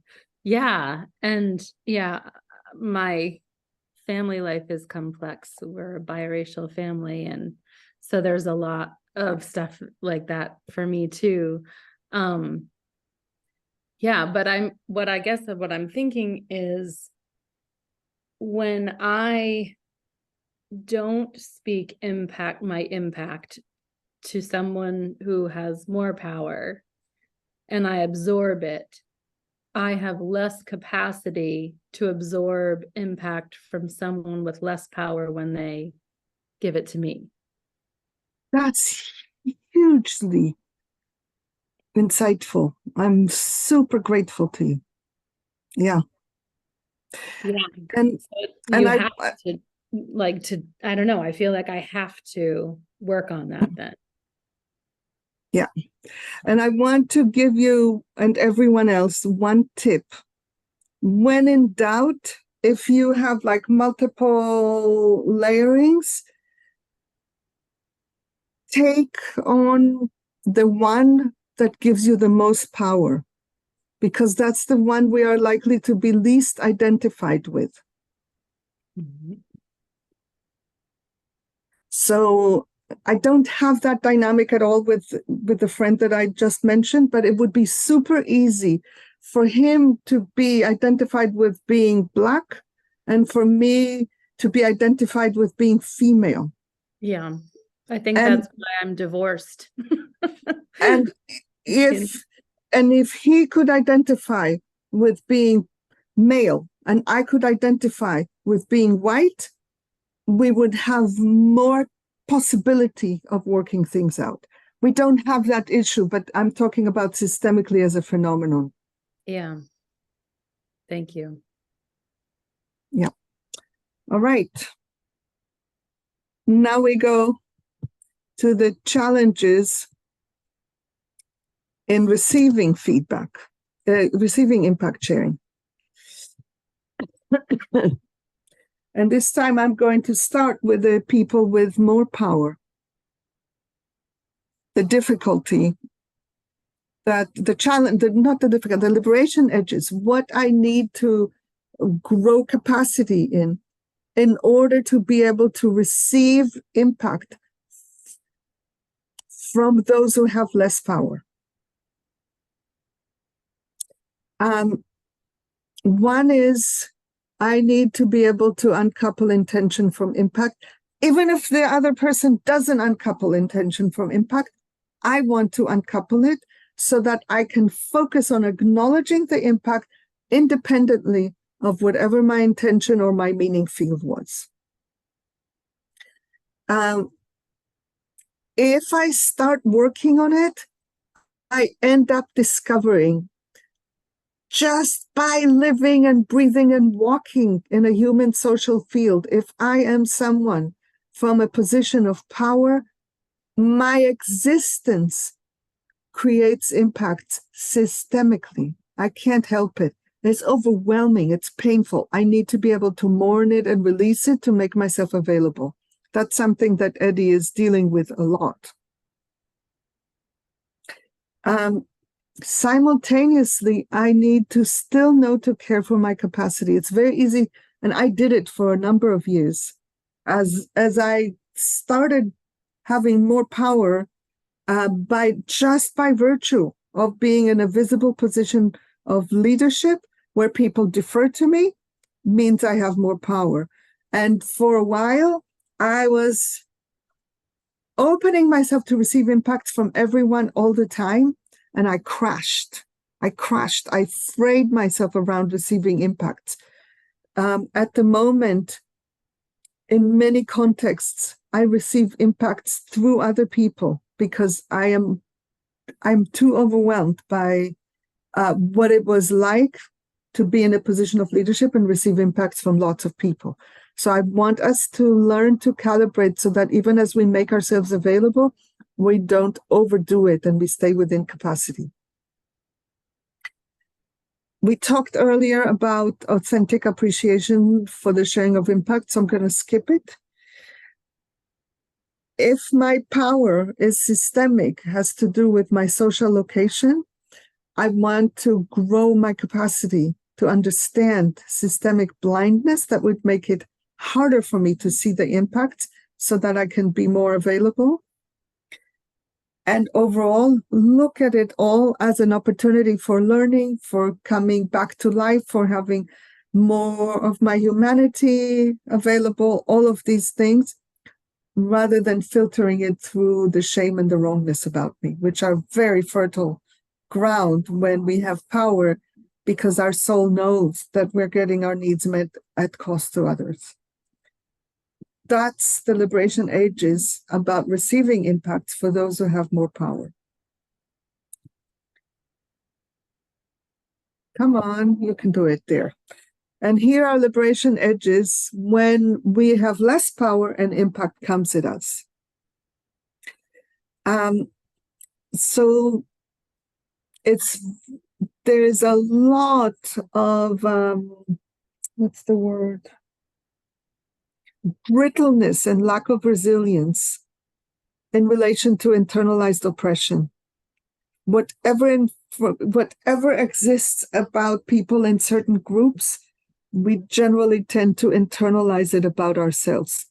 Yeah. And my family life is complex. We're a biracial family. And so there's a lot of stuff like that for me too. But what I'm thinking is when I don't speak my impact to someone who has more power and I absorb it, I have less capacity to absorb impact from someone with less power when they give it to me. That's hugely insightful. I'm super grateful to you. Yeah. Yeah. And You I have to I don't know, I feel like I have to work on that then. Yeah. And I want to give you and everyone else one tip. When in doubt, if you have like multiple layerings, take on the one that gives you the most power, because that's the one we are likely to be least identified with. Mm-hmm. So I don't have that dynamic at all with the friend that I just mentioned, but it would be super easy for him to be identified with being Black and for me to be identified with being female. Yeah. I think that's why I'm divorced. And if he could identify with being male and I could identify with being white, we would have more possibility of working things out. We don't have that issue, but I'm talking about systemically as a phenomenon. Yeah. Thank you. Yeah. All right. Now we go to the challenges in receiving feedback, receiving impact sharing. And this time I'm going to start with the people with more power. The difficulty, that the challenge, not the difficulty, the liberation edges, what I need to grow capacity in order to be able to receive impact from those who have less power. One is I need to be able to uncouple intention from impact. Even if the other person doesn't uncouple intention from impact, I want to uncouple it so that I can focus on acknowledging the impact independently of whatever my intention or my meaning field was. If I start working on it, I end up discovering just by living and breathing and walking in a human social field, if I am someone from a position of power, my existence creates impacts systemically. I can't help it. It's overwhelming. It's painful. I need to be able to mourn it and release it to make myself available. That's something that Eddie is dealing with a lot. Simultaneously, I need to still know to care for my capacity. It's very easy, and I did it for a number of years. As I started having more power by virtue of being in a visible position of leadership where people defer to me, means I have more power. And for a while, I was opening myself to receive impacts from everyone all the time. And I crashed. I frayed myself around receiving impacts. At the moment, in many contexts, I receive impacts through other people because I'm too overwhelmed by what it was like to be in a position of leadership and receive impacts from lots of people. So I want us to learn to calibrate so that even as we make ourselves available, we don't overdo it and we stay within capacity. We talked earlier about authentic appreciation for the sharing of impact, so I'm going to skip it. If my power is systemic, has to do with my social location, I want to grow my capacity to understand systemic blindness that would make it harder for me to see the impact so that I can be more available. And overall, look at it all as an opportunity for learning, for coming back to life, for having more of my humanity available, all of these things, rather than filtering it through the shame and the wrongness about me, which are very fertile ground when we have power because our soul knows that we're getting our needs met at cost to others. That's the liberation ages about receiving impacts for those who have more power. Come on, you can do it there. And here are liberation edges when we have less power and impact comes at us. So there's a lot of, what's the word? Brittleness and lack of resilience in relation to internalized oppression. Whatever exists about people in certain groups, we generally tend to internalize it about ourselves.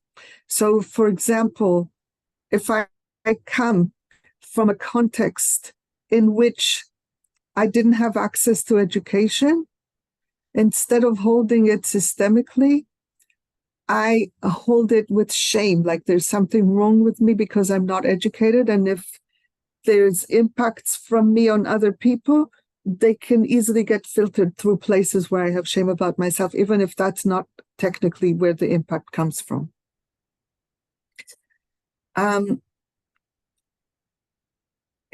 So, for example, if I come from a context in which I didn't have access to education, instead of holding it systemically, I hold it with shame, like there's something wrong with me because I'm not educated. And if there's impacts from me on other people, they can easily get filtered through places where I have shame about myself, even if that's not technically where the impact comes from.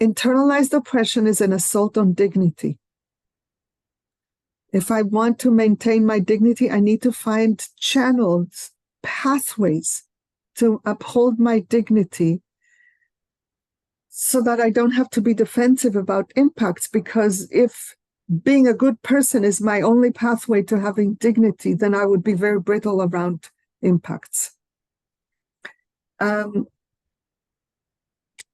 Internalized oppression is an assault on dignity. If I want to maintain my dignity, I need to find channels, pathways to uphold my dignity so that I don't have to be defensive about impacts, because if being a good person is my only pathway to having dignity, then I would be very brittle around impacts.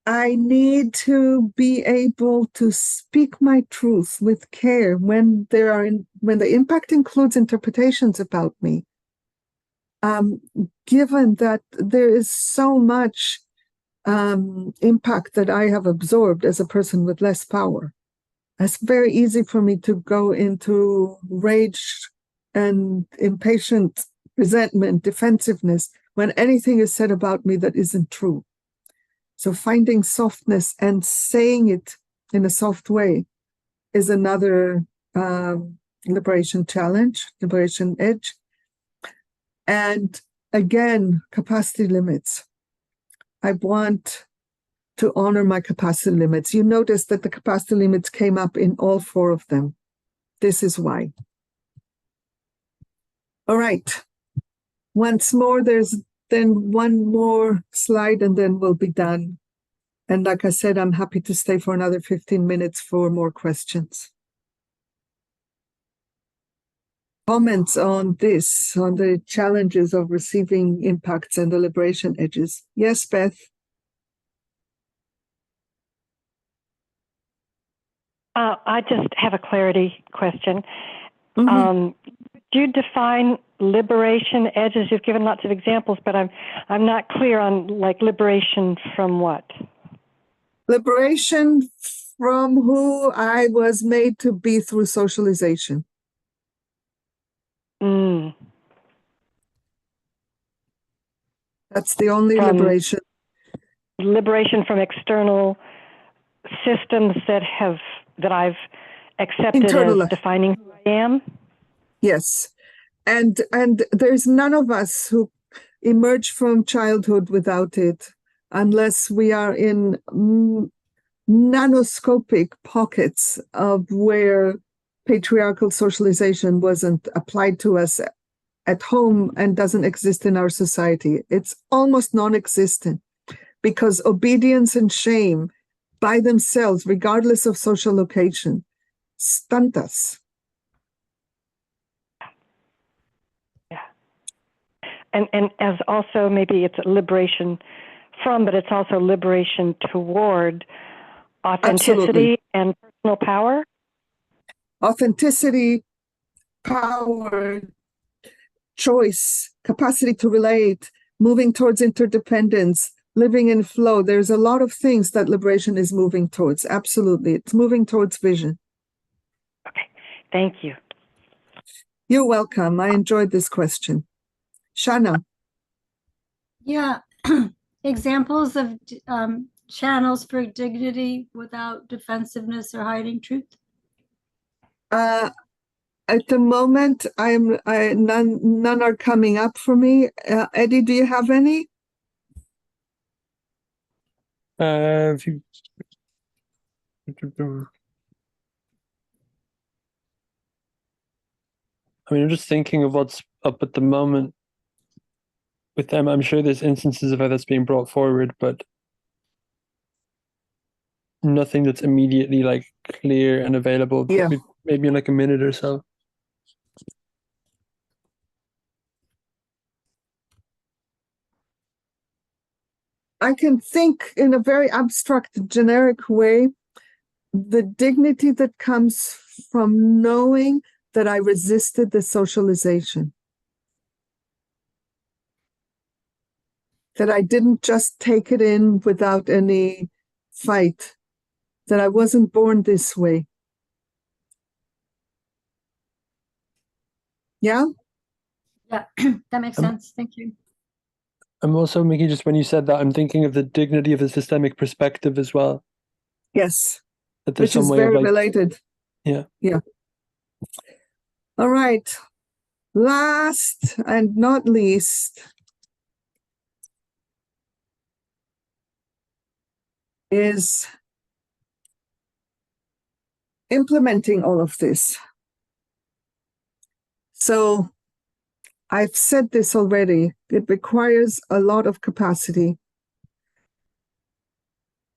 I need to be able to speak my truth with care when the impact includes interpretations about me. Given that there is so much impact that I have absorbed as a person with less power, it's very easy for me to go into rage and impatient resentment, defensiveness, when anything is said about me that isn't true. So finding softness and saying it in a soft way is another liberation challenge, liberation edge. And again, capacity limits. I want to honor my capacity limits. You notice that the capacity limits came up in all 4 of them. This is why. All right. Once more, there's then one more slide and then we'll be done. And like I said, I'm happy to stay for another 15 minutes for more questions. Comments on this, on the challenges of receiving impacts and the liberation edges. Yes, Beth? I just have a clarity question. Do you define liberation edges? You've given lots of examples, but I'm not clear on like liberation from what? Liberation from who I was made to be through socialization. That's the only liberation. Liberation from external systems that I've accepted as defining who I am? Yes. And there's none of us who emerge from childhood without it, unless we are in nanoscopic pockets of where patriarchal socialization wasn't applied to us at home and doesn't exist in our society. It's almost non-existent, because obedience and shame by themselves, regardless of social location, stunt us. And as also, maybe it's liberation from, but it's also liberation toward authenticity. Absolutely. And personal power? Authenticity, power, choice, capacity to relate, moving towards interdependence, living in flow. There's a lot of things that liberation is moving towards. Absolutely. It's moving towards vision. Okay. Thank you. You're welcome. I enjoyed this question. Shana. Yeah, examples of channels for dignity without defensiveness or hiding truth. At the moment, none are coming up for me. Eddie, do you have any? If you... I mean, I'm just thinking of what's up at the moment with them. I'm sure there's instances of how that's being brought forward, but nothing that's immediately like clear and available. Yeah. Maybe in like a minute or so. I can think in a very abstract, generic way, the dignity that comes from knowing that I resisted the socialization. That I didn't just take it in without any fight. That I wasn't born this way. Yeah? Yeah, that makes sense. Thank you. I'm also, Mickey, just when you said that, I'm thinking of the dignity of the systemic perspective as well. Yes. That there's Which some is way very of like, related. yeah. Yeah. All right. Last and not least is implementing all of this. So I've said this already. It requires a lot of capacity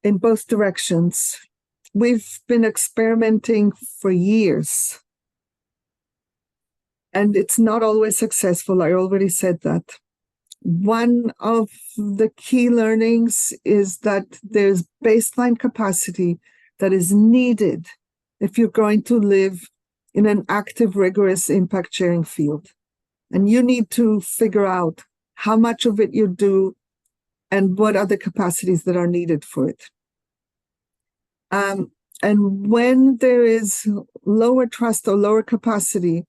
in both directions. We've been experimenting for years. And it's not always successful. I already said that. One of the key learnings is that there's baseline capacity that is needed if you're going to live in an active, rigorous impact sharing field. And you need to figure out how much of it you do and what are the capacities that are needed for it. And when there is lower trust or lower capacity,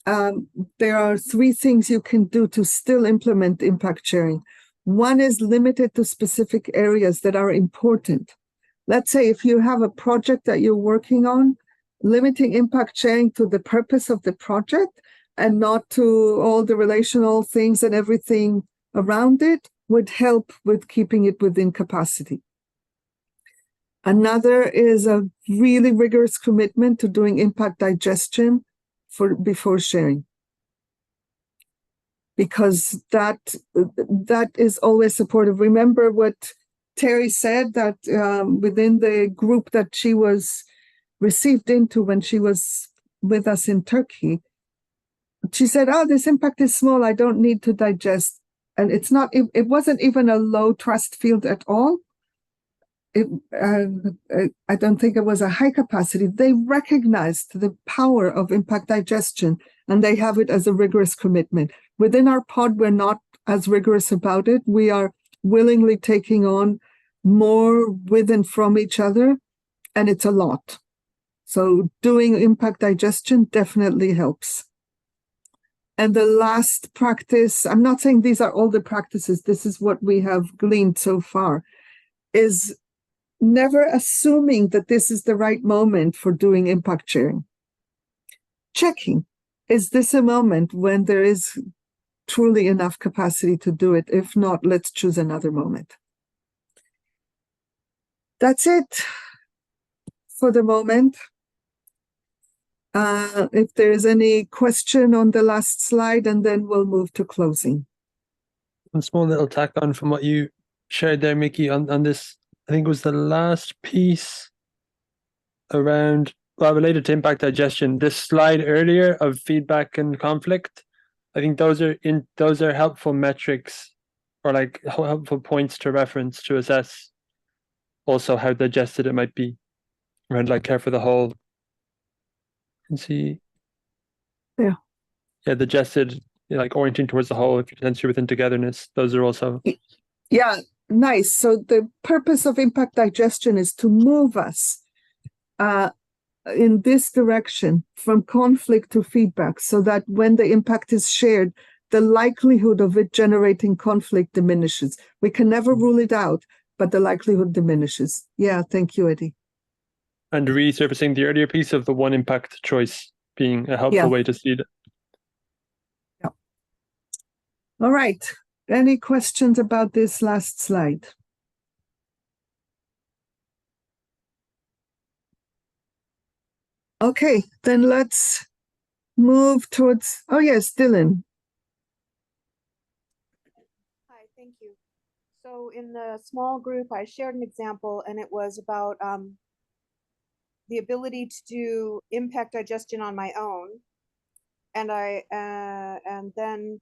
there are three things you can do to still implement impact sharing. One is limited to specific areas that are important. Let's say if you have a project that you're working on, limiting impact sharing to the purpose of the project and not to all the relational things and everything around it would help with keeping it within capacity. Another is a really rigorous commitment to doing impact digestion before sharing. Because that is always supportive. Remember what Terry said, that within the group that she was received into when she was with us in Turkey, she said, oh, this impact is small, I don't need to digest. And it wasn't even a low trust field at all. I don't think it was a high capacity. They recognized the power of impact digestion, and they have it as a rigorous commitment. Within our pod, we're not as rigorous about it. We are willingly taking on more with and from each other, and it's a lot. So doing impact digestion definitely helps. And the last practice, I'm not saying these are all the practices, this is what we have gleaned so far, is never assuming that this is the right moment for doing impact sharing. Checking, is this a moment when there is truly enough capacity to do it? If not, let's choose another moment. That's it for the moment. If there is any question on the last slide, and then we'll move to closing. One small little tack on from what you shared there, Mickey, on this, I think it was the last piece around, well, related to impact digestion. This slide earlier of feedback and conflict, I think those are helpful metrics or like helpful points to reference to assess also how digested it might be around like care for the whole. And see, yeah, digested, like orienting towards the whole. If you sense you're within togetherness, those are also nice. So the purpose of impact digestion is to move us in this direction from conflict to feedback, so that when the impact is shared, the likelihood of it generating conflict diminishes. We can never rule it out, but the likelihood diminishes. Yeah, thank you, Eddie. And resurfacing the earlier piece of the one impact choice. being a helpful way to see it. All right. Any questions about this last slide? Okay, then let's move towards, oh yes, Dylan. Hi, thank you. So in the small group, I shared an example, and it was about the ability to do impact digestion on my own, and and then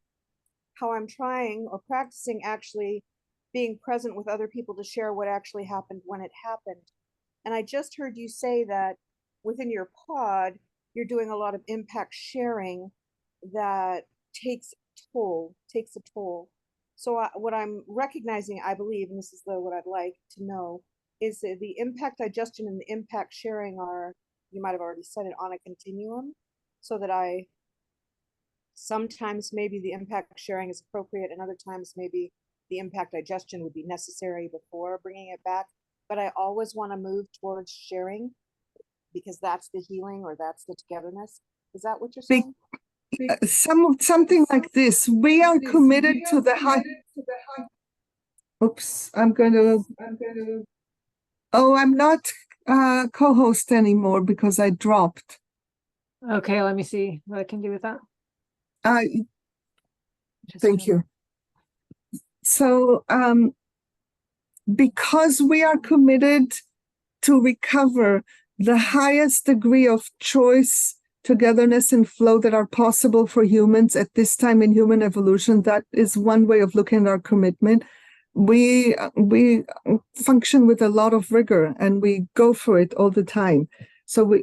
how I'm trying or practicing actually being present with other people to share what actually happened when it happened. And I just heard you say that within your pod, you're doing a lot of impact sharing that takes a toll. So what I'm recognizing, I believe, and this is what I'd like to know, is that the impact digestion and the impact sharing are, you might have already said it, on a continuum, so that sometimes maybe the impact sharing is appropriate, and other times maybe the impact digestion would be necessary before bringing it back. But I always want to move towards sharing because that's the healing, or that's the togetherness. Is that what you're saying? Something like this. We are committed to the high. Oops, I'm not co-host anymore because I dropped. Okay, let me see what I can do with that. Thank you. So, because we are committed to recover the highest degree of choice, togetherness, and flow that are possible for humans at this time in human evolution, that is one way of looking at our commitment. We function with a lot of rigor, and we go for it all the time. So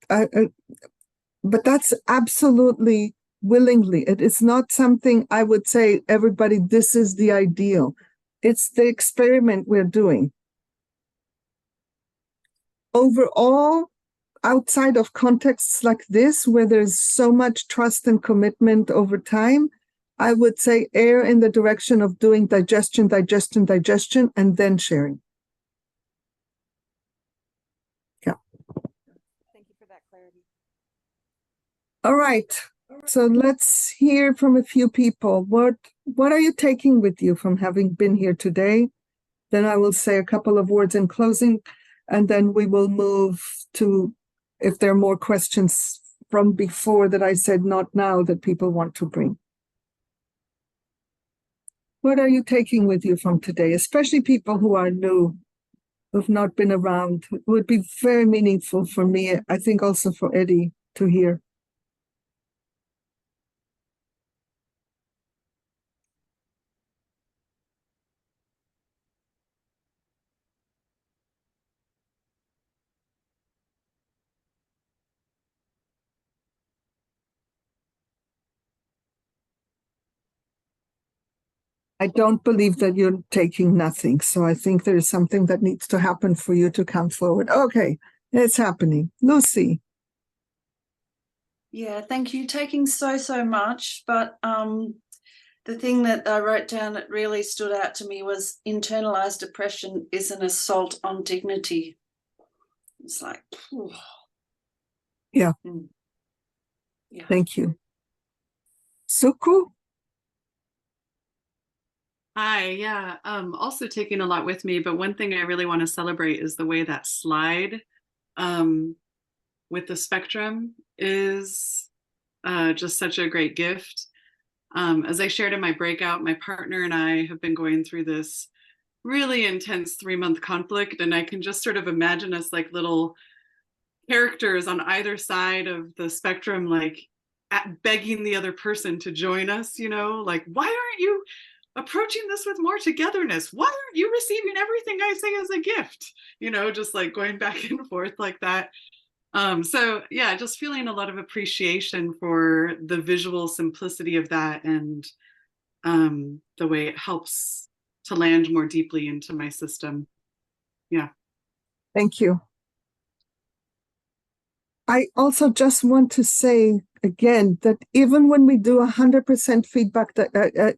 but that's absolutely willingly. It is not something I would say, everybody, this is the ideal. It's the experiment we're doing. Overall, outside of contexts like this, where there's so much trust and commitment over time, I would say err in the direction of doing digestion, and then sharing. Yeah. Thank you for that clarity. All right. So let's hear from a few people. What are you taking with you from having been here today? Then I will say a couple of words in closing, and then we will move to, if there are more questions from before that I said not now that people want to bring. What are you taking with you from today, especially people who are new, who've not been around? It would be very meaningful for me, I think also for Eddie, to hear. I don't believe that you're taking nothing. So I think there is something that needs to happen for you to come forward. Okay, it's happening. Lucy. Yeah, thank you. Taking so much. But the thing that I wrote down that really stood out to me was internalized depression is an assault on dignity. It's like, whew. Yeah. Yeah. Thank you. Suku? Hi, yeah. Also taking a lot with me, but one thing I really want to celebrate is the way that slide with the spectrum is just such a great gift. As I shared in my breakout, my partner and I have been going through this really intense 3-month conflict, and I can just sort of imagine us like little characters on either side of the spectrum, like begging the other person to join us, like, why aren't you approaching this with more togetherness? Why aren't you receiving everything I say as a gift? Just like going back and forth like that. So yeah, just feeling a lot of appreciation for the visual simplicity of that, and the way it helps to land more deeply into my system. Yeah. Thank you. I also just want to say again that even when we do 100% feedback,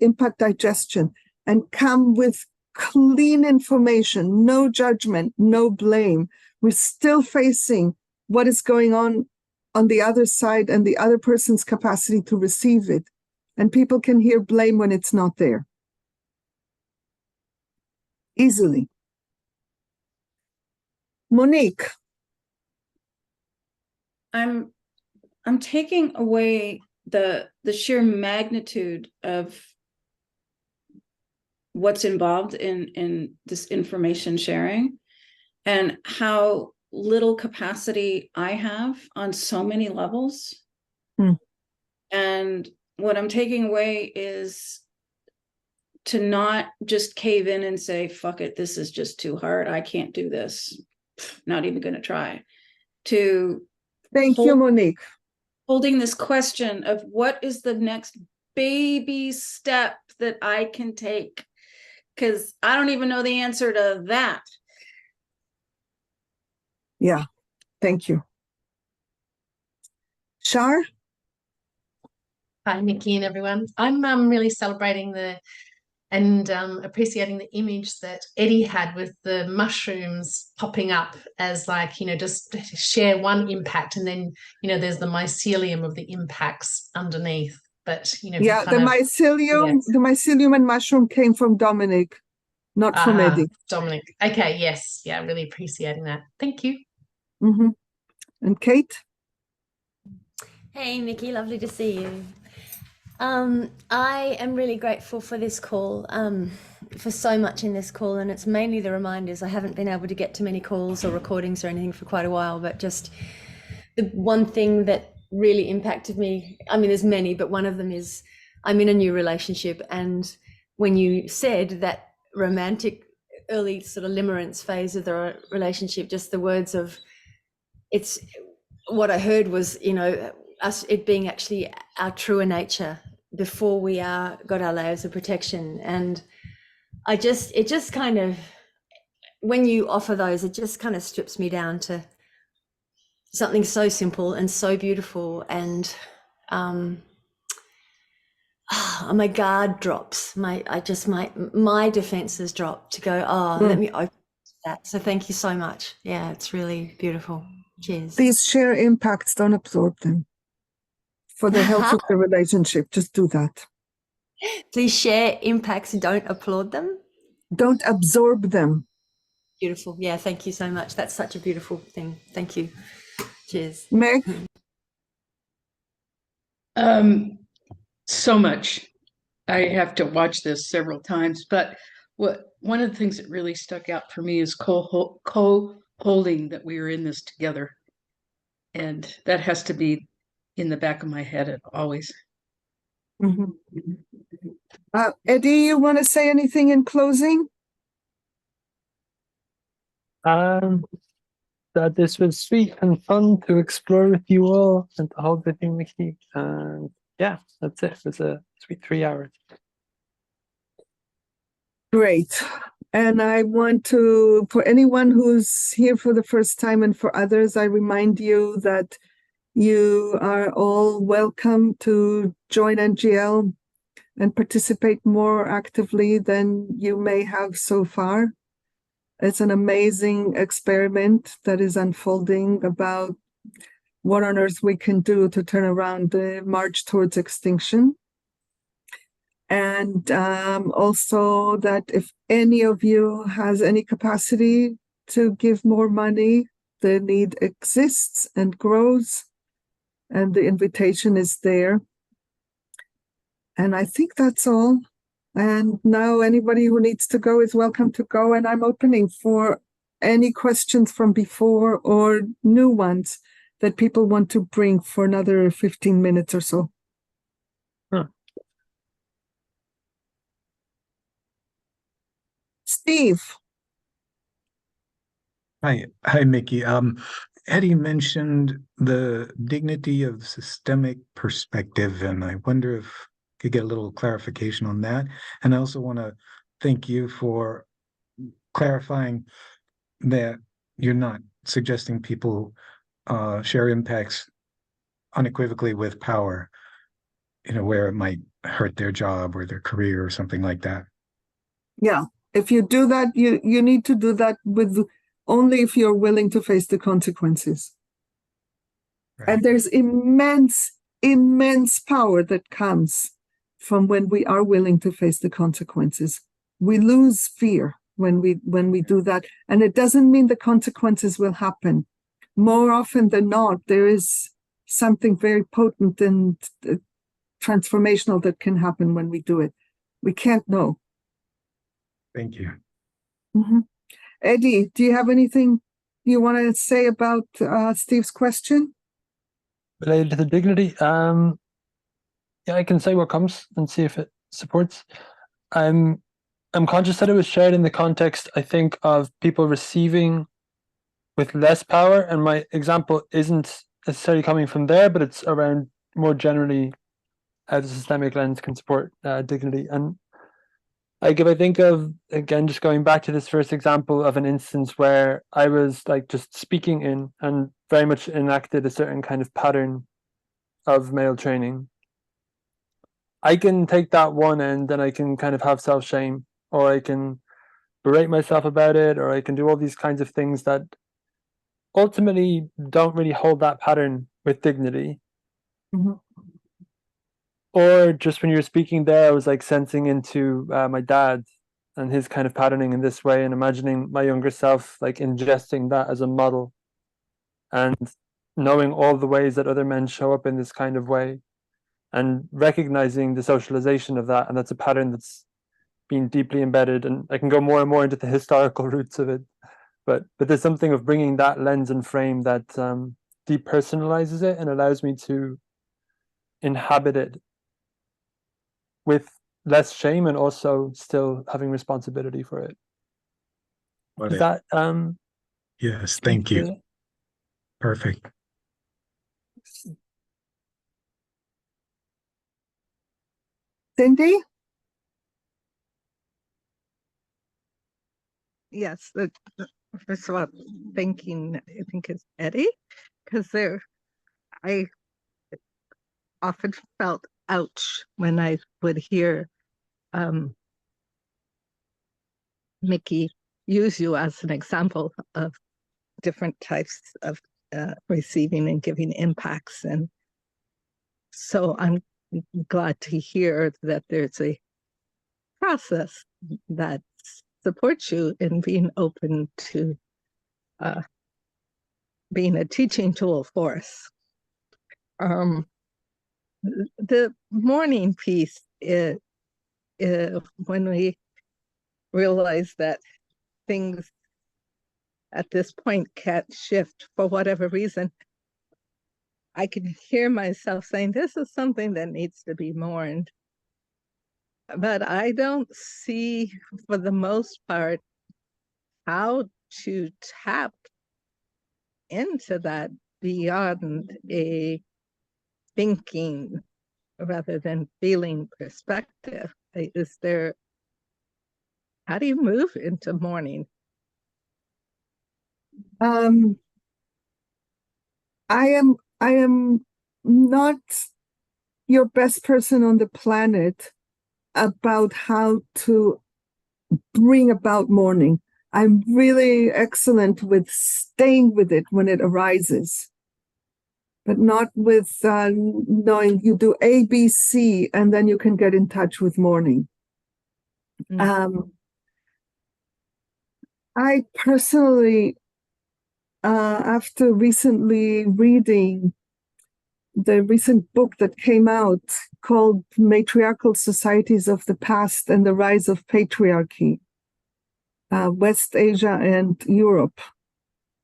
impact digestion, and come with clean information, no judgment, no blame, we're still facing what is going on on the other side and the other person's capacity to receive it. And people can hear blame when it's not there. Easily. Monique. I'm taking away the sheer magnitude of what's involved in this information sharing and how little capacity I have on so many levels. And what I'm taking away is to not just cave in and say, fuck it, this is just too hard. I can't do this. Not even going to try. Thank you, Monique. Holding this question of what is the next baby step that I can take? Because I don't even know the answer to that. Yeah, thank you. Shar? Hi, Nikki and everyone. I'm really celebrating and appreciating the image that Eddie had with the mushrooms popping up as like, just share one impact and then, there's the mycelium of the impacts underneath. But, Yeah, the mycelium and mushroom came from Dominic, not from Eddie. Dominic. Okay, yes. Yeah, really appreciating that. Thank you. Mm-hmm. And Kate? Hey, Nikki, lovely to see you. I am really grateful for this call, for so much in this call, and it's mainly the reminders. I haven't been able to get to many calls or recordings or anything for quite a while, but just the one thing that really impacted me, I mean, there's many, but one of them is I'm in a new relationship, and when you said that romantic early sort of limerence phase of the relationship, just the words of it's what I heard was, us, it being actually our truer nature before we got our layers of protection. And it just kind of, when you offer those, it just kind of strips me down to something so simple and so beautiful. And my guard drops, my defenses drop to go, let me open that. So thank you so much. Yeah, it's really beautiful. Cheers. Please share impacts, don't absorb them. For the health of the relationship, just do that. Please share impacts, don't applaud them. Don't absorb them. Beautiful. Yeah, thank you so much. That's such a beautiful thing. Thank you. Cheers. Meg? So much. I have to watch this several times, but one of the things that really stuck out for me is co-holding that we are in this together. And that has to be in the back of my head always. Mm-hmm. Eddie, you want to say anything in closing? That this was sweet and fun to explore with you all and to hold with you, Mickey. And yeah, that's it. It was a sweet 3 hours. Great. And I want to, for anyone who's here for the first time and for others, I remind you that you are all welcome to join NGL and participate more actively than you may have so far. It's an amazing experiment that is unfolding about what on earth we can do to turn around the march towards extinction. And also that if any of you has any capacity to give more money, the need exists and grows, and the invitation is there. And I think that's all. And now anybody who needs to go is welcome to go. And I'm opening for any questions from before or new ones that people want to bring for another 15 minutes or so. Steve. Hi, Mickey. Eddie mentioned the dignity of systemic perspective, and I wonder if I could get a little clarification on that. And I also want to thank you for clarifying that you're not suggesting people share impacts unequivocally with power, where it might hurt their job or their career or something like that. Yeah, if you do that, you need to do that with only if you're willing to face the consequences. And there's immense power that comes from when we are willing to face the consequences. We lose fear when we do that. And it doesn't mean the consequences will happen. More often than not, there is something very potent and transformational that can happen when we do it. We can't know. Thank you. Mm-hmm. Eddie, do you have anything you want to say about Steve's question? Related to the dignity, yeah, I can say what comes and see if it supports. I'm conscious that it was shared in the context, I think, of people receiving with less power, and my example isn't necessarily coming from there, but it's around more generally how the systemic lens can support dignity. And like, if I think of, again, just going back to this first example of an instance where I was like just speaking in and very much enacted a certain kind of pattern of male training, I can take that one end and I can kind of have self-shame, or I can berate myself about it, or I can do all these kinds of things that ultimately don't really hold that pattern with dignity. Mm-hmm. Or just when you were speaking there, I was like sensing into my dad and his kind of patterning in this way, and imagining my younger self like ingesting that as a model, and knowing all the ways that other men show up in this kind of way, and recognizing the socialization of that. And that's a pattern that's been deeply embedded, and I can go more and more into the historical roots of it. But there's something of bringing that lens and frame that depersonalizes it and allows me to inhabit it with less shame, and also still having responsibility for it. Is that yes, thank you. Perfect. Cindy? Yes, first of all, thanking, I think it's Eddie, because I often felt ouch when I would hear Mickey use you as an example of different types of receiving and giving impacts. And so I'm glad to hear that there's a process that supports you in being open to being a teaching tool for us. The morning piece is when we realize that things at this point can't shift for whatever reason, I can hear myself saying, this is something that needs to be mourned. But I don't see, for the most part, how to tap into that beyond a thinking rather than feeling perspective. Is there, how do you move into mourning? I am not your best person on the planet about how to bring about mourning. I'm really excellent with staying with it when it arises, but not with knowing you do A, B, C, and then you can get in touch with mourning. I personally, after recently reading the recent book that came out called Matriarchal Societies of the Past and the Rise of Patriarchy, West Asia and Europe,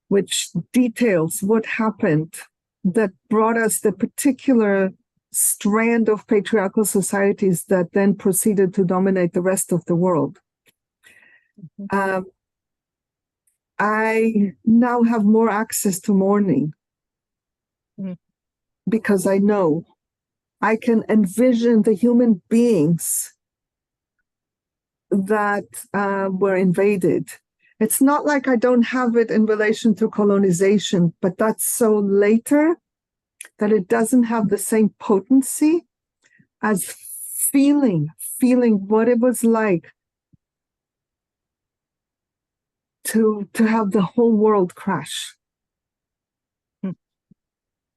which details what happened that brought us the particular strand of patriarchal societies that then proceeded to dominate the rest of the world. I now have more access to mourning because I know I can envision the human beings that were invaded. It's not like I don't have it in relation to colonization, but that's so later that it doesn't have the same potency as feeling what it was like to have the whole world crash.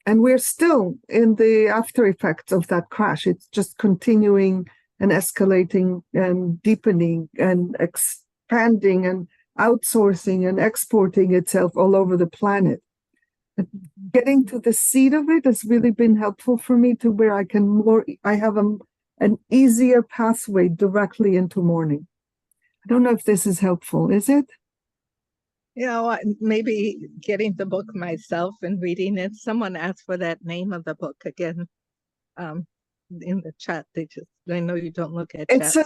And we're still in the after effects of that crash. It's just continuing and escalating and deepening and expanding and outsourcing and exporting itself all over the planet. Getting to the seed of it has really been helpful for me, to where I have an easier pathway directly into mourning. I don't know if this is helpful, is it? Maybe getting the book myself and reading it. Someone asked for that name of the book again. In the chat, I know you don't look at chats.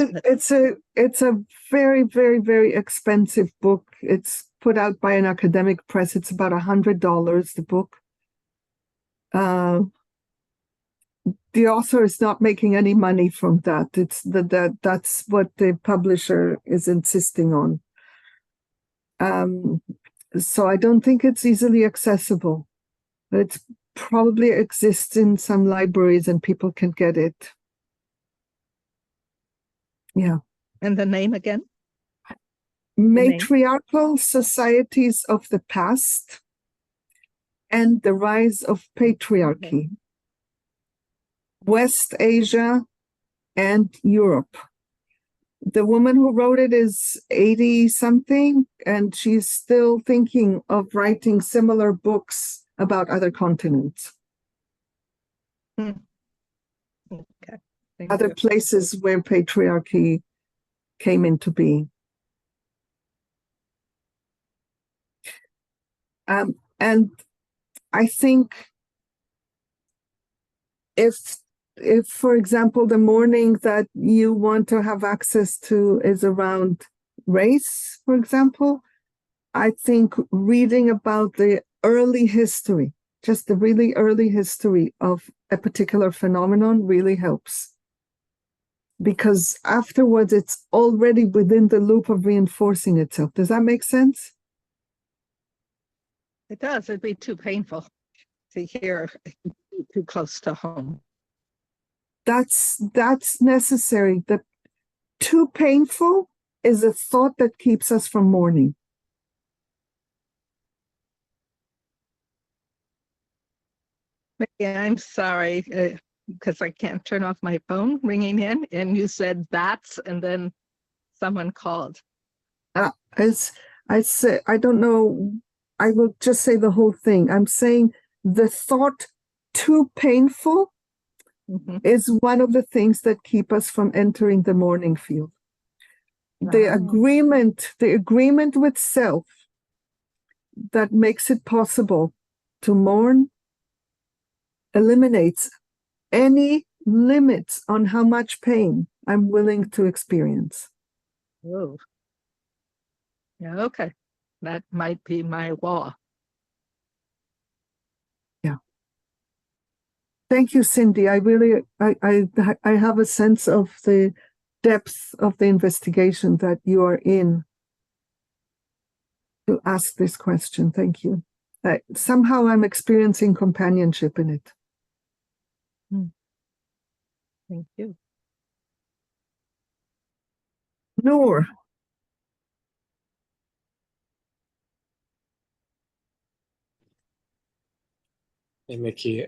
It's a very, very, very expensive book. It's put out by an academic press. It's about $100, the book. The author is not making any money from that. That's what the publisher is insisting on. So I don't think it's easily accessible. It probably exists in some libraries and people can get it. Yeah. And the name again? Matriarchal Societies of the Past and the Rise of Patriarchy. West Asia and Europe. The woman who wrote it is 80 something, and she's still thinking of writing similar books about other continents. Okay. Other places where patriarchy came into being. And I think if, for example, the mourning that you want to have access to is around race, for example, I think reading about the early history, just the really early history of a particular phenomenon really helps. Because afterwards, it's already within the loop of reinforcing itself. Does that make sense? It does. It'd be too painful to hear, too close to home. That's necessary. The too painful is a thought that keeps us from mourning. Yeah, I'm sorry, because I can't turn off my phone ringing in, and you said bats, and then someone called. As I say, I don't know. I will just say the whole thing. I'm saying the thought too painful is one of the things that keep us from entering the mourning field. Wow. The agreement with self that makes it possible to mourn eliminates any limits on how much pain I'm willing to experience. Oh. Yeah, okay. That might be my law. Yeah. Thank you, Cindy. I have a sense of the depth of the investigation that you are in to ask this question. Thank you. Somehow I'm experiencing companionship in it. Thank you. Noor. Hey, Mickey.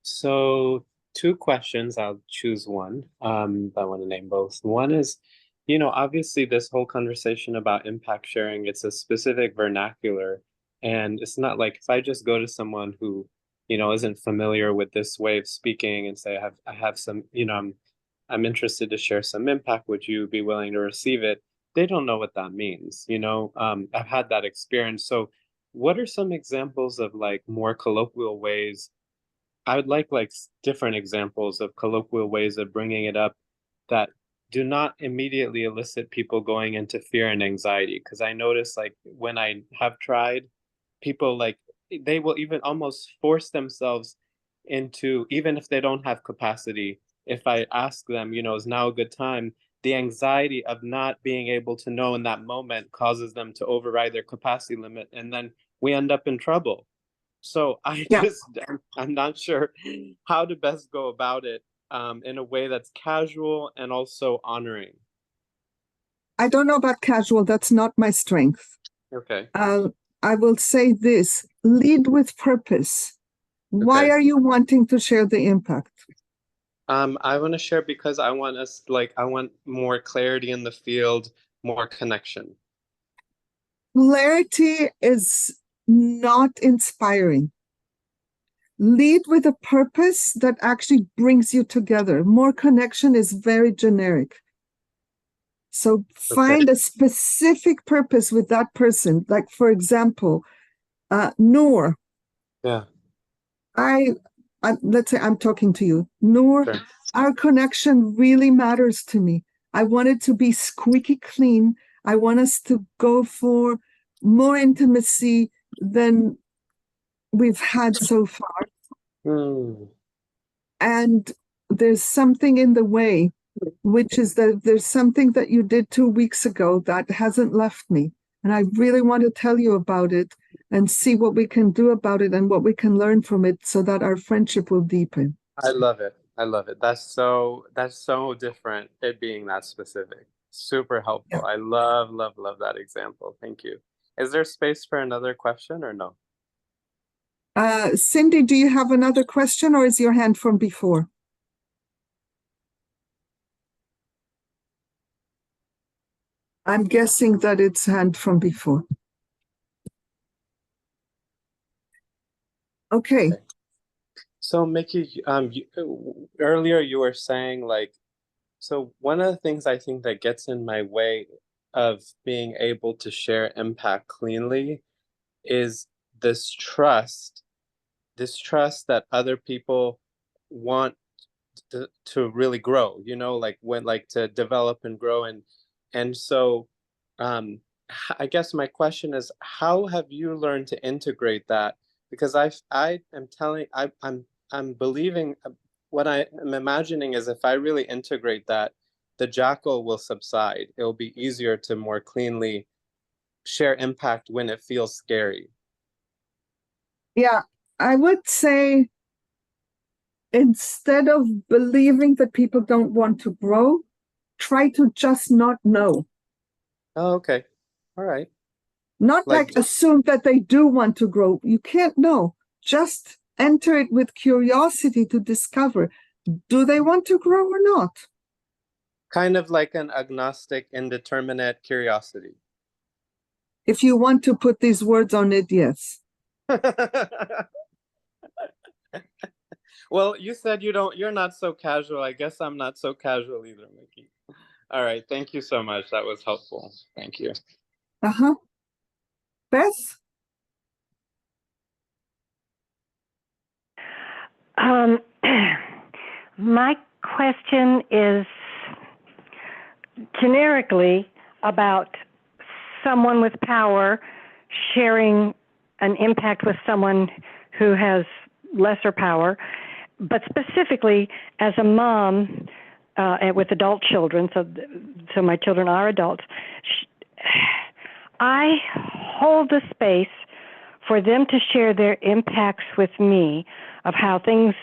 So two questions. I'll choose one. But I want to name both. One is, obviously this whole conversation about impact sharing, it's a specific vernacular. And it's not like if I just go to someone who, isn't familiar with this way of speaking and say, I have some, I'm interested to share some impact. Would you be willing to receive it? They don't know what that means. I've had that experience. So what are some examples of like more colloquial ways? I would like different examples of colloquial ways of bringing it up that do not immediately elicit people going into fear and anxiety. Because I notice like when I have tried, people they will even almost force themselves into, even if they don't have capacity, if I ask them, is now a good time, the anxiety of not being able to know in that moment causes them to override their capacity limit. And then we end up in trouble. So I'm not sure how to best go about it in a way that's casual and also honoring. I don't know about casual. That's not my strength. Okay. I will say this: lead with purpose. Why Okay. are you wanting to share the impact? I want to share because I want us, like, I want more clarity in the field, more connection. Clarity is not inspiring. Lead with a purpose that actually brings you together. More connection is very generic. So find a specific purpose with that person. Like, for example, Noor, Yeah. let's say I'm talking to you. Noor, Sure. our connection really matters to me. I want it to be squeaky clean. I want us to go for more intimacy than we've had so far. And there's something in the way, which is that there's something that you did 2 weeks ago that hasn't left me. And I really want to tell you about it and see what we can do about it and what we can learn from it so that our friendship will deepen. I love it. I love it. That's so different, it being that specific. Super helpful. I love that example. Thank you. Is there space for another question or no? Cindy, do you have another question or is your hand from before? I'm guessing that it's hand from before. Okay. So Mickey, earlier you were saying, like, so one of the things I think that gets in my way of being able to share impact cleanly is this trust that other people want to really grow, like to develop and grow. And so I guess my question is, how have you learned to integrate that? Because I'm believing, what I am imagining is, if I really integrate that, the jackal will subside. It'll be easier to more cleanly share impact when it feels scary. Yeah, I would say, instead of believing that people don't want to grow, try to just not know. Oh, okay. All right. Not like assume that they do want to grow. You can't know. Just enter it with curiosity to discover, do they want to grow or not? Kind of like an agnostic, indeterminate curiosity. If you want to put these words on it, yes. Well, you said you're not so casual. I guess I'm not so casual either, Mickey. All right. Thank you so much. That was helpful. Thank you. Uh-huh. Beth? My question is generically about someone with power sharing an impact with someone who has lesser power, but specifically as a mom with adult children, so my children are adults, I hold the space for them to share their impacts with me of how things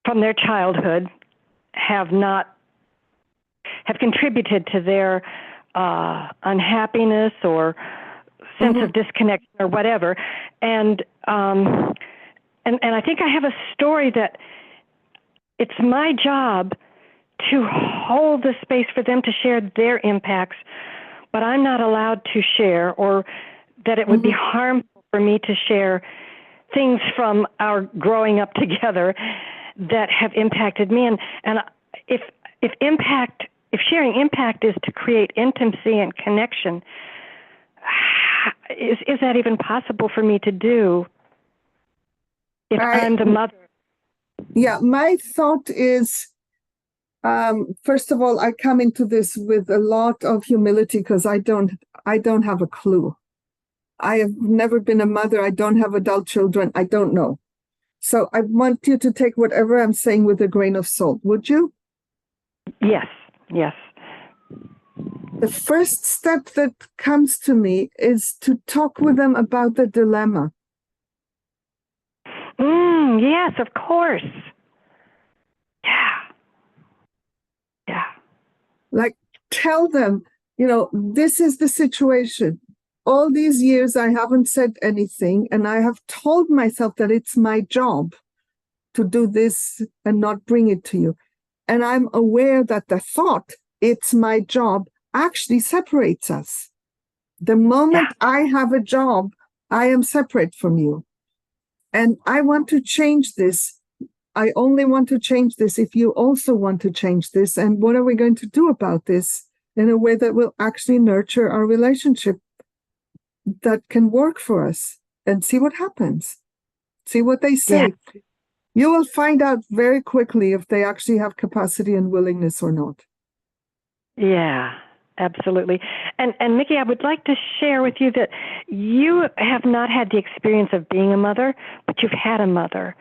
from their childhood have contributed to their unhappiness or sense of disconnection or whatever. And I think I have a story that it's my job to hold the space for them to share their impacts, but I'm not allowed to share, or that it would be harmful for me to share things from our growing up together that have impacted me. And if sharing impact is to create intimacy and connection, is that even possible for me to do if I'm the mother? Yeah, my thought is, first of all, I come into this with a lot of humility because I don't have a clue. I have never been a mother. I don't have adult children. I don't know. So I want you to take whatever I'm saying with a grain of salt. Would you? Yes, yes. The first step that comes to me is to talk with them about the dilemma. Yes, of course. Yeah. Like, tell them, this is the situation. all these years I haven't said anything, and I have told myself that it's my job to do this and not bring it to you. And I'm aware that the thought, it's my job, actually separates us. The moment I have a job, I am separate from you. And I want to change this. I only want to change this if you also want to change this. And what are we going to do about this in a way that will actually nurture our relationship that can work for us, and see what happens? See what they say. Yeah. You will find out very quickly if they actually have capacity and willingness or not. Yeah, absolutely. And Mickey, I would like to share with you that you have not had the experience of being a mother, but you've had a mother.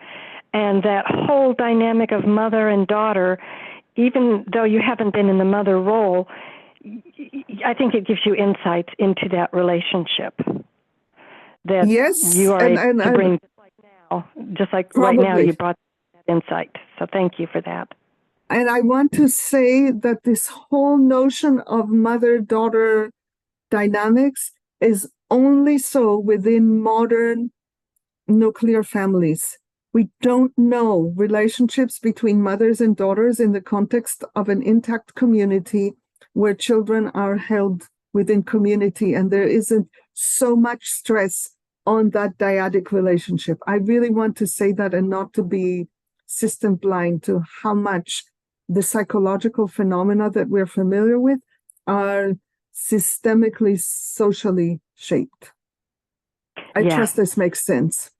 And that whole dynamic of mother and daughter, even though you haven't been in the mother role, I think it gives you insights into that relationship. That yes, you are able to bring just like probably. Right now you brought that insight. So thank you for that. And I want to say that this whole notion of mother-daughter dynamics is only so within modern nuclear families. We don't know relationships between mothers and daughters in the context of an intact community where children are held within community and there isn't so much stress on that dyadic relationship. I really want to say that, and not to be system blind to how much the psychological phenomena that we're familiar with are systemically, socially shaped. I trust this makes sense.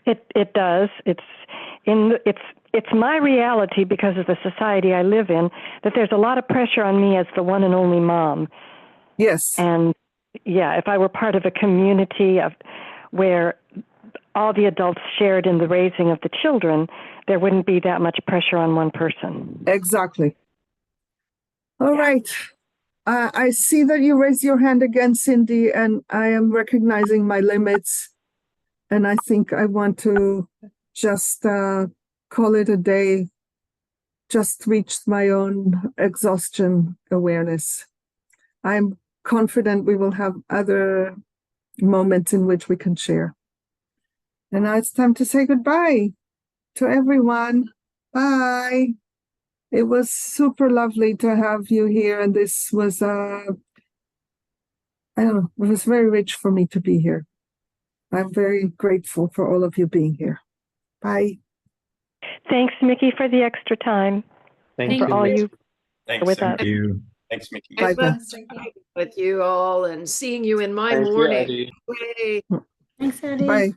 It does. It's my reality because of the society I live in that there's a lot of pressure on me as the one and only mom. Yes. And yeah, if I were part of a community where all the adults shared in the raising of the children, there wouldn't be that much pressure on one person. Exactly. All right. I see that you raised your hand again, Cindy, and I am recognizing my limits. And I think I want to just call it a day. Just reached my own exhaustion awareness. I'm confident we will have other moments in which we can share. And now it's time to say goodbye to everyone. Bye. It was super lovely to have you here. And this was, I don't know, it was very rich for me to be here. I'm very grateful for all of you being here. Bye. Thanks, Mickey, for the extra time. Thank for you. all you Thanks, with thank us. you. Thanks, Mickey. Bye. It was great with you all and seeing you in my Thank you, morning. Eddie. Way. Thanks, Eddie. Bye.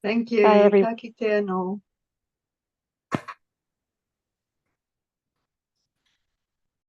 Thank you. Bye, everyone. Ka kite no.